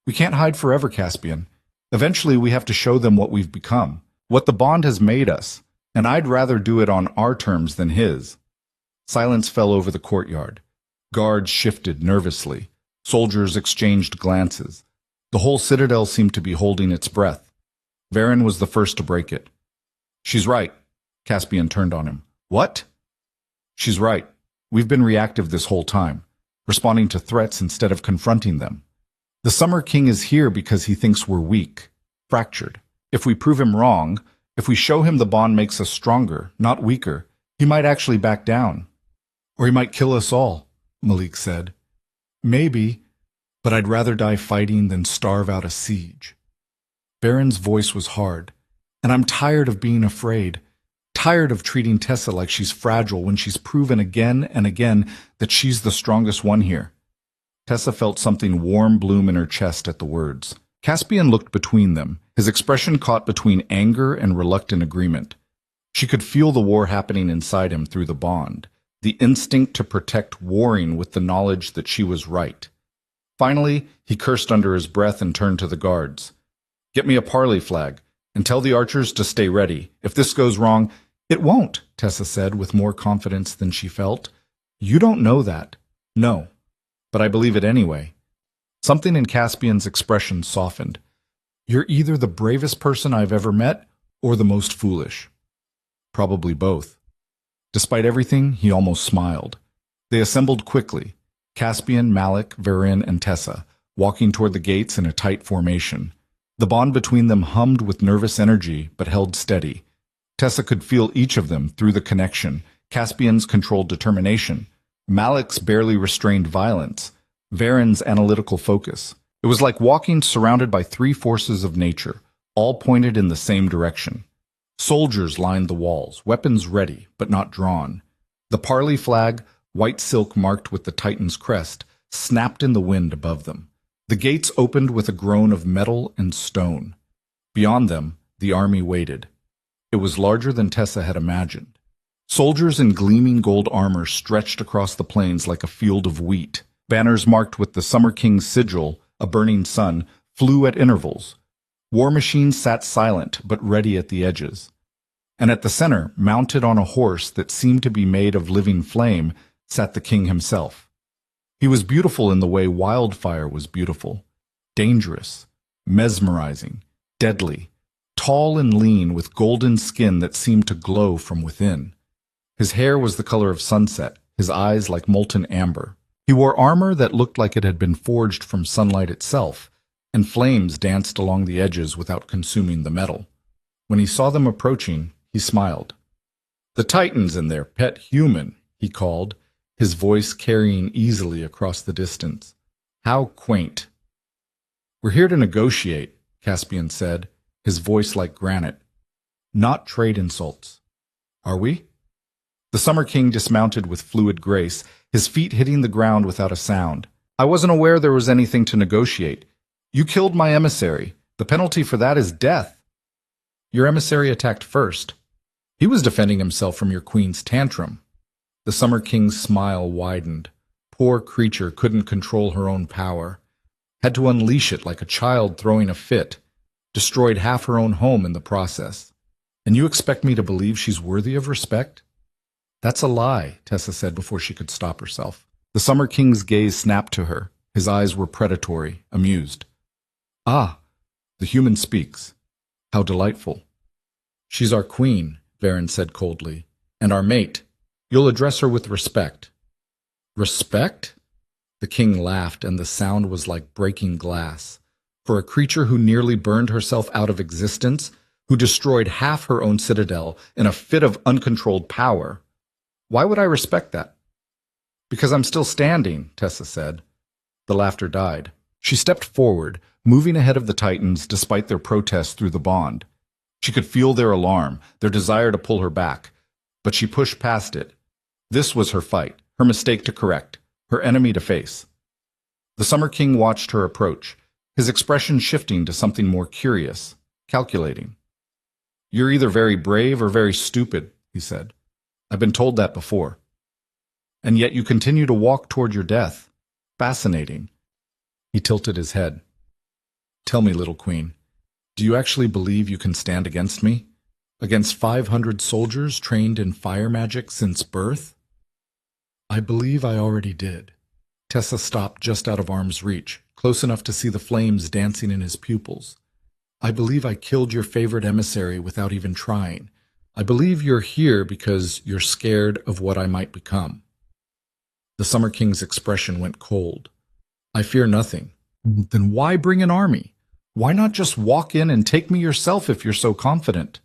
Speaker 1: We can't hide forever, Caspian. Eventually we have to show them what we've become, what the bond has made us, and I'd rather do it on our terms than his. Silence fell over the courtyard. Guards shifted nervously. Soldiers exchanged glances. The whole citadel seemed to be holding its breath. Varen was the first to break it. She's right. Caspian turned on him. What? She's right. We've been reactive this whole time, responding to threats instead of confronting them. The Summer King is here because he thinks we're weak, fractured. If we prove him wrong, if we show him the bond makes us stronger, not weaker, he might actually back down. Or he might kill us all, Malik said. Maybe, but I'd rather die fighting than starve out a siege. Varen's voice was hard, and I'm tired of being afraid, tired of treating Tessa like she's fragile when she's proven again and again that she's the strongest one here. Tessa felt something warm bloom in her chest at the words. Caspian looked between them, his expression caught between anger and reluctant agreement. She could feel the war happening inside him through the bond, the instinct to protect warring with the knowledge that she was right. Finally, he cursed under his breath and turned to the guards. Get me a parley flag, and tell the archers to stay ready. If this goes wrong, it won't, Tessa said with more confidence than she felt. You don't know that. No, but I believe it anyway. Something in Caspian's expression softened. You're either the bravest person I've ever met, or the most foolish. Probably both. Despite everything, he almost smiled. They assembled quickly, Caspian, Malik, Varen, and Tessa, walking toward the gates in a tight formation. The bond between them hummed with nervous energy, but held steady. Tessa could feel each of them through the connection, Caspian's controlled determination, Malik's barely restrained violence, Varen's analytical focus. It was like walking surrounded by three forces of nature, all pointed in the same direction. Soldiers lined the walls, weapons ready, but not drawn. The parley flag, white silk marked with the Titan's crest, snapped in the wind above them. The gates opened with a groan of metal and stone. Beyond them, the army waited. It was larger than Tessa had imagined. Soldiers in gleaming gold armor stretched across the plains like a field of wheat. Banners marked with the Summer King's sigil, a burning sun, flew at intervals. War machines sat silent but ready at the edges. And at the center, mounted on a horse that seemed to be made of living flame, sat the king himself. He was beautiful in the way wildfire was beautiful, dangerous, mesmerizing, deadly, tall and lean with golden skin that seemed to glow from within. His hair was the color of sunset, his eyes like molten amber. He wore armor that looked like it had been forged from sunlight itself, and flames danced along the edges without consuming the metal. When he saw them approaching, he smiled. "The Titans and their pet human," he called, his voice carrying easily across the distance. "How quaint." "We're here to negotiate," Caspian said, his voice like granite. "Not trade insults. Are we?" The Summer King dismounted with fluid grace, his feet hitting the ground without a sound. I wasn't aware there was anything to negotiate. You killed my emissary. The penalty for that is death. Your emissary attacked first. He was defending himself from your queen's tantrum. The Summer King's smile widened. Poor creature couldn't control her own power. Had to unleash it like a child throwing a fit. Destroyed half her own home in the process. And you expect me to believe she's worthy of respect? That's a lie, Tessa said before she could stop herself. The Summer King's gaze snapped to her. His eyes were predatory, amused. Ah, the human speaks. How delightful. She's our queen, Varen said coldly, and our mate. You'll address her with respect. Respect? The king laughed, and the sound was like breaking glass. For a creature who nearly burned herself out of existence, who destroyed half her own citadel in a fit of uncontrolled power. Why would I respect that? Because I'm still standing, Tessa said. The laughter died. She stepped forward, moving ahead of the Titans despite their protests through the bond. She could feel their alarm, their desire to pull her back. But she pushed past it. This was her fight, her mistake to correct, her enemy to face. The Summer King watched her approach, his expression shifting to something more curious, calculating. You're either very brave or very stupid, he said. I've been told that before. And yet you continue to walk toward your death. Fascinating. He tilted his head. Tell me, little queen, do you actually believe you can stand against me? Against 500 soldiers trained in fire magic since birth? I believe I already did. Tessa stopped just out of arm's reach, close enough to see the flames dancing in his pupils. I believe I killed your favorite emissary without even trying. I believe you're here because you're scared of what I might become. The Summer King's expression went cold. I fear nothing. Then why bring an army? Why not just walk in and take me yourself if you're so confident?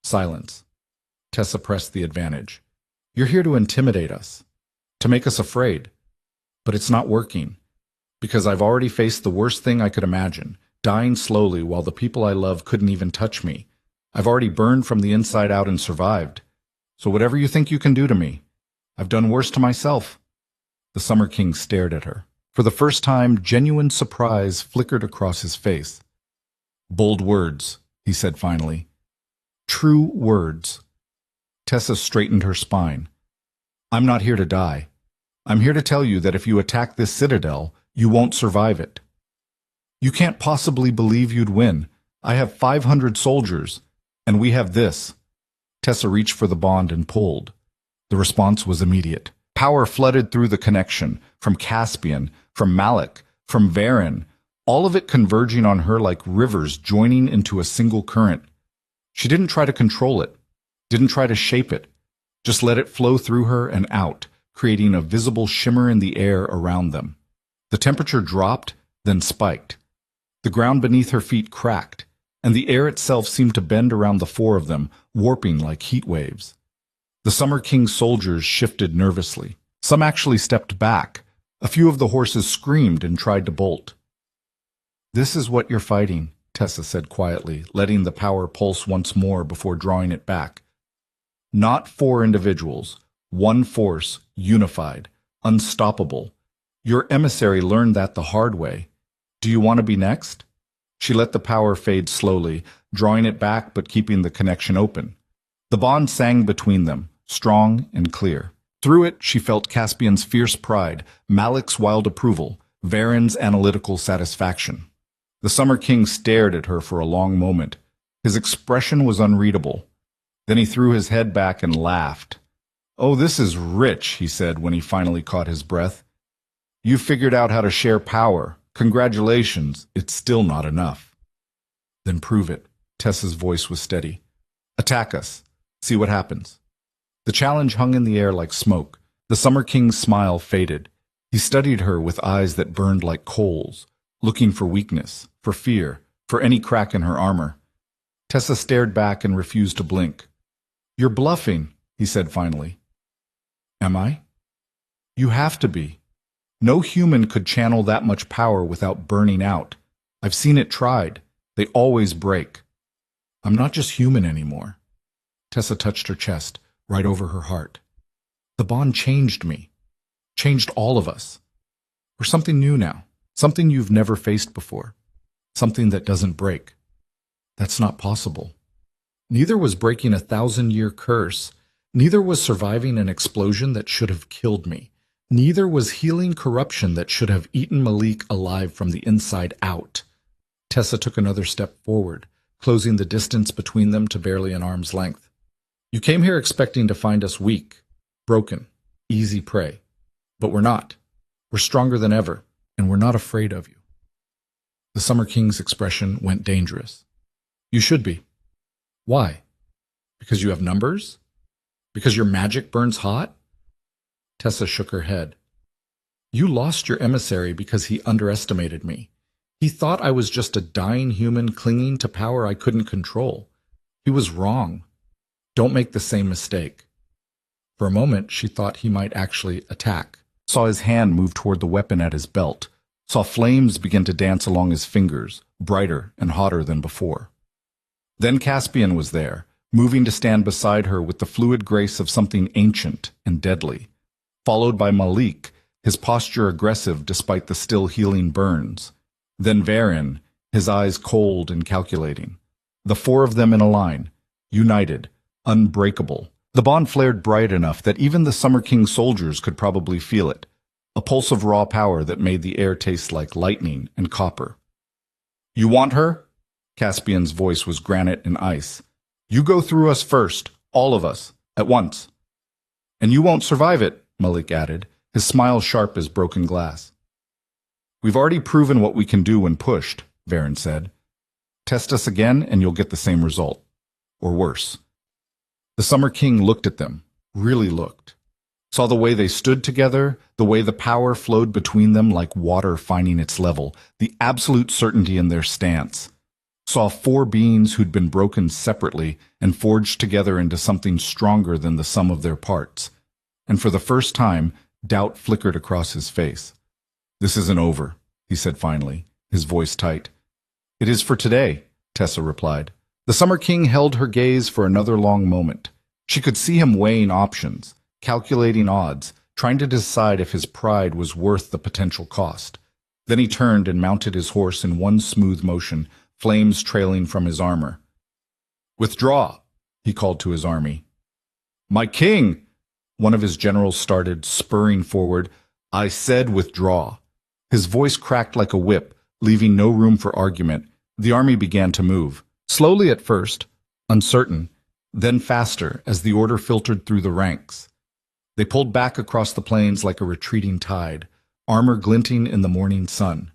Speaker 1: Silence. Tessa pressed the advantage. You're here to intimidate us, to make us afraid. But it's not working, because I've already faced the worst thing I could imagine, dying slowly while the people I love couldn't even touch me. I've already burned from the inside out and survived. So whatever you think you can do to me, I've done worse to myself. The Summer King stared at her. For the first time, genuine surprise flickered across his face. Bold words, he said finally. True words. Tessa straightened her spine. I'm not here to die. I'm here to tell you that if you attack this citadel, you won't survive it. You can't possibly believe you'd win. I have 500 soldiers, and we have this. Tessa reached for the bond and pulled. The response was immediate. Power flooded through the connection, from Caspian, from Malik, from Varen, all of it converging on her like rivers joining into a single current. She didn't try to control it, didn't try to shape it, just let it flow through her and out, creating a visible shimmer in the air around them. The temperature dropped, then spiked. The ground beneath her feet cracked, and the air itself seemed to bend around the four of them, warping like heat waves. The Summer King's soldiers shifted nervously. Some actually stepped back. A few of the horses screamed and tried to bolt. This is what you're fighting, Tessa said quietly, letting the power pulse once more before drawing it back. Not 4 individuals, one force, unified, unstoppable. Your emissary learned that the hard way. Do you want to be next? She let the power fade slowly, drawing it back but keeping the connection open. The bond sang between them, strong and clear. Through it, she felt Caspian's fierce pride, Malik's wild approval, Varen's analytical satisfaction. The Summer King stared at her for a long moment. His expression was unreadable. Then he threw his head back and laughed. Oh, this is rich, he said when he finally caught his breath. You figured out how to share power. Congratulations, it's still not enough. Then prove it. Tessa's voice was steady. Attack us. See what happens. The challenge hung in the air like smoke. The Summer King's smile faded. He studied her with eyes that burned like coals, looking for weakness, for fear, for any crack in her armor. Tessa stared back and refused to blink. You're bluffing, he said finally. Am I? You have to be. No human could channel that much power without burning out. I've seen it tried. They always break. I'm not just human anymore. Tessa touched her chest, right over her heart. The bond changed me. Changed all of us. Or something new now, something you've never faced before, something that doesn't break. That's not possible. Neither was breaking a 1,000-year curse. Neither was surviving an explosion that should have killed me. Neither was healing corruption that should have eaten Malik alive from the inside out. Tessa took another step forward, closing the distance between them to barely an arm's length. You came here expecting to find us weak, broken, easy prey. But we're not. We're stronger than ever, and we're not afraid of you. The Summer King's expression went dangerous. You should be. Why? Because you have numbers? Because your magic burns hot? Tessa shook her head. You lost your emissary because he underestimated me. He thought I was just a dying human clinging to power I couldn't control. He was wrong. Don't make the same mistake. For a moment, she thought he might actually attack. Saw his hand move toward the weapon at his belt. Saw flames begin to dance along his fingers, brighter and hotter than before. Then Caspian was there, moving to stand beside her with the fluid grace of something ancient and deadly, followed by Malik, his posture aggressive despite the still healing burns. Then Varen, his eyes cold and calculating. The four of them in a line, united, unbreakable. The bond flared bright enough that even the Summer King soldiers could probably feel it, a pulse of raw power that made the air taste like lightning and copper. You want her? Caspian's voice was granite and ice. You go through us first, all of us, at once. And you won't survive it, Malik added, his smile sharp as broken glass. We've already proven what we can do when pushed, Varen said. Test us again and you'll get the same result. Or worse. The Summer King looked at them, really looked. Saw the way they stood together, the way the power flowed between them like water finding its level, the absolute certainty in their stance. Saw four beings who'd been broken separately and forged together into something stronger than the sum of their parts. And for the first time, doubt flickered across his face. This isn't over, he said finally, his voice tight. It is for today, Tessa replied. The Summer King held her gaze for another long moment. She could see him weighing options, calculating odds, trying to decide if his pride was worth the potential cost. Then he turned and mounted his horse in one smooth motion, flames trailing from his armor. Withdraw, he called to his army. My king! One of his generals started, spurring forward. I said withdraw. His voice cracked like a whip, leaving no room for argument. The army began to move. Slowly at first, uncertain, then faster as the order filtered through the ranks. They pulled back across the plains like a retreating tide, armor glinting in the morning sun.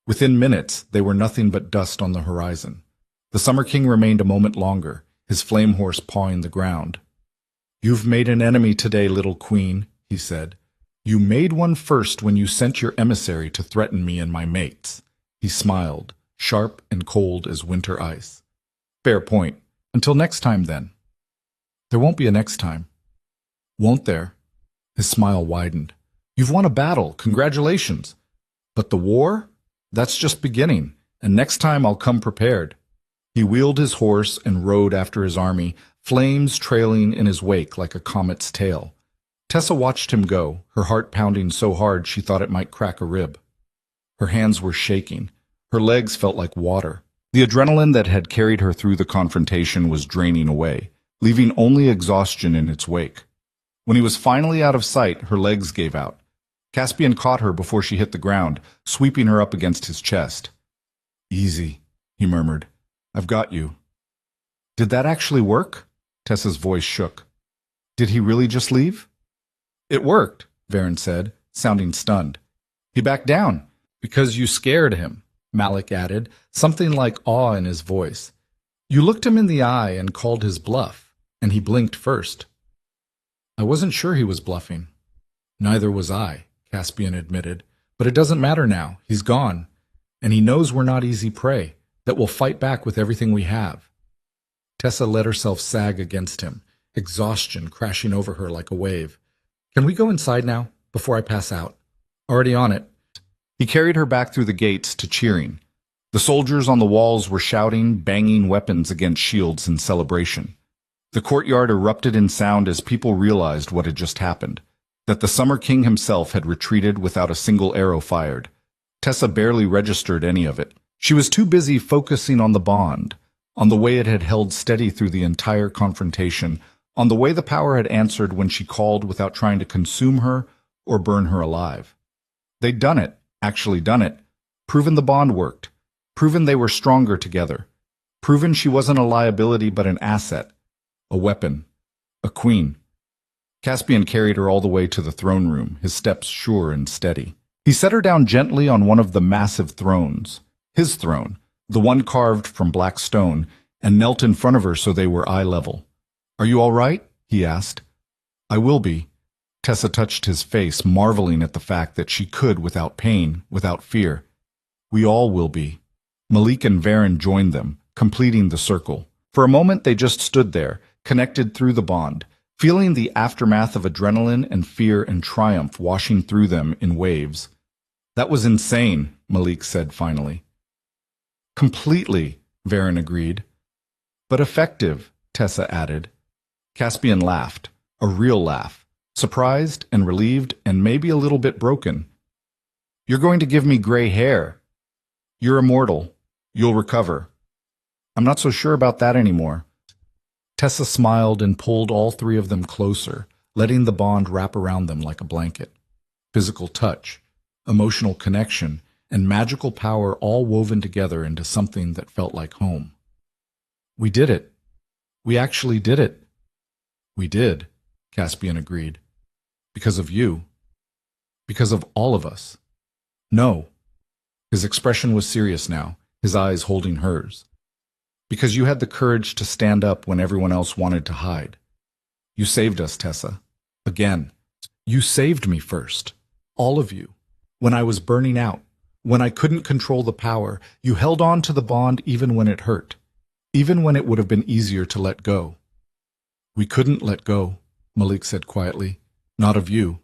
Speaker 1: Within minutes, they were nothing but dust on the horizon. The Summer King remained a moment longer, his flame horse pawing the ground. You've made an enemy today, little queen, he said. You made one first when you sent your emissary to threaten me and my mates. He smiled, sharp and cold as winter ice. Fair point. Until next time, then. There won't be a next time. Won't there? His smile widened. You've won a battle. Congratulations. But the war? That's just beginning, and next time I'll come prepared. He wheeled his horse and rode after his army, flames trailing in his wake like a comet's tail. Tessa watched him go, her heart pounding so hard she thought it might crack a rib. Her hands were shaking. Her legs felt like water. The adrenaline that had carried her through the confrontation was draining away, leaving only exhaustion in its wake. When he was finally out of sight, her legs gave out. Caspian caught her before she hit the ground, sweeping her up against his chest. Easy, he murmured. I've got you. Did that actually work? Tessa's voice shook. Did he really just leave? It worked, Varen said, sounding stunned. He backed down. Because you scared him, Malik added, something like awe in his voice. You looked him in the eye and called his bluff, and he blinked first. I wasn't sure he was bluffing. Neither was I, Caspian admitted, but it doesn't matter now. He's gone, and he knows we're not easy prey, that we'll fight back with everything we have. Tessa let herself sag against him, exhaustion crashing over her like a wave. Can we go inside now, before I pass out? Already on it. He carried her back through the gates to cheering. The soldiers on the walls were shouting, banging weapons against shields in celebration. The courtyard erupted in sound as people realized what had just happened. that the Summer King himself had retreated without a single arrow fired. Tessa barely registered any of it. She was too busy focusing on the bond, on the way it had held steady through the entire confrontation, on the way the power had answered when she called without trying to consume her or burn her alive. They'd done it, actually done it, proven the bond worked, proven they were stronger together, proven she wasn't a liability but an asset, a weapon, a queen. Caspian carried her all the way to the throne room, his steps sure and steady. He set her down gently on one of the massive thrones, his throne, the one carved from black stone, and knelt in front of her so they were eye level. "Are you all right?" he asked. "I will be." Tessa touched his face, marveling at the fact that she could without pain, without fear. "We all will be." Malik and Varen joined them, completing the circle. For a moment they just stood there, connected through the bond, feeling the aftermath of adrenaline and fear and triumph washing through them in waves. "That was insane," Malik said finally. "Completely," Varen agreed. "But effective," Tessa added. Caspian laughed, a real laugh, surprised and relieved and maybe a little bit broken. "You're going to give me gray hair. You're immortal. You'll recover." "I'm not so sure about that anymore." Tessa smiled and pulled all three of them closer, letting the bond wrap around them like a blanket. Physical touch, emotional connection, and magical power all woven together into something that felt like home. "We did it. We actually did it." "We did," Caspian agreed. "Because of you. Because of all of us." "No." His expression was serious now, his eyes holding hers. "Because you had the courage to stand up when everyone else wanted to hide. You saved us, Tessa. Again. You saved me first. All of you. When I was burning out, when I couldn't control the power, you held on to the bond even when it hurt, even when it would have been easier to let go." "We couldn't let go," Malik said quietly. "Not of you.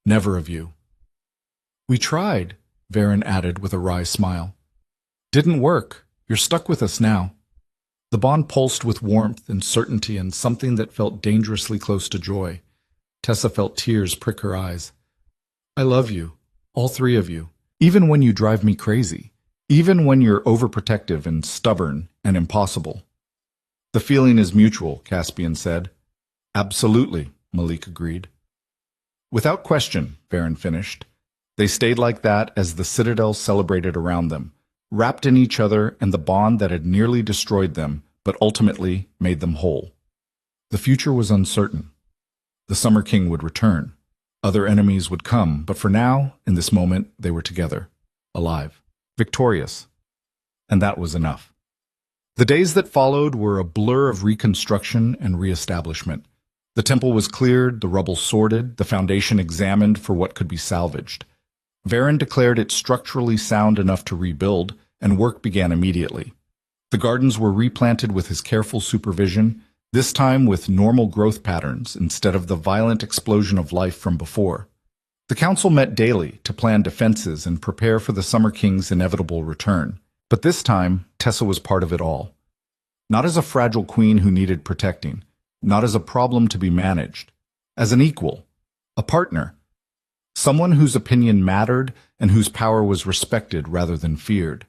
Speaker 1: Never of you." "We tried," Varen added with a wry smile. "Didn't work. You're stuck with us now." The bond pulsed with warmth and certainty and something that felt dangerously close to joy. Tessa felt tears prick her eyes. "I love you, all three of you, even when you drive me crazy, even when you're overprotective and stubborn and impossible." "The feeling is mutual," Caspian said. "Absolutely," Malik agreed. "Without question," Varen finished. They stayed like that as the citadel celebrated around them, wrapped in each other and the bond that had nearly destroyed them, but ultimately made them whole. The future was uncertain. The Summer King would return. Other enemies would come, but for now, in this moment, they were together, alive, victorious. And that was enough. The days that followed were a blur of reconstruction and reestablishment. The temple was cleared, the rubble sorted, the foundation examined for what could be salvaged. Varen declared it structurally sound enough to rebuild, and work began immediately. The gardens were replanted with his careful supervision, this time with normal growth patterns instead of the violent explosion of life from before. The council met daily to plan defenses and prepare for the Summer King's inevitable return. But this time, Tessa was part of it all. Not as a fragile queen who needed protecting, not as a problem to be managed, as an equal, a partner, someone whose opinion mattered and whose power was respected rather than feared.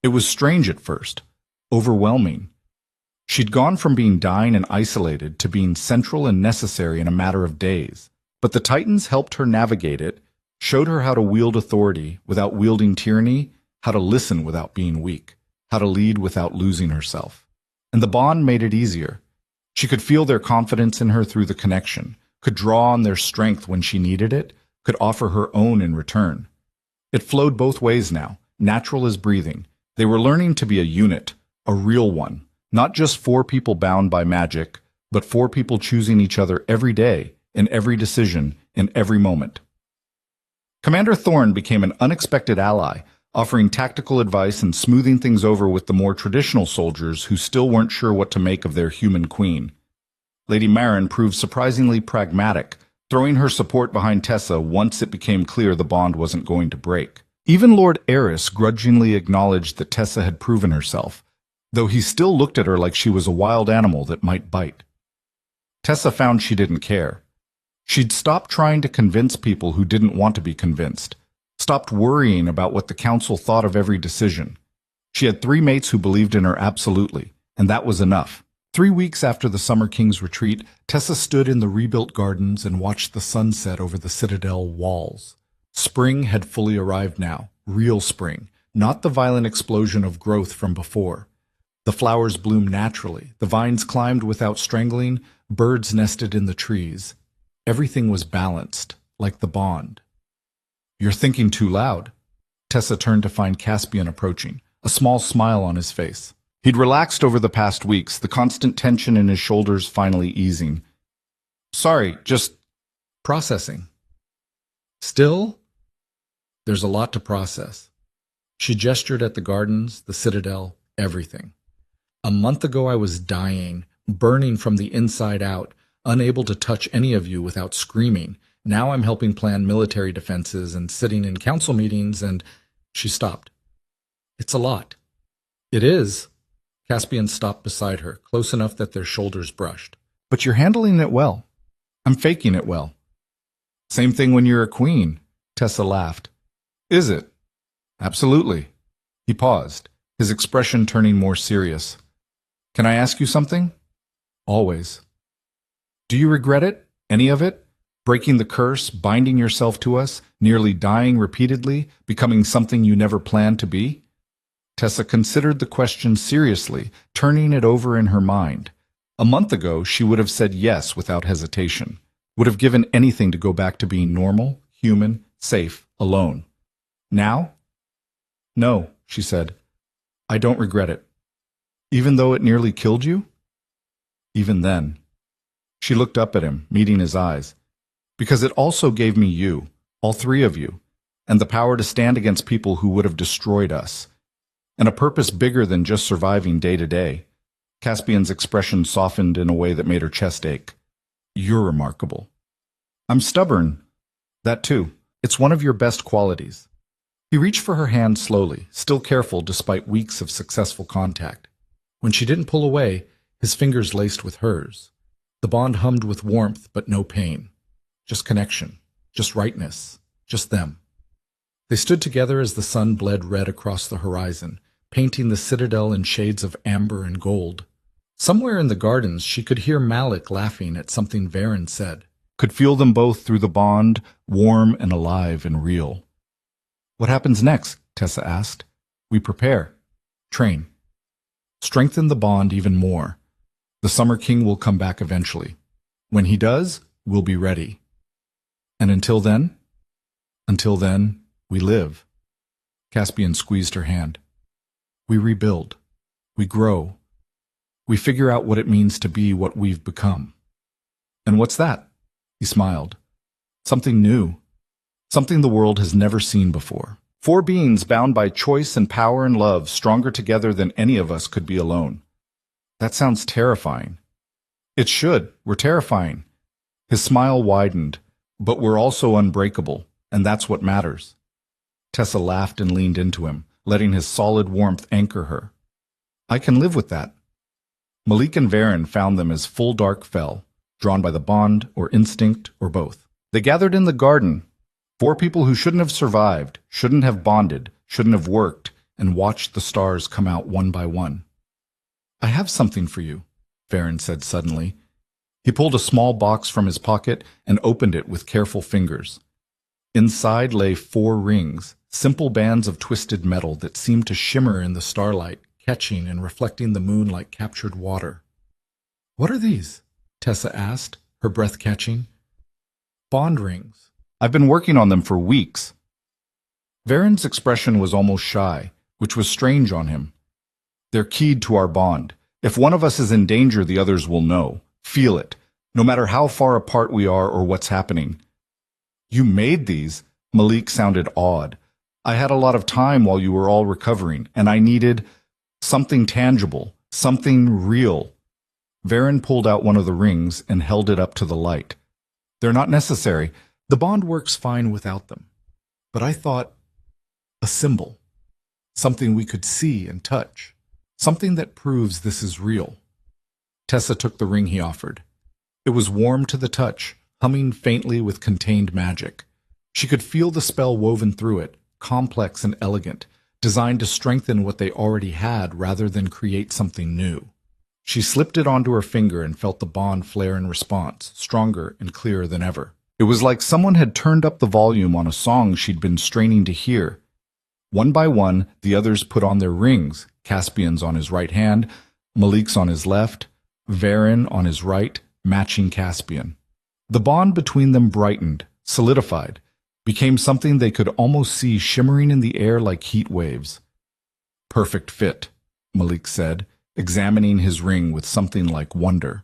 Speaker 1: It was strange at first, overwhelming. She'd gone from being dying and isolated to being central and necessary in a matter of days. But the Titans helped her navigate it, showed her how to wield authority without wielding tyranny, how to listen without being weak, how to lead without losing herself. And the bond made it easier. She could feel their confidence in her through the connection, could draw on their strength when she needed it, could offer her own in return. It flowed both ways now, natural as breathing. They were learning to be a unit, a real one, not just four people bound by magic, but four people choosing each other every day, in every decision, in every moment. Commander Thorne became an unexpected ally, offering tactical advice and smoothing things over with the more traditional soldiers who still weren't sure what to make of their human queen. Lady Marin proved surprisingly pragmatic, throwing her support behind Tessa once it became clear the bond wasn't going to break. Even Lord Eris grudgingly acknowledged that Tessa had proven herself, though he still looked at her like she was a wild animal that might bite. Tessa found she didn't care. She'd stopped trying to convince people who didn't want to be convinced, stopped worrying about what the council thought of every decision. She had 3 mates who believed in her absolutely, and that was enough. 3 weeks after the Summer King's retreat, Tessa stood in the rebuilt gardens and watched the sun set over the citadel walls. Spring had fully arrived now, real spring, not the violent explosion of growth from before. The flowers bloomed naturally, the vines climbed without strangling, birds nested in the trees. Everything was balanced, like the bond. "You're thinking too loud." Tessa turned to find Caspian approaching, a small smile on his face. He'd relaxed over the past weeks, the constant tension in his shoulders finally easing. "Sorry, just processing." "Still?" "There's a lot to process." She gestured at the gardens, the citadel, everything. "A month ago I was dying, burning from the inside out, unable to touch any of you without screaming. Now I'm helping plan military defenses and sitting in council meetings and—" She stopped. "It's a lot." "It is." Caspian stopped beside her, close enough that their shoulders brushed. "But you're handling it well." "I'm faking it well." "Same thing when you're a queen." Tessa laughed. "Is it?" "Absolutely." He paused, his expression turning more serious. "Can I ask you something?" "Always." "Do you regret it? Any of it? Breaking the curse, binding yourself to us, nearly dying repeatedly, becoming something you never planned to be?" Tessa considered the question seriously, turning it over in her mind. A month ago, she would have said yes without hesitation, would have given anything to go back to being normal, human, safe, alone. Now? "No," she said. "I don't regret it." "Even though it nearly killed you?" "Even then." She looked up at him, meeting his eyes. "Because it also gave me you, all 3 of you, and the power to stand against people who would have destroyed us. And a purpose bigger than just surviving day to day." Caspian's expression softened in a way that made her chest ache. "You're remarkable." "I'm stubborn." "That too. It's one of your best qualities." He reached for her hand slowly, still careful despite weeks of successful contact. When she didn't pull away, his fingers laced with hers. The bond hummed with warmth but no pain. Just connection, just rightness, just them. They stood together as the sun bled red across the horizon, painting the citadel in shades of amber and gold. Somewhere in the gardens she could hear Malik laughing at something Varen said, could feel them both through the bond, warm and alive and real. "What happens next?" Tessa asked. "We prepare. Train. Strengthen the bond even more. The Summer King will come back eventually. When he does, we'll be ready. And until then? Until then, we live." Caspian squeezed her hand. "We rebuild. We grow. We figure out what it means to be what we've become." "And what's that?" He smiled. "Something new. Something the world has never seen before. 4 beings bound by choice and power and love, stronger together than any of us could be alone." "That sounds terrifying." "It should. We're terrifying." His smile widened. "But we're also unbreakable, and that's what matters." Tessa laughed and leaned into him, letting his solid warmth anchor her. "I can live with that." Malik and Varen found them as full dark fell, drawn by the bond or instinct or both. They gathered in the garden, 4 people who shouldn't have survived, shouldn't have bonded, shouldn't have worked, and watched the stars come out one by one. "I have something for you," Varen said suddenly. He pulled a small box from his pocket and opened it with careful fingers. Inside lay 4 rings, simple bands of twisted metal that seemed to shimmer in the starlight, catching and reflecting the moon like captured water. "What are these?" Tessa asked, her breath catching. "Bond rings. I've been working on them for weeks." Varen's expression was almost shy, which was strange on him. "They're keyed to our bond. If one of us is in danger, the others will know, feel it, no matter how far apart we are or what's happening." "You made these?" Malik sounded awed. "I had a lot of time while you were all recovering, and I needed something tangible, something real." Varen pulled out one of the rings and held it up to the light. "They're not necessary. The bond works fine without them. But I thought, a symbol, something we could see and touch, something that proves this is real." Tessa took the ring he offered. It was warm to the touch, humming faintly with contained magic. She could feel the spell woven through it, complex and elegant, designed to strengthen what they already had rather than create something new. She slipped it onto her finger and felt the bond flare in response, stronger and clearer than ever. It was like someone had turned up the volume on a song she'd been straining to hear. One by one, the others put on their rings, Caspian's on his right hand, Malik's on his left, Varen on his right, matching Caspian. The bond between them brightened, solidified, became something they could almost see shimmering in the air like heat waves. Perfect fit, Malik said, examining his ring with something like wonder.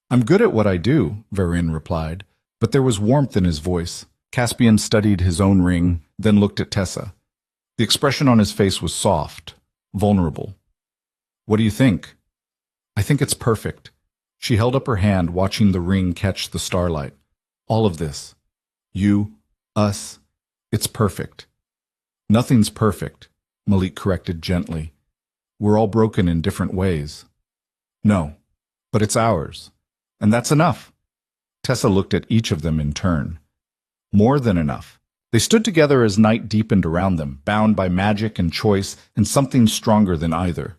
Speaker 1: I'm good at what I do, Varen replied, but there was warmth in his voice. Caspian studied his own ring, then looked at Tessa. The expression on his face was soft, vulnerable. What do you think? I think it's perfect. She held up her hand, watching the ring catch the starlight. All of this. You, us, it's perfect. Nothing's perfect, Malik corrected gently. We're all broken in different ways. No, but it's ours. And that's enough. Tessa looked at each of them in turn. More than enough. They stood together as night deepened around them, bound by magic and choice and something stronger than either.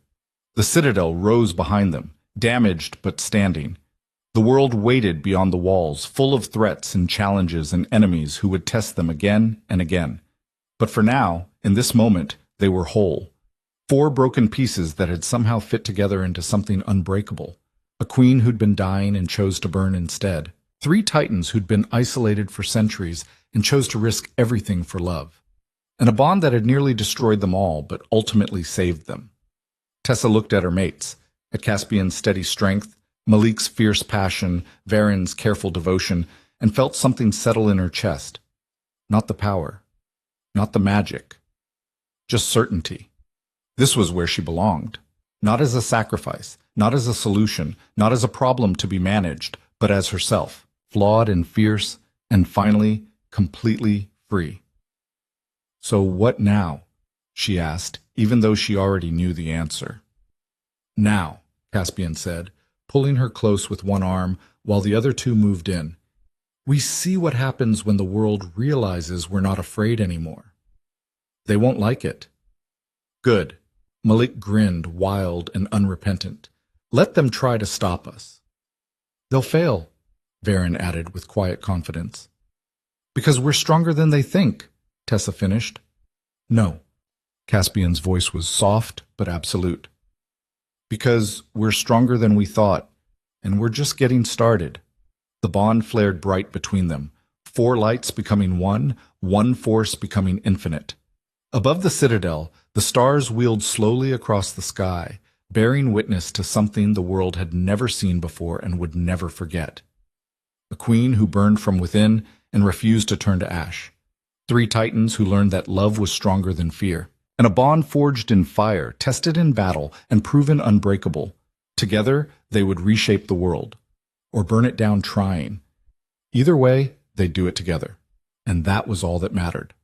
Speaker 1: The citadel rose behind them, damaged but standing. The world waited beyond the walls, full of threats and challenges and enemies who would test them again and again. But for now, in this moment, they were whole. 4 broken pieces that had somehow fit together into something unbreakable. A queen who'd been dying and chose to burn instead. 3 titans who'd been isolated for centuries and chose to risk everything for love. And a bond that had nearly destroyed them all, but ultimately saved them. Tessa looked at her mates, at Caspian's steady strength, Malik's fierce passion, Varen's careful devotion, and felt something settle in her chest. Not the power, not the magic, just certainty. This was where she belonged. Not as a sacrifice, not as a solution, not as a problem to be managed, but as herself, flawed and fierce, and finally, completely free. So what now? She asked, even though she already knew the answer. Now, Caspian said, pulling her close with one arm while the other 2 moved in. We see what happens when the world realizes we're not afraid anymore. They won't like it. Good. Malik grinned, wild and unrepentant. Let them try to stop us. They'll fail, Varen added with quiet confidence. Because we're stronger than they think, Tessa finished. No. Caspian's voice was soft but absolute. Because we're stronger than we thought, and we're just getting started. The bond flared bright between them, 4 lights becoming one force becoming infinite. Above the citadel, the stars wheeled slowly across the sky, bearing witness to something the world had never seen before and would never forget. A queen who burned from within and refused to turn to ash. 3 titans who learned that love was stronger than fear. And a bond forged in fire, tested in battle, and proven unbreakable. Together, they would reshape the world, or burn it down trying. Either way, they'd do it together. And that was all that mattered.